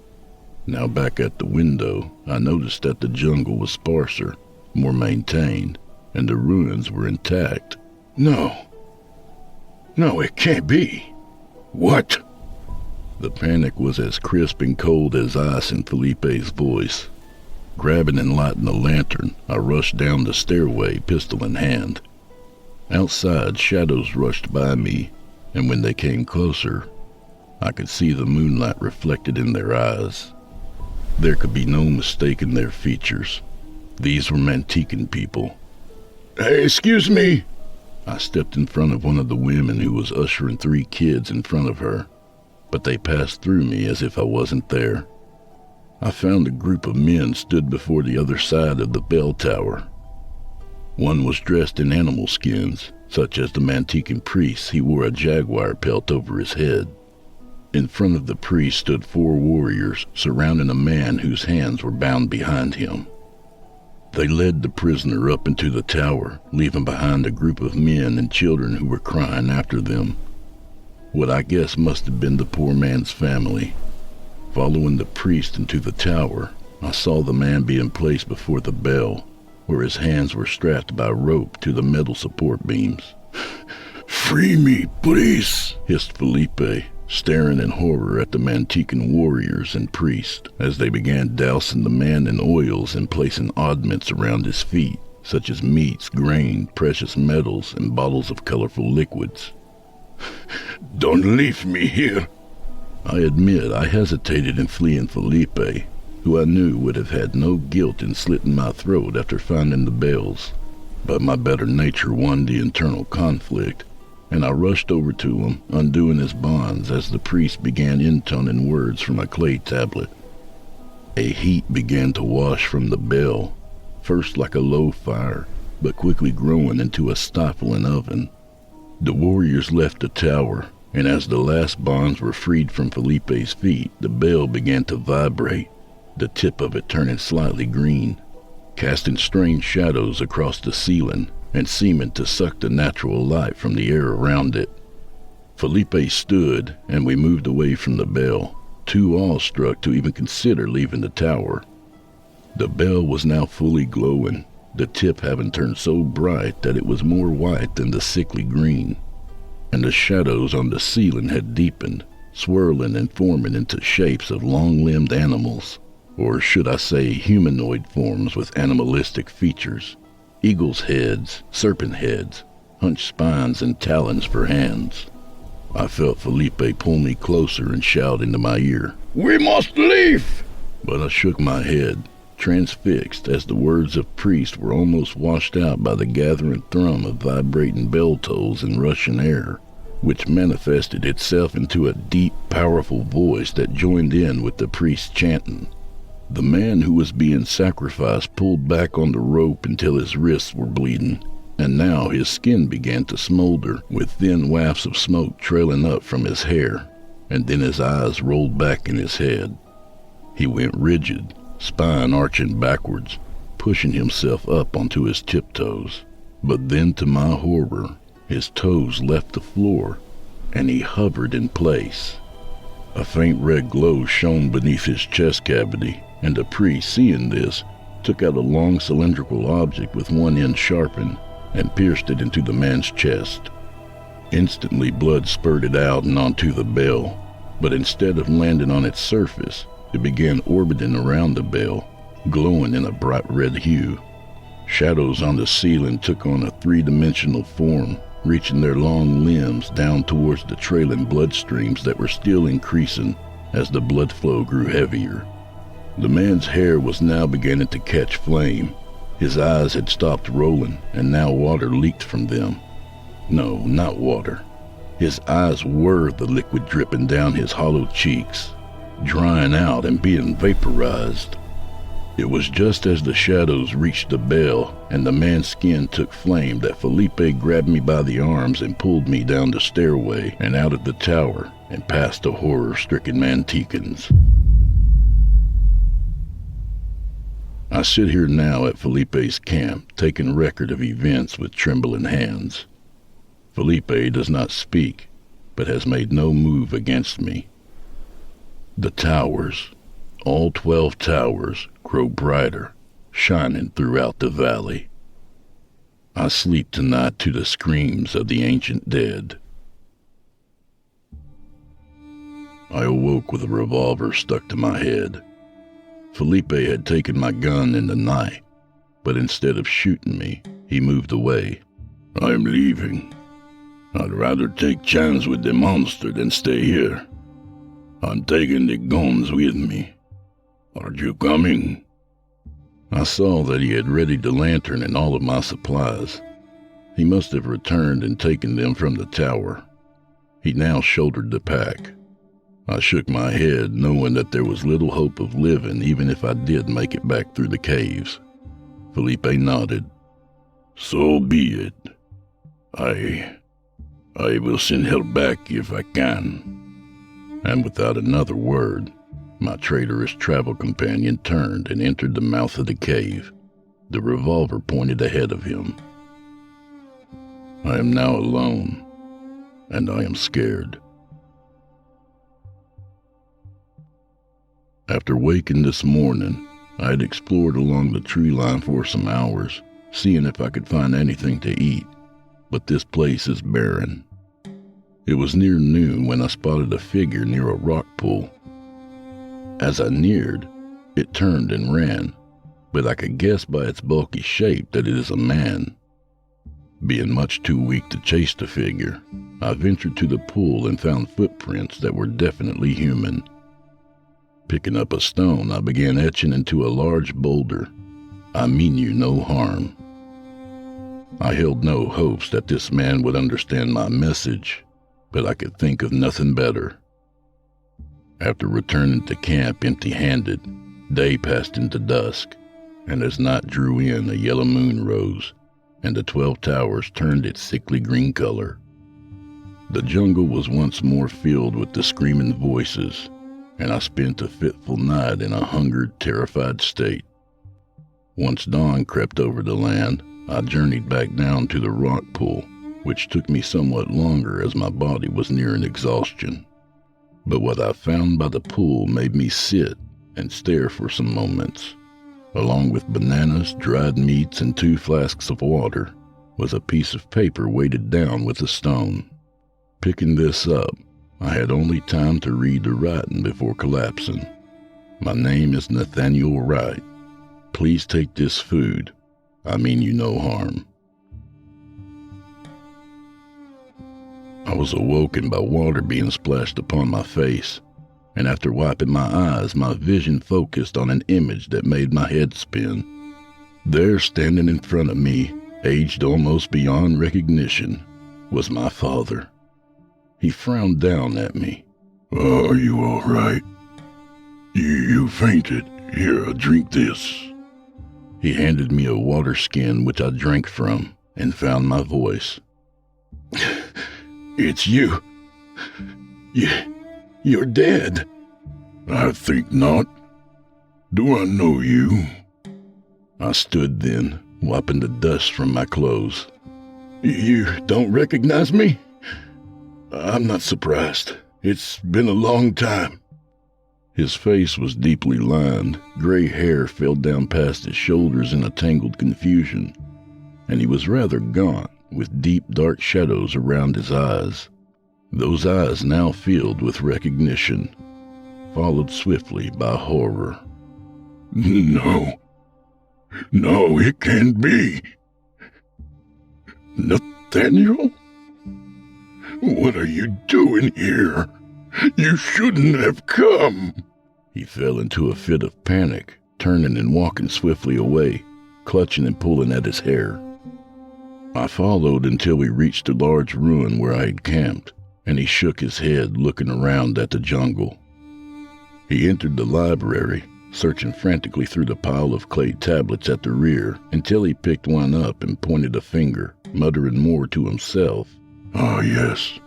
Now back at the window, I noticed that the jungle was sparser, more maintained, and the ruins were intact. No, it can't be. What? The panic was as crisp and cold as ice in Felipe's voice. Grabbing and lighting a lantern, I rushed down the stairway, pistol in hand. Outside, shadows rushed by me, and when they came closer, I could see the moonlight reflected in their eyes. There could be no mistaking their features. These were Mantecan people. "Hey, excuse me!" I stepped in front of one of the women who was ushering 3 kids in front of her, but they passed through me as if I wasn't there. I found a group of men stood before the other side of the bell tower. One was dressed in animal skins, such as the Mantecan priests. He wore a jaguar pelt over his head. In front of the priest stood 4 warriors, surrounding a man whose hands were bound behind him. They led the prisoner up into the tower, leaving behind a group of men and children who were crying after them. what I guess must have been the poor man's family. Following the priest into the tower, I saw the man being placed before the bell, where his hands were strapped by rope to the metal support beams. "Free me, please," hissed Felipe, staring in horror at the Mantecan warriors and priest as they began dousing the man in oils and placing oddments around his feet, such as meats, grain, precious metals, and bottles of colorful liquids. "Don't leave me here." I admit I hesitated in fleeing Felipe, who I knew would have had no guilt in slitting my throat after finding the bells, but my better nature won the internal conflict, and I rushed over to him, undoing his bonds as the priest began intoning words from a clay tablet. A heat began to wash from the bell, first like a low fire, but quickly growing into a stifling oven. The warriors left the tower, and as the last bonds were freed from Felipe's feet, the bell began to vibrate, the tip of it turning slightly green, casting strange shadows across the ceiling and seeming to suck the natural light from the air around it. Felipe stood, and we moved away from the bell, too awestruck to even consider leaving the tower. The bell was now fully glowing, the tip having turned so bright that it was more white than the sickly green, and the shadows on the ceiling had deepened, swirling and forming into shapes of long-limbed animals, or should I say humanoid forms with animalistic features, eagles' heads, serpent heads, hunched spines, and talons for hands. I felt Felipe pull me closer and shout into my ear, "We must leave!" But I shook my head, transfixed as the words of priest were almost washed out by the gathering thrum of vibrating bell tolls in Russian air, which manifested itself into a deep, powerful voice that joined in with the priest's chanting. The man who was being sacrificed pulled back on the rope until his wrists were bleeding, and now his skin began to smolder, with thin wafts of smoke trailing up from his hair, and then his eyes rolled back in his head. He went rigid, spine arching backwards, pushing himself up onto his tiptoes. But then, to my horror, his toes left the floor, and he hovered in place. A faint red glow shone beneath his chest cavity, and the priest, seeing this, took out a long cylindrical object with one end sharpened and pierced it into the man's chest. Instantly, blood spurted out and onto the bell, but instead of landing on its surface, it began orbiting around the bell, glowing in a bright red hue. Shadows on the ceiling took on a three-dimensional form, reaching their long limbs down towards the trailing bloodstreams that were still increasing as the blood flow grew heavier. The man's hair was now beginning to catch flame. His eyes had stopped rolling, and now water leaked from them. No, not water. His eyes were the liquid dripping down his hollow cheeks, drying out and being vaporized. It was just as the shadows reached the bell and the man's skin took flame that Felipe grabbed me by the arms and pulled me down the stairway and out of the tower and past the horror-stricken Mantecans. I sit here now at Felipe's camp, taking record of events with trembling hands. Felipe does not speak, but has made no move against me. The towers, all 12 towers, grow brighter, shining throughout the valley. I sleep tonight to the screams of the ancient dead. I awoke with a revolver stuck to my head. Felipe had taken my gun in the night, but instead of shooting me, he moved away. "I'm leaving. I'd rather take chance with the monster than stay here. I'm taking the guns with me. Are you coming?" I saw that he had readied the lantern and all of my supplies. He must have returned and taken them from the tower. He now shouldered the pack. I shook my head, knowing that there was little hope of living even if I did make it back through the caves. Felipe nodded. "So be it. I will send help back if I can." And without another word, my traitorous travel companion turned and entered the mouth of the cave, the revolver pointed ahead of him. I am now alone, and I am scared. After waking this morning, I had explored along the tree line for some hours, seeing if I could find anything to eat, but this place is barren. It was near noon when I spotted a figure near a rock pool. As I neared, it turned and ran, but I could guess by its bulky shape that it is a man. Being much too weak to chase the figure, I ventured to the pool and found footprints that were definitely human. Picking up a stone, I began etching into a large boulder, "I mean you no harm." I held no hopes that this man would understand my message, but I could think of nothing better. After returning to camp empty-handed, day passed into dusk, and as night drew in, a yellow moon rose, and the 12 towers turned its sickly green color. The jungle was once more filled with the screaming voices, and I spent a fitful night in a hungered, terrified state. Once dawn crept over the land, I journeyed back down to the rock pool, which took me somewhat longer as my body was nearing exhaustion. But what I found by the pool made me sit and stare for some moments. Along with bananas, dried meats, and 2 flasks of water was a piece of paper weighted down with a stone. Picking this up, I had only time to read the writing before collapsing. "My name is Nathaniel Wright. Please take this food. I mean you no harm." I was awoken by water being splashed upon my face, and after wiping my eyes, my vision focused on an image that made my head spin. There, standing in front of me, aged almost beyond recognition, was my father. He frowned down at me. Are you all right? You fainted. Here, drink this. He handed me a water skin which I drank from and found my voice. It's you. You're dead. I think not. Do I know you? I stood then, wiping the dust from my clothes. You don't recognize me? I'm not surprised. It's been a long time. His face was deeply lined, gray hair fell down past his shoulders in a tangled confusion, and he was rather gaunt, with deep dark shadows around his eyes. Those eyes now filled with recognition, followed swiftly by horror. No, it can't be. Nathaniel? What are you doing here? You shouldn't have come. He fell into a fit of panic, turning and walking swiftly away, clutching and pulling at his hair. I followed until we reached a large ruin where I had camped, and he shook his head, looking around at the jungle. He entered the library, searching frantically through the pile of clay tablets at the rear until he picked one up and pointed a finger, muttering more to himself. Ah, yes.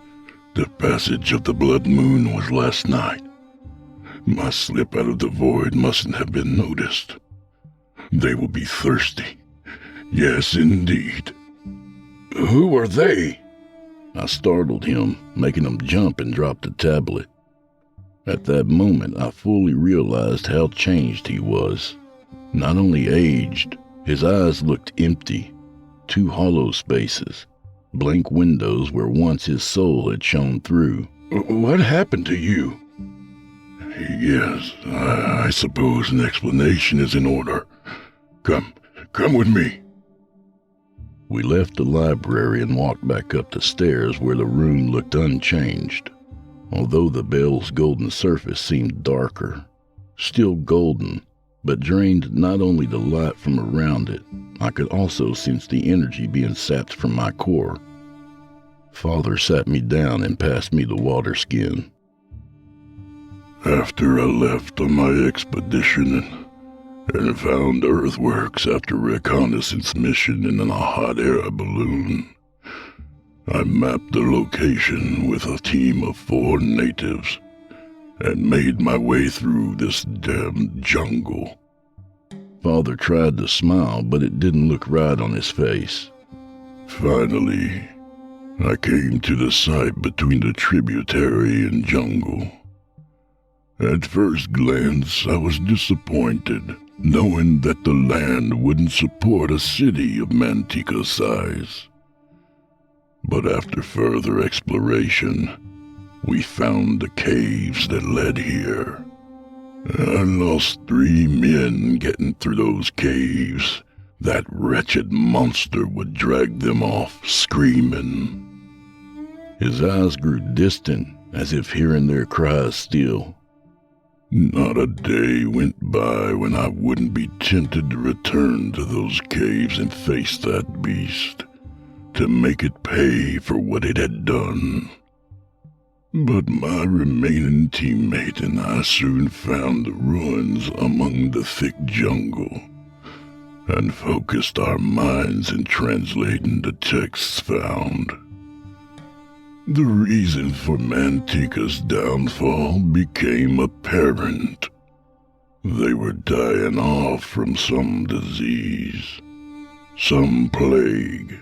The passage of the blood moon was last night. My slip out of the void mustn't have been noticed. They will be thirsty. Yes, indeed. Who are they? I startled him, making him jump and drop the tablet. At that moment, I fully realized how changed he was. Not only aged, his eyes looked empty, 2 hollow spaces, blank windows where once his soul had shone through. What happened to you? Yes, I suppose an explanation is in order. Come with me. We left the library and walked back up the stairs where the room looked unchanged, although the bell's golden surface seemed darker. Still golden, but drained not only the light from around it, I could also sense the energy being sapped from my core. Father sat me down and passed me the water skin. After I left on my expedition and found earthworks after reconnaissance mission in a hot air balloon, I mapped the location with a team of 4 natives and made my way through this damn jungle. Father tried to smile, but it didn't look right on his face. Finally, I came to the site between the tributary and jungle. At first glance, I was disappointed, knowing that the land wouldn't support a city of Manteca's size. But after further exploration, we found the caves that led here. I lost 3 men getting through those caves. That wretched monster would drag them off, screaming. His eyes grew distant, as if hearing their cries still. Not a day went by when I wouldn't be tempted to return to those caves and face that beast, to make it pay for what it had done. But my remaining teammate and I soon found the ruins among the thick jungle, and focused our minds in translating the texts found. The reason for Manteca's downfall became apparent. They were dying off from some disease, some plague,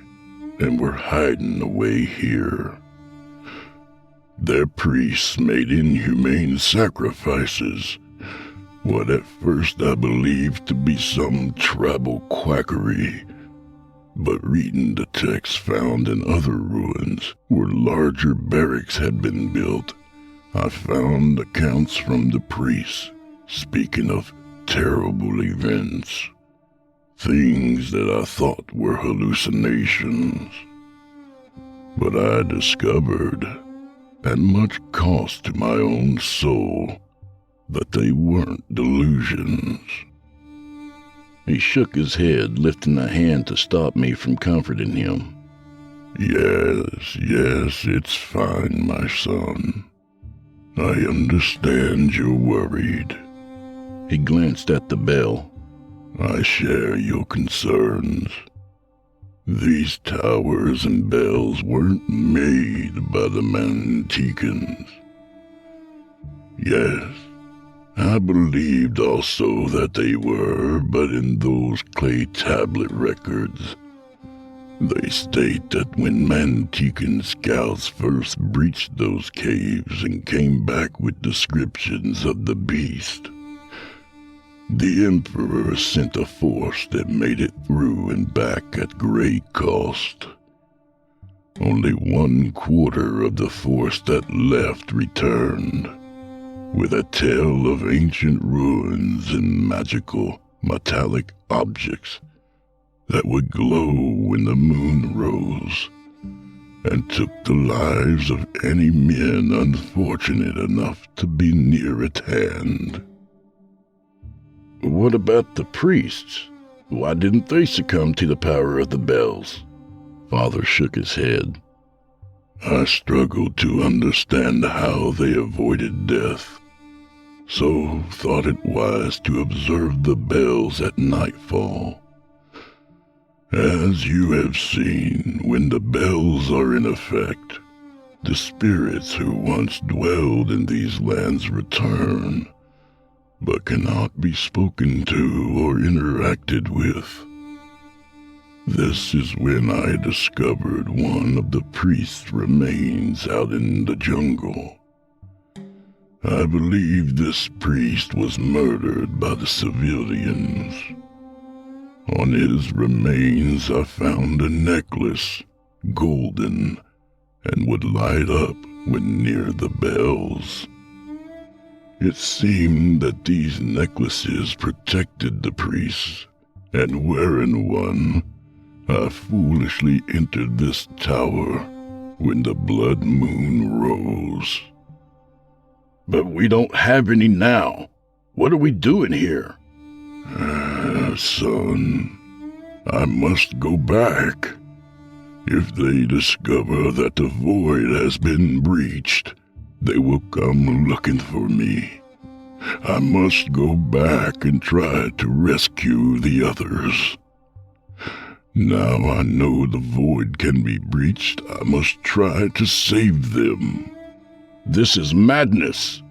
and were hiding away here. Their priests made inhumane sacrifices, what at first I believed to be some tribal quackery, but reading the texts found in other ruins where larger barracks had been built, I found accounts from the priests speaking of terrible events, things that I thought were hallucinations. But I discovered, at much cost to my own soul, that they weren't delusions. He shook his head, lifting a hand to stop me from comforting him. Yes, it's fine, my son. I understand you're worried. He glanced at the bell. I share your concerns. These towers and bells weren't made by the Mantecans. Yes, I believed also that they were, but in those clay tablet records, they state that when Mantecan scouts first breached those caves and came back with descriptions of the beast, the Emperor sent a force that made it through and back at great cost. Only 1/4 of the force that left returned, with a tale of ancient ruins and magical, metallic objects that would glow when the moon rose, and took the lives of any men unfortunate enough to be near at hand. What about the priests? Why didn't they succumb to the power of the bells? Father shook his head. I struggled to understand how they avoided death, so thought it wise to observe the bells at nightfall. As you have seen, when the bells are in effect, the spirits who once dwelled in these lands return, but cannot be spoken to or interacted with. This is when I discovered one of the priest's remains out in the jungle. I believe this priest was murdered by the civilians. On his remains I found a necklace, golden, and would light up when near the bells. It seemed that these necklaces protected the priests, and wearing one, I foolishly entered this tower when the blood moon rose. But we don't have any now. What are we doing here? Son, I must go back. If they discover that the void has been breached, they will come looking for me. I must go back and try to rescue the others. Now I know the void can be breached, I must try to save them. This is madness.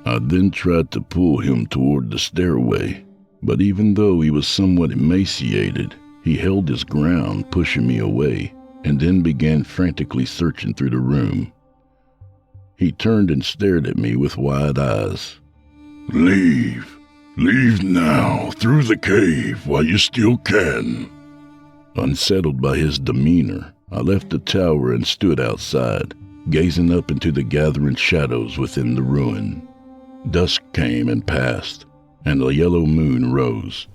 I then tried to pull him toward the stairway, but even though he was somewhat emaciated, he held his ground, pushing me away, and then began frantically searching through the room. He turned and stared at me with wide eyes. Leave. Leave now, through the cave, while you still can. Unsettled by his demeanor, I left the tower and stood outside, gazing up into the gathering shadows within the ruin. Dusk came and passed, and the yellow moon rose.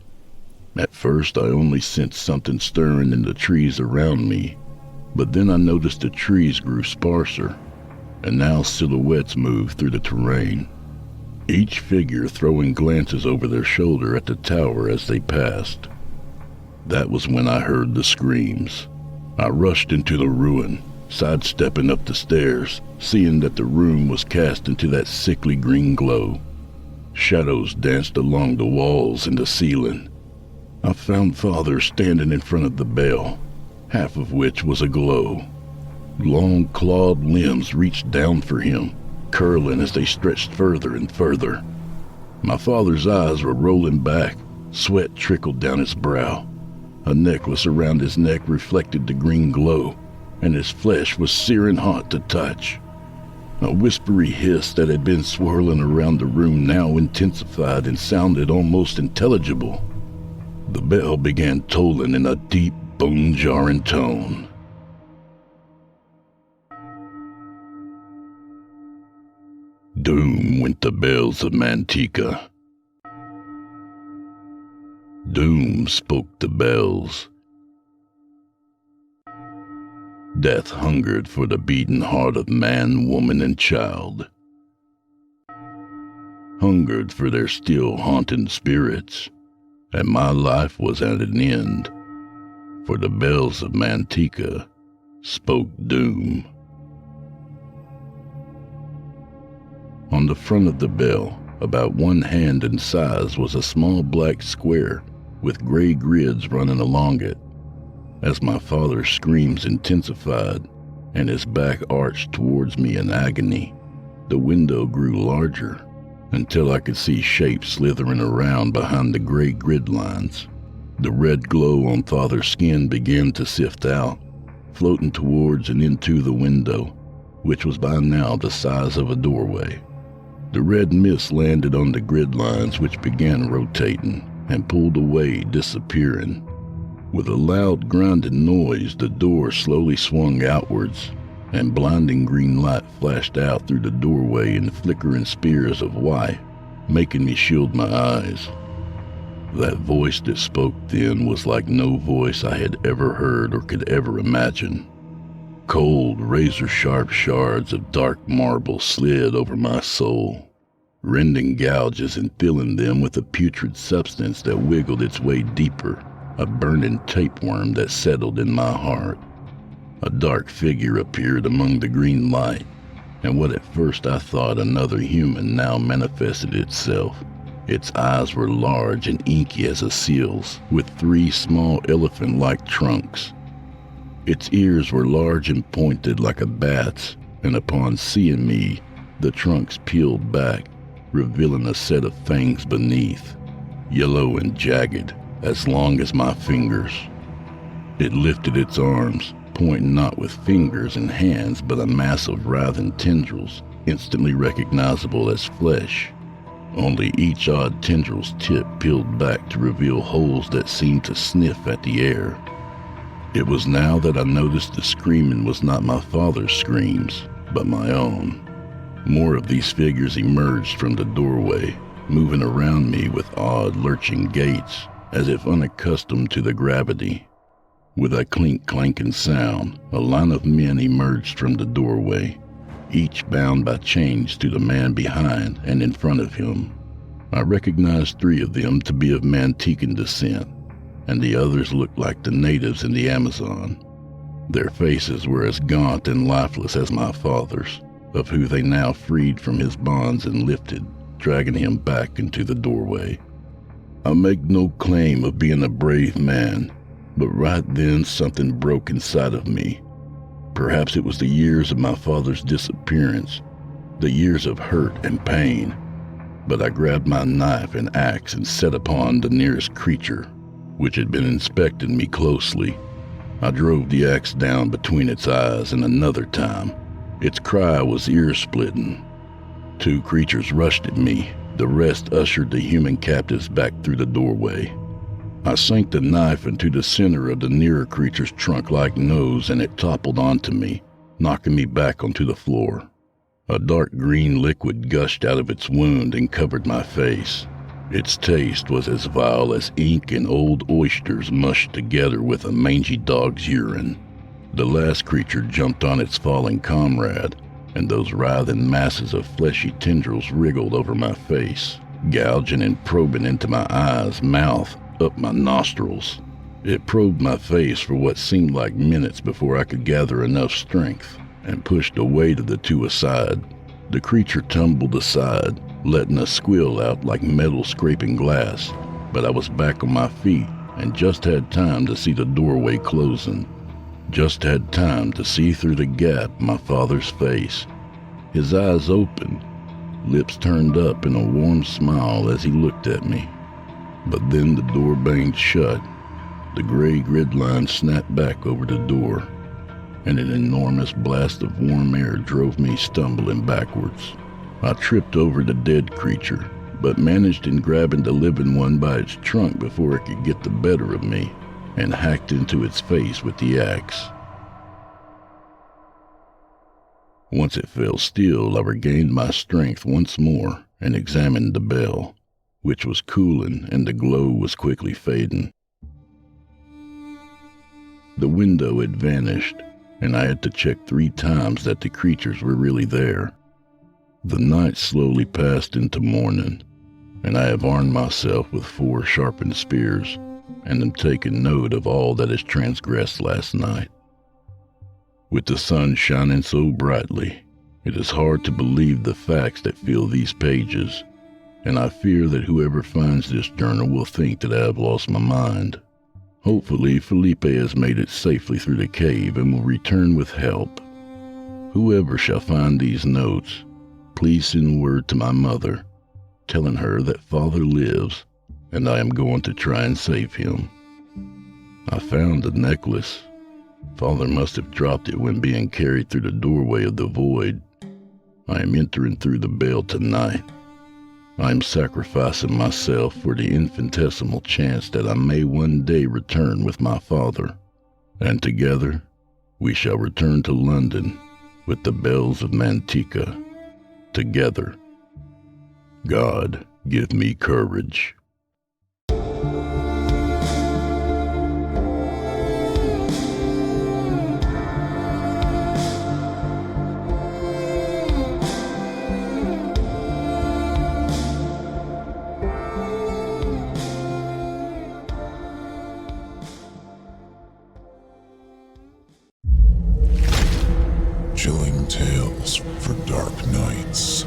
At first, I only sensed something stirring in the trees around me, but then I noticed the trees grew sparser, and now silhouettes moved through the terrain, each figure throwing glances over their shoulder at the tower as they passed. That was when I heard the screams. I rushed into the ruin, sidestepping up the stairs, seeing that the room was cast into that sickly green glow. Shadows danced along the walls and the ceiling. I found Father standing in front of the bell, half of which was aglow. Long clawed limbs reached down for him, curling as they stretched further and further. My father's eyes were rolling back, sweat trickled down his brow. A necklace around his neck reflected the green glow, and his flesh was searing hot to touch. A whispery hiss that had been swirling around the room now intensified and sounded almost intelligible. The bell began tolling in a deep, bone-jarring tone. Doom went the bells of Manteca. Doom spoke the bells. Death hungered for the beating heart of man, woman, and child. Hungered for their still haunting spirits, and my life was at an end, for the bells of Manteca spoke doom. On the front of the bell, about 1 hand in size, was a small black square with gray grids running along it. As my father's screams intensified and his back arched towards me in agony, the window grew larger until I could see shapes slithering around behind the gray grid lines. The red glow on Father's skin began to sift out, floating towards and into the window, which was by now the size of a doorway. The red mist landed on the grid lines, which began rotating and pulled away, disappearing. With a loud grinding noise, the door slowly swung outwards, and blinding green light flashed out through the doorway in flickering spears of white, making me shield my eyes. That voice that spoke then was like no voice I had ever heard or could ever imagine. Cold, razor-sharp shards of dark marble slid over my soul, rending gouges and filling them with a putrid substance that wiggled its way deeper, a burning tapeworm that settled in my heart. A dark figure appeared among the green light, and what at first I thought another human now manifested itself. Its eyes were large and inky as a seal's, with 3 small elephant-like trunks. Its ears were large and pointed like a bat's, and upon seeing me, the trunks peeled back, revealing a set of fangs beneath, yellow and jagged, as long as my fingers. It lifted its arms, pointing not with fingers and hands, but a mass of writhing tendrils, instantly recognizable as flesh. Only each odd tendril's tip peeled back to reveal holes that seemed to sniff at the air. It was now that I noticed the screaming was not my father's screams, but my own. More of these figures emerged from the doorway, moving around me with odd, lurching gaits, as if unaccustomed to the gravity. With a clink-clanking sound, a line of men emerged from the doorway, each bound by chains to the man behind and in front of him. I recognized 3 of them to be of Mantecan descent, and the others looked like the natives in the Amazon. Their faces were as gaunt and lifeless as my father's, of who they now freed from his bonds and lifted, dragging him back into the doorway. I make no claim of being a brave man, but right then something broke inside of me. Perhaps it was the years of my father's disappearance, the years of hurt and pain, but I grabbed my knife and axe and set upon the nearest creature, which had been inspecting me closely. I drove the axe down between its eyes, and another time, its cry was ear-splitting. 2 creatures rushed at me, The rest ushered the human captives back through the doorway. I sank the knife into the center of the nearer creature's trunk-like nose, and it toppled onto me, knocking me back onto the floor. A dark green liquid gushed out of its wound and covered my face. Its taste was as vile as ink and old oysters mushed together with a mangy dog's urine. The last creature jumped on its falling comrade, and those writhing masses of fleshy tendrils wriggled over my face, gouging and probing into my eyes, mouth, up my nostrils. It probed my face for what seemed like minutes before I could gather enough strength, and pushed the weight of the two aside. The creature tumbled aside, letting a squeal out like metal scraping glass, but I was back on my feet and just had time to see the doorway closing. Just had time to see through the gap my father's face. His eyes opened, lips turned up in a warm smile as he looked at me. But then the door banged shut. The gray grid line snapped back over the door, and an enormous blast of warm air drove me stumbling backwards. I tripped over the dead creature, but managed in grabbing the living one by its trunk before it could get the better of me, and hacked into its face with the axe. Once it fell still, I regained my strength once more and examined the bell, which was cooling and the glow was quickly fading. The window had vanished, and I had to check 3 times that the creatures were really there. The night slowly passed into morning, and I have armed myself with 4 sharpened spears, and am taking note of all that is transgressed last night. With the sun shining so brightly, it is hard to believe the facts that fill these pages, and I fear that whoever finds this journal will think that I have lost my mind. Hopefully, Felipe has made it safely through the cave and will return with help. Whoever shall find these notes, please send word to my mother, telling her that Father lives, and I am going to try and save him. I found the necklace. Father must have dropped it when being carried through the doorway of the void. I am entering through the bell tonight. I am sacrificing myself for the infinitesimal chance that I may one day return with my father, and together we shall return to London with the bells of Manteca. Together. God, give me courage. Chilling tales for dark nights.